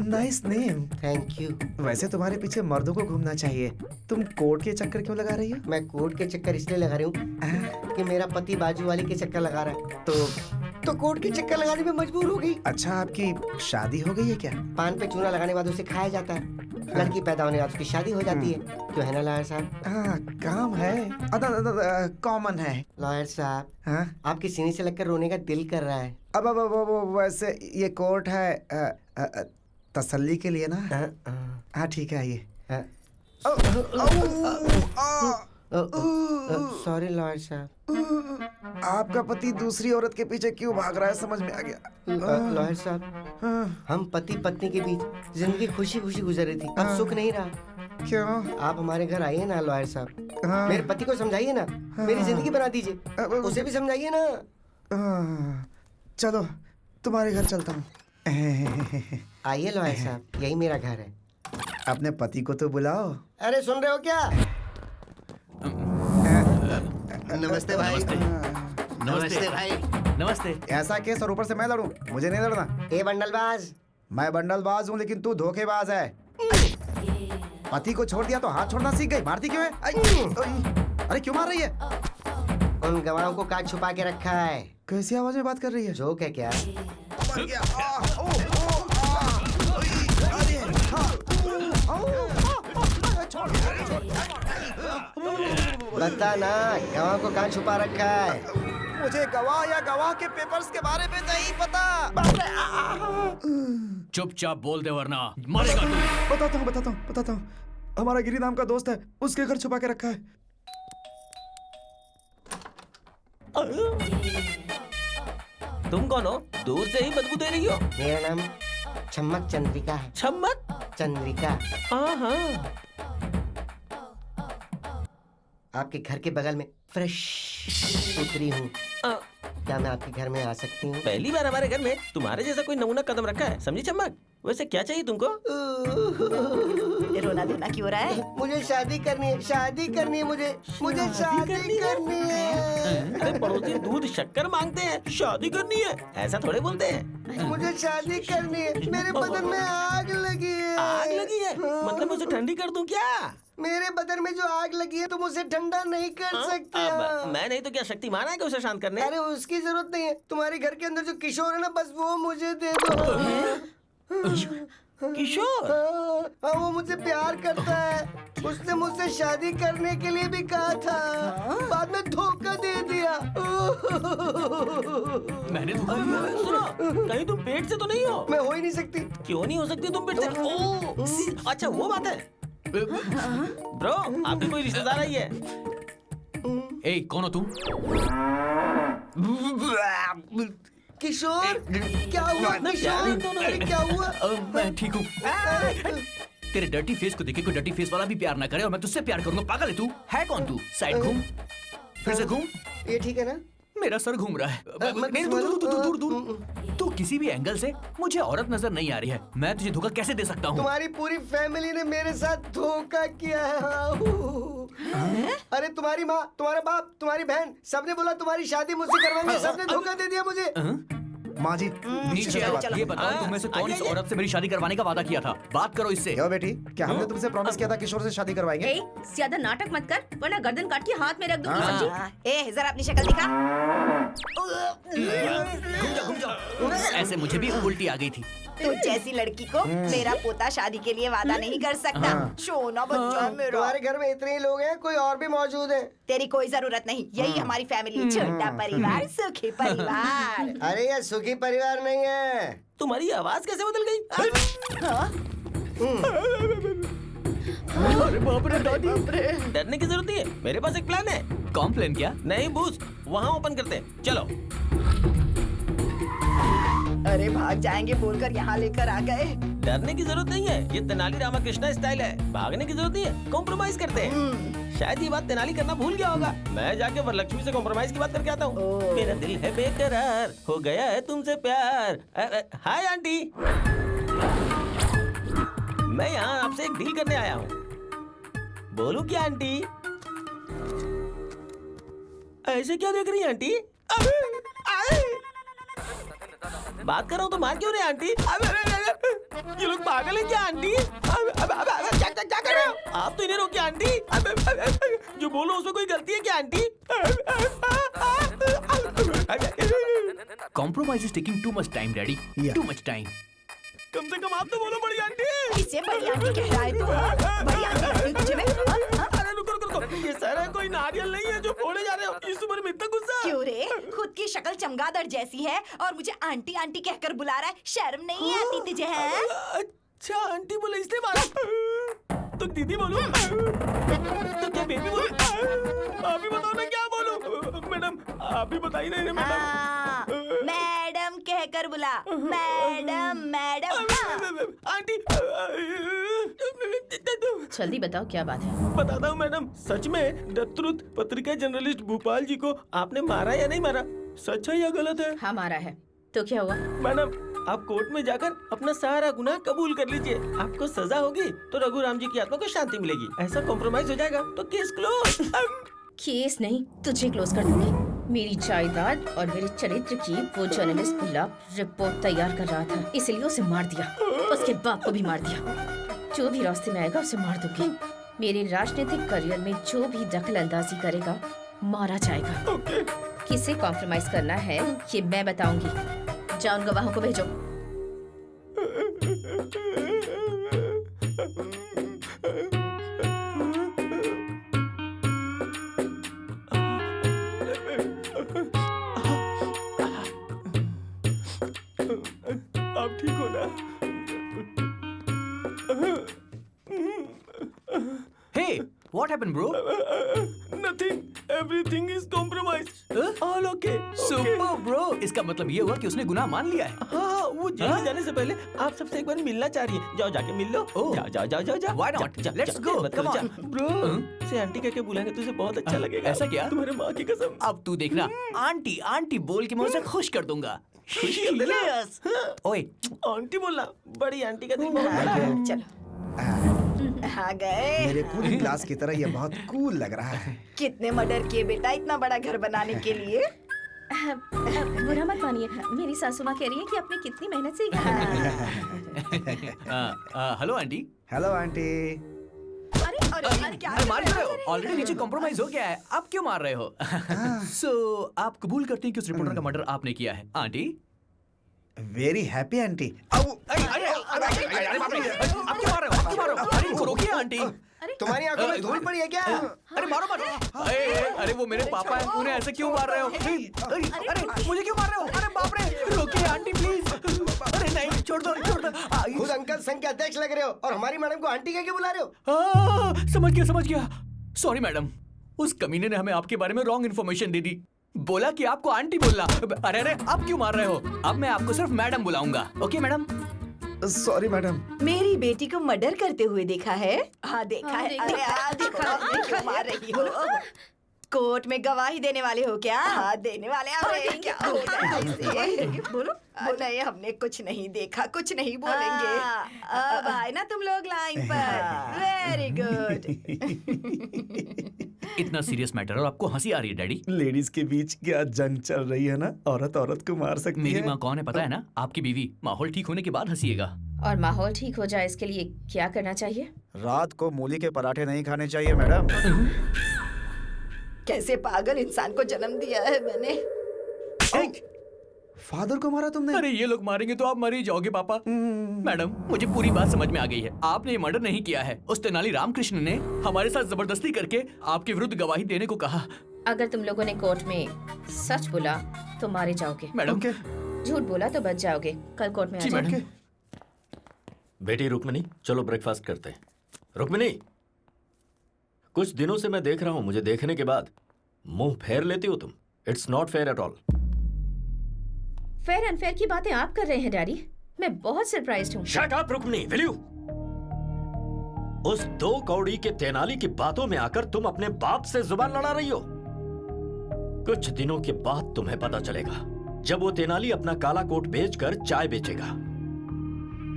Nice name. Thank you. वैसे तुम्हारे पीछे मर्दों को घूमना चाहिए। तुम कोर्ट के चक्कर क्यों लगा रही हो? मैं कोर्ट के चक्कर इसलिए लगा रही हूँ कि मेरा पति बाजू वाली के चक्कर लगा रहा है, तो कोर्ट के चक्कर लगाने में मजबूर हो गई। अच्छा, आपकी शादी हो गई है क्या? पान पे चूना लगाने के बाद उसे खाया जाता है, लड़की पैदा होने के बाद उसकी शादी हो जाती है। क्यों है ना लॉयर साहब? हाँ, काम है, कॉमन है। लॉयर साहब, आपकी सीने से लगकर रोने का दिल कर रहा है। अब वैसे ये कोर्ट है तसल्ली के लिए ना? हाँ ठीक है, आइए। सॉरी लॉयर साहब। आपका पति दूसरी औरत के पीछे क्यों भाग रहा है, समझ में आ गया। लॉयर साहब, हम पति पत्नी के बीच जिंदगी खुशी खुशी गुजर रही थी, अब सुख नहीं रहा। क्यों? आप हमारे घर आइए ना लॉयर साहब। मेरे पति को समझाइए ना, मेरी जिंदगी बना दीजिए, उसे भी समझाइए ना। चलो तुम्हारे घर चलता हूँ। आइए लॉयर साहब, यही मेरा घर है। अपने पति को तो बुलाओ। अरे सुन रहे हो क्या? नमस्ते भाई। नमस्ते भाई। नमस्ते। ऐसा केस और ऊपर से मैं लड़ूं, मुझे नहीं लड़ना। ए बंडलबाज। मैं बंडलबाज हूँ लेकिन तू धोखेबाज है। पति को छोड़ दिया तो हाथ छोड़ना सीख गई, मारती क्यों है? अरे क्यों मार रही है? उन गवाहों को कहाँ छुपा के रखा है? कैसी आवाज में बात कर रही है? जोक है क्या? मर गया। बता ना, गवाह को कहाँ छुपा रखा है? मुझे गवाह या गवाह के पेपर्स के बारे में नहीं पता। चुपचाप बोल दे वरना मरेगा तू। बताता हूँ। हमारा गिरी नाम का दोस्त है, उसके घर छुपा के रखा है। तुम कौन हो? दूर से ही बदबू दे रही हो। मेरा नाम छम्मक चंद्रिका है। छम्मक चंद्रिका। हाँ। आपके घर के बगल में फ्रेश उतरी हूँ। क्या मैं आपके घर में आ सकती हूँ? पहली बार हमारे घर में तुम्हारे जैसा कोई नमूना कदम रखा है, समझी चम्मक? वैसे क्या चाहिए तुमको? रोना धोना क्यों हो रहा है? मुझे शादी करनी है, शादी करनी है मुझे शादी करनी है। अरे पड़ोसी दूध शक्कर मांगते हैं, शादी करनी है ऐसा थोड़े बोलते हैं। मुझे शादी करनी है, मेरे बदन में आग लगी है। आग लगी है? मतलब उसे ठंडी कर दूं क्या? मेरे बदन में जो आग लगी है तुम उसे ठंडा नहीं कर सकते हो। मैं नहीं तो क्या शक्तिमान है कि उसे शांत करने? अरे उसकी जरूरत नहीं है, तुम्हारे घर के अंदर जो किशोर है ना, बस वो मुझे दे दो। किशोर? हाँ, वो मुझसे प्यार करता है। उसने मुझसे शादी करने के लिए भी कहा था, बाद में धोखा दे दिया। मैंने धोखा दिया? सुनो, कहीं तुम पेट से तो नहीं हो? मैं हो ही नहीं सकती। क्यों नहीं हो सकती तुम पेट से? ओह, अच्छा वो बात है। ब्रो, आपकी कोई रिश्तेदार आई है? ए, कौन हो तुम? किशोर, क्या हुआ? किशोर, अरे क्या हुआ? मैं ठीक हूँ। तेरे डर्टी फेस को देखे कोई डर्टी फेस वाला भी प्यार ना करे और मैं तुझसे प्यार करूंगा। पागल है तू? है कौन तू? साइड घूम, फिर से घूम। ये ठीक है ना? मेरा सर घूम रहा है। नहीं, दूर। तू किसी भी एंगल से मुझे औरत नजर नहीं आ रही है। मैं तुझे धोखा कैसे दे सकता हूँ? तुम्हारी पूरी फैमिली ने मेरे साथ धोखा किया है। अरे तुम्हारी माँ, तुम्हारा बाप, तुम्हारी बहन, सबने बोला तुम्हारी शादी मुझसे करवाएंगे। सबने धोखा दे दिया मुझे। माँ जी नीचे आओ। ये बताओ तुम में से कौन इस औरत से मेरी शादी करवाने का वादा किया था? बात करो इससे। क्यों बेटी, क्या हमने तुमसे प्रॉमिस किया था किशोर से शादी करवाएंगे? ज्यादा नाटक मत कर वरना गर्दन काट के हाथ में रख दूंगी। समझी? ए, जरा अपनी शक्ल दिखा। घूम जाओ। ऐसे मुझे भी उल्टी आ गई थी। तू जैसी लड़की को मेरा पोता शादी के लिए वादा नहीं कर सकता। सोना बच्चा मेरा। तुम्हारे घर में इतने ही लोग हैं, कोई और भी मौजूद है? तेरी कोई जरूरत नहीं, यही हमारी फैमिली। छोटा परिवार, सुखी परिवार। अरे ये सुखी परिवार नहीं है। तुम्हारी आवाज कैसे बदल गई? अरे बाप रे दादी। डरने की जरूरत नहीं है, मेरे पास एक प्लान है। कौन प्लान? क्या? नहीं बूस्ट, वहाँ ओपन करते हैं, चलो। अरे भाग जाएंगे बोलकर यहाँ लेकर आ गए। डरने की जरूरत नहीं है, ये तेनाली रामाकृष्णा स्टाइल है। भागने की जरूरत नहीं है, कॉम्प्रोमाइज करते हैं। शायद ये बात तेनाली करना भूल गया होगा। मैं जाके वरलक्ष्मी से कॉम्प्रोमाइज की बात करके आता हूँ। मेरा दिल है बेकरार, हो गया है तुमसे प्यार। हाय आंटी, मैं यहाँ आपसे एक डील करने आया हूँ। बोलूं क्या आंटी? ऐसे क्या देख रही है आंटी? बात कर रहा हूँ तो मार क्यों रहे आंटी? ये लोग पागल हैं क्या आंटी? क्या कर रहे हो आप? तो इन्हें रोकिए आंटी। जो बोलो उसमें कोई गलती है क्या aunty? Compromise is taking too much time, Daddy. Too much time. कम से कम आप तो बोलो बड़ी आंटी। इसे बड़ी आंटी कह रहा है तू? बड़ी आंटी तुझे में? अरे रुको। ये सारा कोई नारियल नहीं है जो फोड़े जा रहे हो। इस उम्र में इतना गुस्सा क्यों रे? खुद की शक्ल चमगादड़ जैसी है और मुझे आंटी आंटी कहकर बुला रहा है। शर्म नहीं आती तुझे? है अच्छा आंटी बोले इसलिए मारा। तो दीदी बोलो, तो क्या बेबी बोलो? आप ही बताओ ना क्या बोलूं? मैडम आप ही बताइए ना मैडम। मैडम कहकर बुला। Madam aunty. जल्दी बताओ क्या बात है? बताता हूँ मैडम। सच में द ट्रुथ पत्रिका जर्नलिस्ट भोपाल जी को आपने मारा या नहीं मारा? सच है या गलत है? हाँ मारा है। तो क्या हुआ? मैडम आप कोर्ट में जाकर अपना सारा गुनाह कबूल कर लीजिए। आपको सजा होगी तो रघुराम जी की आत्मा को शांति मिलेगी। ऐसा कॉम्प्रोमाइज हो जाएगा तो केस क्लोज। केस नहीं, तुझे क्लोज कर दूंगी। मेरी जायदाद और मेरे चरित्र की वो जर्नलिस्ट बुल्ला रिपोर्ट तैयार कर रहा था, इसलिए उसे मार दिया। उसके बाप को भी मार दिया। जो भी रास्ते में आएगा उसे मार दूंगी। मेरे राजनीतिक करियर में जो भी दखल अंदाजी करेगा मारा जाएगा। किसे कॉम्प्रोमाइज करना है ये मैं बताऊंगी। जाओ उन गवाहों को भेजो। आप ठीक हो ना? Hey, what happened, bro? Nothing. Everything is compromised. All okay. Super, bro. इसका मतलब ये हुआ कि उसने गुनाह मान लिया है। हाँ, वो जेल में जाने से पहले आप सबसे एक बार मिलना चाह रही है। जाओ जाके मिल लो। जाओ। Why not? Let's go. Come on. Bro, से आंटी कह के बुलाएंगे तुझे बहुत अच्छा लगेगा। ऐसा क्या? तुम्हारे माँ की कसम। अब तू देखना, आंटी बोल के मैं उसे खुश कर दूंगा। खुशी कर देना। ओए, आंटी बोलना, बड़ी आंटी का दिल बहुत बड़ा है। चलो आ गए। मेरे पूरी क्लास की तरह ये बहुत कूल लग रहा है। कितने मर्डर किए बेटा इतना बड़ा घर बनाने के लिए? बुरा मत मानिए, मेरी सासू माँ कह रही है कि आपने कितनी मेहनत से हेलो आंटी। Hello aunty. अरे क्या मार रहे हो? ऑलरेडी नीचे कॉम्प्रोमाइज हो गया है, आप क्यों मार रहे हो? सो आप कबूल करते हैं कि उस रिपोर्टर का मर्डर आपने किया है, आंटी? Very happy aunty. आप क्यों मार रहे हो? अरे इनको रोकिए आंटी। तुम्हारी आंखों में धूल पड़ी है क्या? अरे मारो। अरे वो मेरे पापा हैं, उन्हें ऐसे क्यों मार रहे हो? अरे मुझे क्यों मार रहे हो? अरे बाप रे, रोकिए आंटी प्लीज। अरे नहीं, छोड़ दो। खुद अंकल संघ के अध्यक्ष लग रहे हो और हमारी मैडम को आंटी कह के बुला रहे हो? समझ गया। सॉरी मैडम, उस कमीने ने हमें आपके बारे में रॉन्ग इन्फॉर्मेशन दे दी। बोला कि आपको आंटी बोलना। अरे आप क्यों मार रहे हो? अब मैं आपको सिर्फ मैडम बुलाऊंगा। Okay madam? Sorry madam. मेरी बेटी को मर्डर करते हुए देखा है? हाँ देखा है। अरे देखो क्यों मार रही हो? कोर्ट में गवाही देने वाले हो क्या? हाँ देने वाले। अरे क्या होता है इससे? बोलो। नहीं हमने कुछ नहीं देखा, कुछ नहीं बोलेंगे। अब आए ना तुम लोग लाइन पर। Very good. इतना सीरियस मैटर और आपको हंसी आ रही है डैडी? लेडीज के बीच क्या जंग चल रही है ना, औरत को मार सकती है। मेरी माँ कौन है पता है ना? आपकी बीवी। माहौल ठीक होने के बाद हंसीएगा। और माहौल ठीक हो जाए इसके लिए क्या करना चाहिए? रात को मूली के पराठे नहीं खाने चाहिए मैडम। कैसे पागल इंसान को जन्म दिया है मैंने। फादर को मारा तुमने? अरे ये लोग मारेंगे तो आप मर ही जाओगे पापा। मैडम मुझे पूरी बात समझ में आ गई है। आपने ये मर्डर नहीं किया है। उस तेनाली रामकृष्ण ने हमारे साथ जबरदस्ती करके आपके विरुद्ध गवाही देने को कहा। अगर तुम लोगों ने कोर्ट में सच बोला तो मारे जाओगे। मैडम झूठ बोला तो बच जाओगे। कल कोर्ट में आ जाओगे। बेटी रुक्मिनी, चलो ब्रेकफास्ट करते हैं। रुक्मिनी, कुछ दिनों से मैं देख रहा हूं, मुझे देखने के बाद मुंह फेर लेती हो तुम। It's not fair at all. Fair unfair की बातें आप कर रहे हैं डैडी। मैं बहुत सरप्राइज्ड हूँ। Shut up Rukmini, will you? उस 2 कौड़ी के तेनाली की बातों में आकर तुम अपने बाप से जुबान लड़ा रही हो। कुछ दिनों के बाद तुम्हें पता चलेगा, जब वो तेनाली अपना काला कोट बेचकर चाय बेचेगा,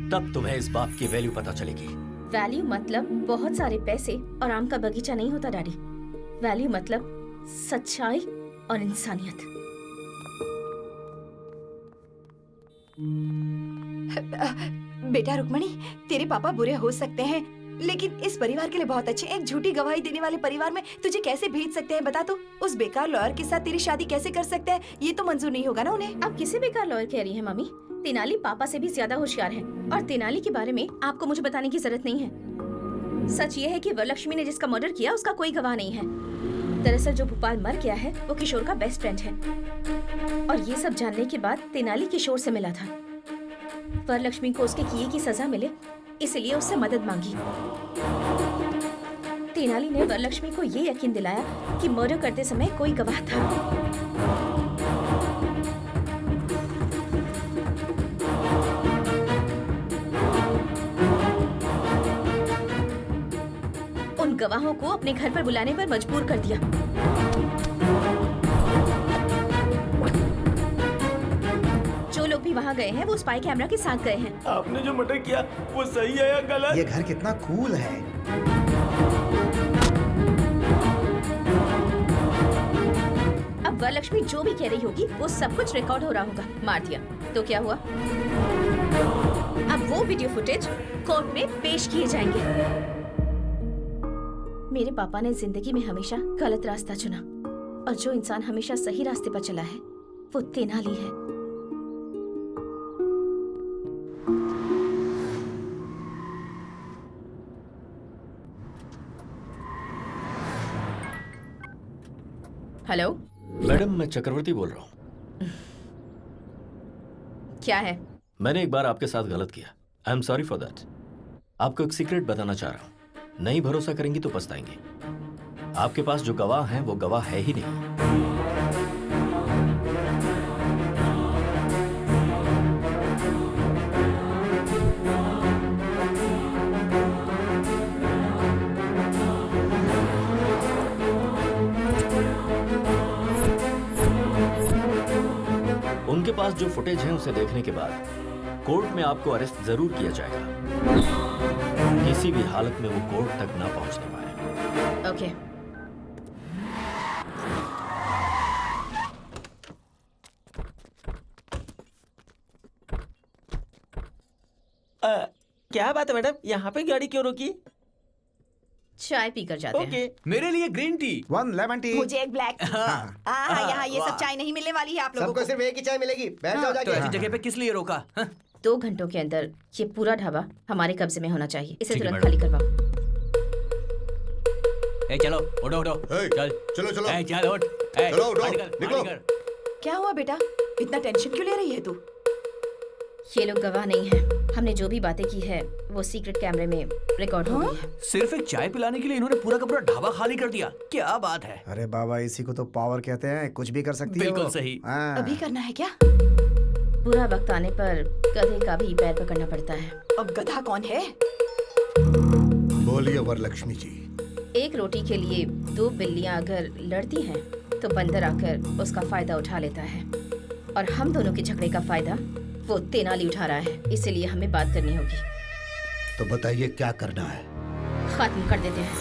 तब तुम्हें इस बात की वैल्यू पता चलेगी। वैल्यू मतलब बहुत सारे पैसे और आम का बगीचा नहीं होता डैडी। वैल्यू मतलब सच्चाई और इंसानियत। बेटा रुक्मणी, तेरे पापा बुरे हो सकते हैं लेकिन इस परिवार के लिए बहुत अच्छे। एक झूठी गवाही देने वाले परिवार में तुझे कैसे भेज सकते हैं बता तो? उस बेकार लॉयर के साथ तेरी शादी कैसे कर सकते हैं? ये तो मंजूर नहीं होगा ना उन्हें। आप किसे बेकार लॉयर कह रही हैं मम्मी? तेनाली पापा से भी ज्यादा होशियार है और तेनाली के बारे में आपको मुझे बताने की जरूरत नहीं है। सच ये है कि वरलक्ष्मी ने जिसका मर्डर किया उसका कोई गवाह नहीं है। दरअसल जो भोपाल मर गया है वो किशोर का बेस्ट फ्रेंड है और ये सब जानने के बाद तेनाली किशोर से मिला था। वरलक्ष्मी को उसके किए की सजा मिले इसलिए उससे मदद मांगी। तेनाली ने वरलक्ष्मी को ये यकीन दिलाया कि मर्डर करते समय कोई गवाह था। उन गवाहों को अपने घर पर बुलाने पर मजबूर कर दिया। जो लोग भी वहाँ गए हैं वो स्पाई कैमरा के साथ गए हैं। आपने जो मर्डर किया वो सही है या गलत? ये घर कितना कूल है। अब अब वरलक्ष्मी जो भी कह रही होगी वो सब कुछ रिकॉर्ड हो रहा होगा। मार दिया तो क्या हुआ? अब वो वीडियो फुटेज कोर्ट में पेश किए जाएंगे। मेरे पापा ने जिंदगी में हमेशा गलत रास्ता चुना और जो इंसान हमेशा सही रास्ते पर चला है वो तेनाली है। हेलो मैडम, मैं चक्रवर्ती बोल रहा हूँ। क्या है? मैंने एक बार आपके साथ गलत किया। I am sorry for that. आपको एक सीक्रेट बताना चाह रहा हूँ। नहीं भरोसा करेंगी तो पछताएंगे। आपके पास जो गवाह हैं वो गवाह है ही नहीं। उनके पास जो फुटेज है उसे देखने के बाद कोर्ट में आपको अरेस्ट जरूर किया जाएगा। किसी भी हालत में वो कोर्ट तक ना पहुंचने पाए। ओके। क्या बात है मैडम, यहाँ पे गाड़ी क्यों रोकी? चाय पीकर जाते हैं। मेरे लिए ग्रीन टी, 1 लेमन टी। मुझे एक ब्लैक टी। यहाँ ये सब चाय नहीं मिलने वाली है आप लोगों को। सिर्फ एक ही चाय मिलेगी। बैठ जाओ जाके। तो ऐसी जगह पे किस लिए रोका? 2 घंटों के अंदर ये पूरा ढाबा हमारे कब्जे में होना चाहिए। इसे ठीक है, तुरंत खाली करवाओ। ए चलो, उठो उठो। चल चलो चलो। ए चल उठ। ए चलो, उठो, गाड़ी कर, निकलो। गाड़ी कर। क्या हुआ बेटा, इतना टेंशन क्यों ले रही है तू? ये लोग गवाह नहीं है। हमने जो भी बातें की है वो सीक्रेट कैमरे में रिकॉर्ड हो गई है। सिर्फ एक चाय पिलाने के लिए इन्होंने पूरा का पूरा ढाबा खाली कर दिया। क्या बात है? अरे बाबा, इसी को तो पावर कहते हैं। कुछ भी कर सकती है। बिल्कुल सही। अभी करना है क्या? बुरा वक्त आने पर गधे का भी पैर पकड़ना पड़ता है। अब गधा कौन है? बोलिए वरलक्ष्मी जी। एक रोटी के लिए 2 बिल्लियां अगर लड़ती हैं तो बंदर आकर उसका फायदा उठा लेता है और हम दोनों के झगड़े का फायदा वो तेनाली उठा रहा है। इसीलिए हमें बात करनी होगी। तो बताइए क्या करना है? खत्म कर देते हैं।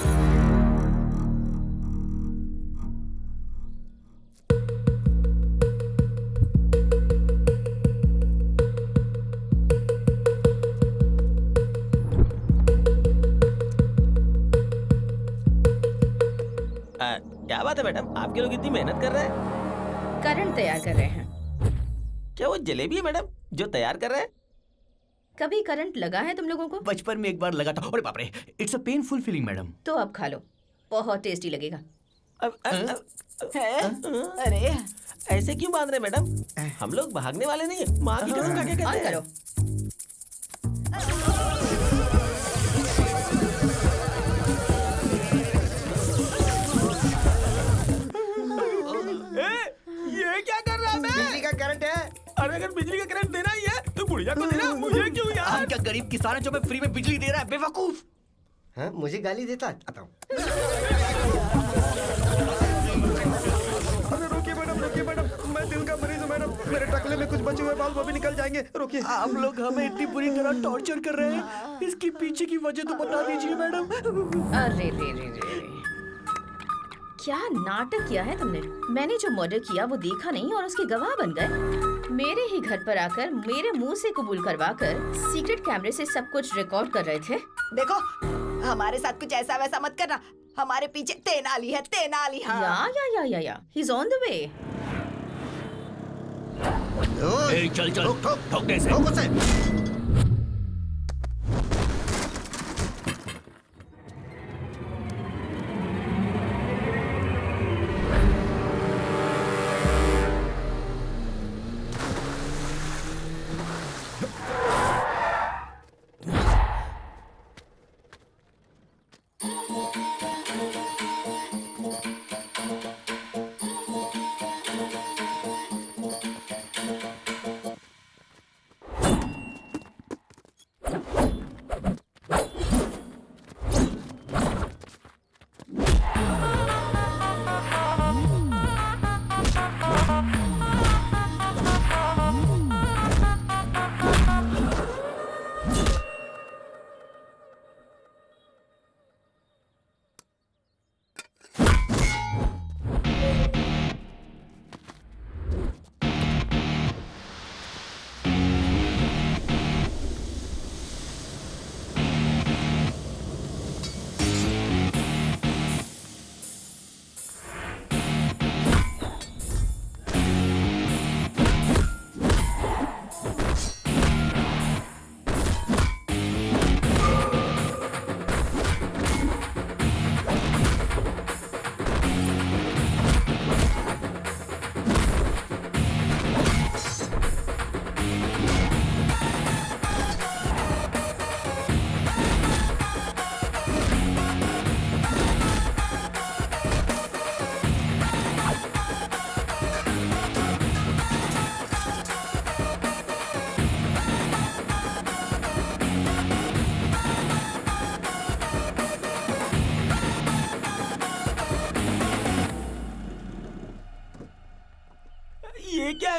क्या बात है मैडम, आपके लोग इतनी मेहनत कर रहे हैं? करंट तैयार कर रहे हैं। क्या वो जलेबी है मैडम जो तैयार कर रहे हैं? कभी करंट लगा है तुम लोगों को? बचपन में एक बार लगा था। अरे बाप रे, it's a painful feeling madam. तो अब खा लो, बहुत टेस्टी लगेगा। अरे ऐसे क्यों बांध रहे मैडम? हम लोग भागने वाले नहीं है। माँ की कसम खा के कहते ऑन हैं। करो। ये क्या कर रहा है मैं? बिजली का करंट है। अरे अगर बिजली का करंट देना ही है तो गुड़िया को देना, मुझे क्यों यार? हम क्या गरीब किसान है जो मैं फ्री में बिजली दे रहा है? बेवकूफ। हाँ, मुझे गाली देता। आता हूँ। अरे रोकिए मैडम, मैं दिल का मरीज हूँ मैडम। मेरे टकले में कुछ बचे हुए बाल वो भी निकल जाएंगे। रोकिए। आप लोग हमें इतनी बुरी तरह टॉर्चर कर रहे हैं, इसकी पीछे की वजह तो बता दीजिए मैडम। अरे रे रे रे, क्या नाटक किया है तुमने? मैंने जो मर्डर किया वो देखा नहीं और उसके गवाह बन गए। मेरे ही घर पर आकर मेरे मुंह से कबूल करवाकर सीक्रेट कैमरे से सब कुछ रिकॉर्ड कर रहे थे। देखो, हमारे साथ कुछ ऐसा वैसा मत करना। हमारे पीछे तेनाली है, तेनाली। हाँ। या he's on the way। ए, चल ठोक से।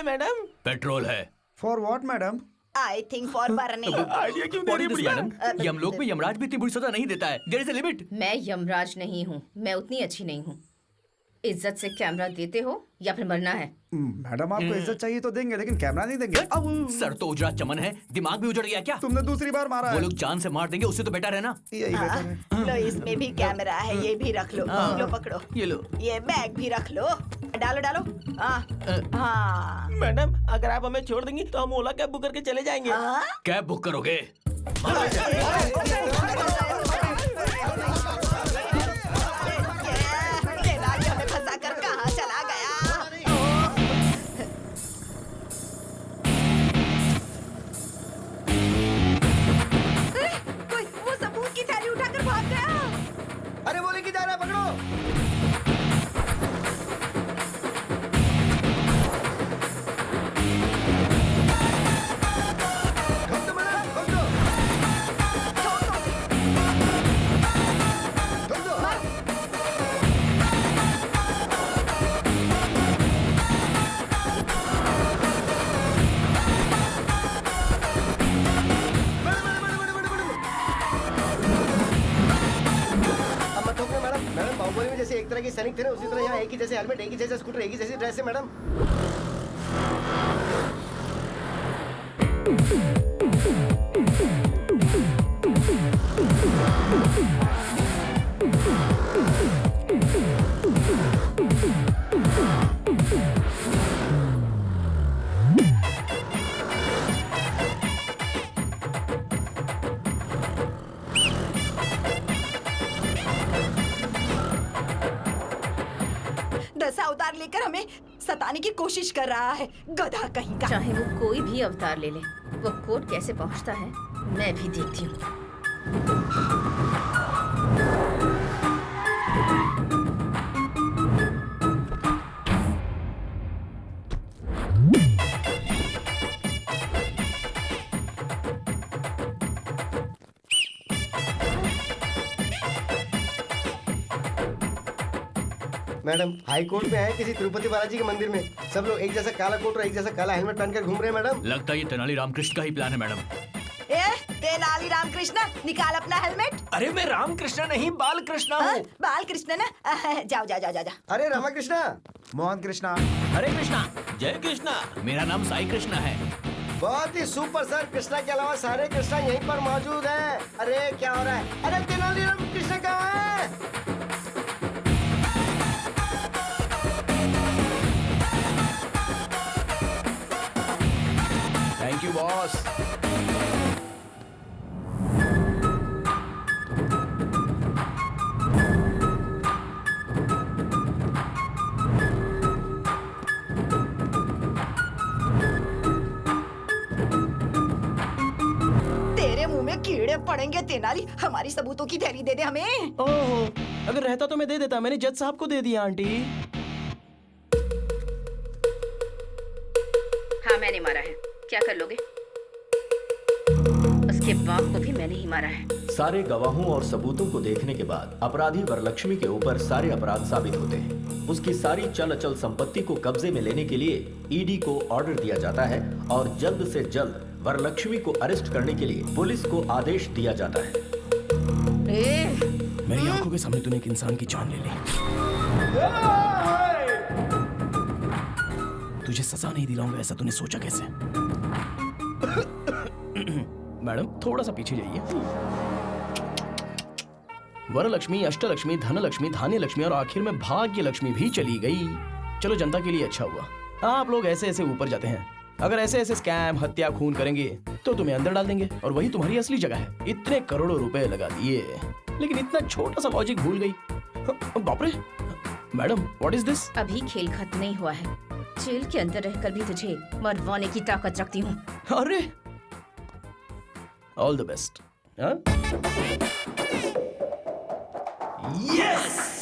मैडम? पेट्रोल है। For what madam? I think for burning. Idea क्यों दे रही है बुढ़िया? मैडम, यमलोक में यमराज भी इतनी बुरी सजा नहीं देता है। There is a limit. मैं यमराज नहीं हूँ, मैं उतनी अच्छी नहीं हूँ। इज्जत से कैमरा देते हो या फिर मरना है? मैडम आपको इज्जत चाहिए तो देंगे, लेकिन कैमरा नहीं देंगे। सर तो उजड़ा चमन है, दिमाग भी उजड़ गया क्या? तुमने दूसरी बार मारा वो है। लोग जान से मार देंगे, उससे तो बेटर है ना। यही बेटर है। लो इसमें भी कैमरा है, ये भी रख लो। लो पकड़ो, ये लो। ये बैग भी रख लो। डालो डालो। हाँ मैडम, अगर आप हमें छोड़ देंगी तो हम ओला कैब बुक करके चले जाएंगे। कैब बुक करोगे? फंसा कर कहाँ चला गया? कोई वो सबूत की थैली उठाकर भाग गया। अरे वो लेके जा रहा है, पकड़ो। ठोक दो मैडम, ठोक दो। ठोक दो। अब मत ठोकना मैडम। मैडम बाहुबली में जैसे एक तरह के सैनिक थे ना, उसी तरह यहाँ एक ही जैसे हेलमेट, एक ही जैसे स्कूटर, एक ही जैसी ड्रेस है मैडम। दस अवतार लेकर हमें सताने की कोशिश कर रहा है, गधा कहीं का। चाहे वो कोई भी अवतार ले ले, वो कोर्ट कैसे पहुंचता है मैं भी देखती हूँ। मैडम हाई कोर्ट में है किसी तिरुपति बालाजी के मंदिर में, सब लोग एक जैसा काला कोट और एक जैसा काला हेलमेट पहनकर घूम रहे हैं मैडम। लगता है ये तेनाली रामकृष्ण का ही प्लान है मैडम। तेनाली रामकृष्ण, निकाल अपना हेलमेट। अरे मैं रामकृष्ण नहीं, बालकृष्ण हूँ। बालकृष्ण ना? जाओ जाओ जाओ जाओ। अरे रामाकृष्णा, मोहन कृष्णा, हरे कृष्णा, जय कृष्णा। मेरा नाम साई कृष्णा है। बहुत ही सुपर सर। कृष्णा के अलावा सारे कृष्णा यहीं पर मौजूद हैं। अरे क्या हो रहा है? अरे तेनालीराम कृष्ण कहाँ है? Thank you boss. तेरे मुंह में कीड़े पड़ेंगे तेनाली। हमारी सबूतों की थैली दे दे हमें। ओहो, अगर रहता तो मैं दे देता, मैंने जज साहब को दे दिया आंटी। हाँ मैंने मारा है, क्या कर लोगे? उसके बाप को भी मैंने ही मारा है। सारे गवाहों और सबूतों को देखने के बाद अपराधी वरलक्ष्मी के ऊपर सारे अपराध साबित होते हैं। उसकी सारी चल अचल संपत्ति को कब्जे में लेने के लिए ईडी को ऑर्डर दिया जाता है और जल्द से जल्द वरलक्ष्मी को अरेस्ट करने के लिए पुलिस को आदेश दिया जाता है। मेरी आंखों के सामने तूने एक इंसान की जान ले ली। तुझे सजा नहीं दिलाऊंगा ऐसा तूने सोचा कैसे? मैडम थोड़ा सा पीछे जाइए। वरलक्ष्मी, अष्टलक्ष्मी, धनलक्ष्मी, धान्य लक्ष्मी और आखिर में भाग्य लक्ष्मी भी चली गई। चलो जनता के लिए अच्छा हुआ। आप लोग ऐसे ऐसे ऊपर जाते हैं। अगर ऐसे ऐसे स्कैम, हत्या, खून करेंगे तो तुम्हें अंदर डाल देंगे और वही तुम्हारी असली जगह है। इतने करोड़ों रुपए लगा दिए लेकिन इतना छोटा सा लॉजिक भूल गई। बाप रे मैडम, व्हाट इज दिस? अभी खेल खत्म नहीं हुआ है। जेल के अंदर रहकर भी तुझे मरवाने की ताकत रखती हूँ। अरे ऑल द बेस्ट। यस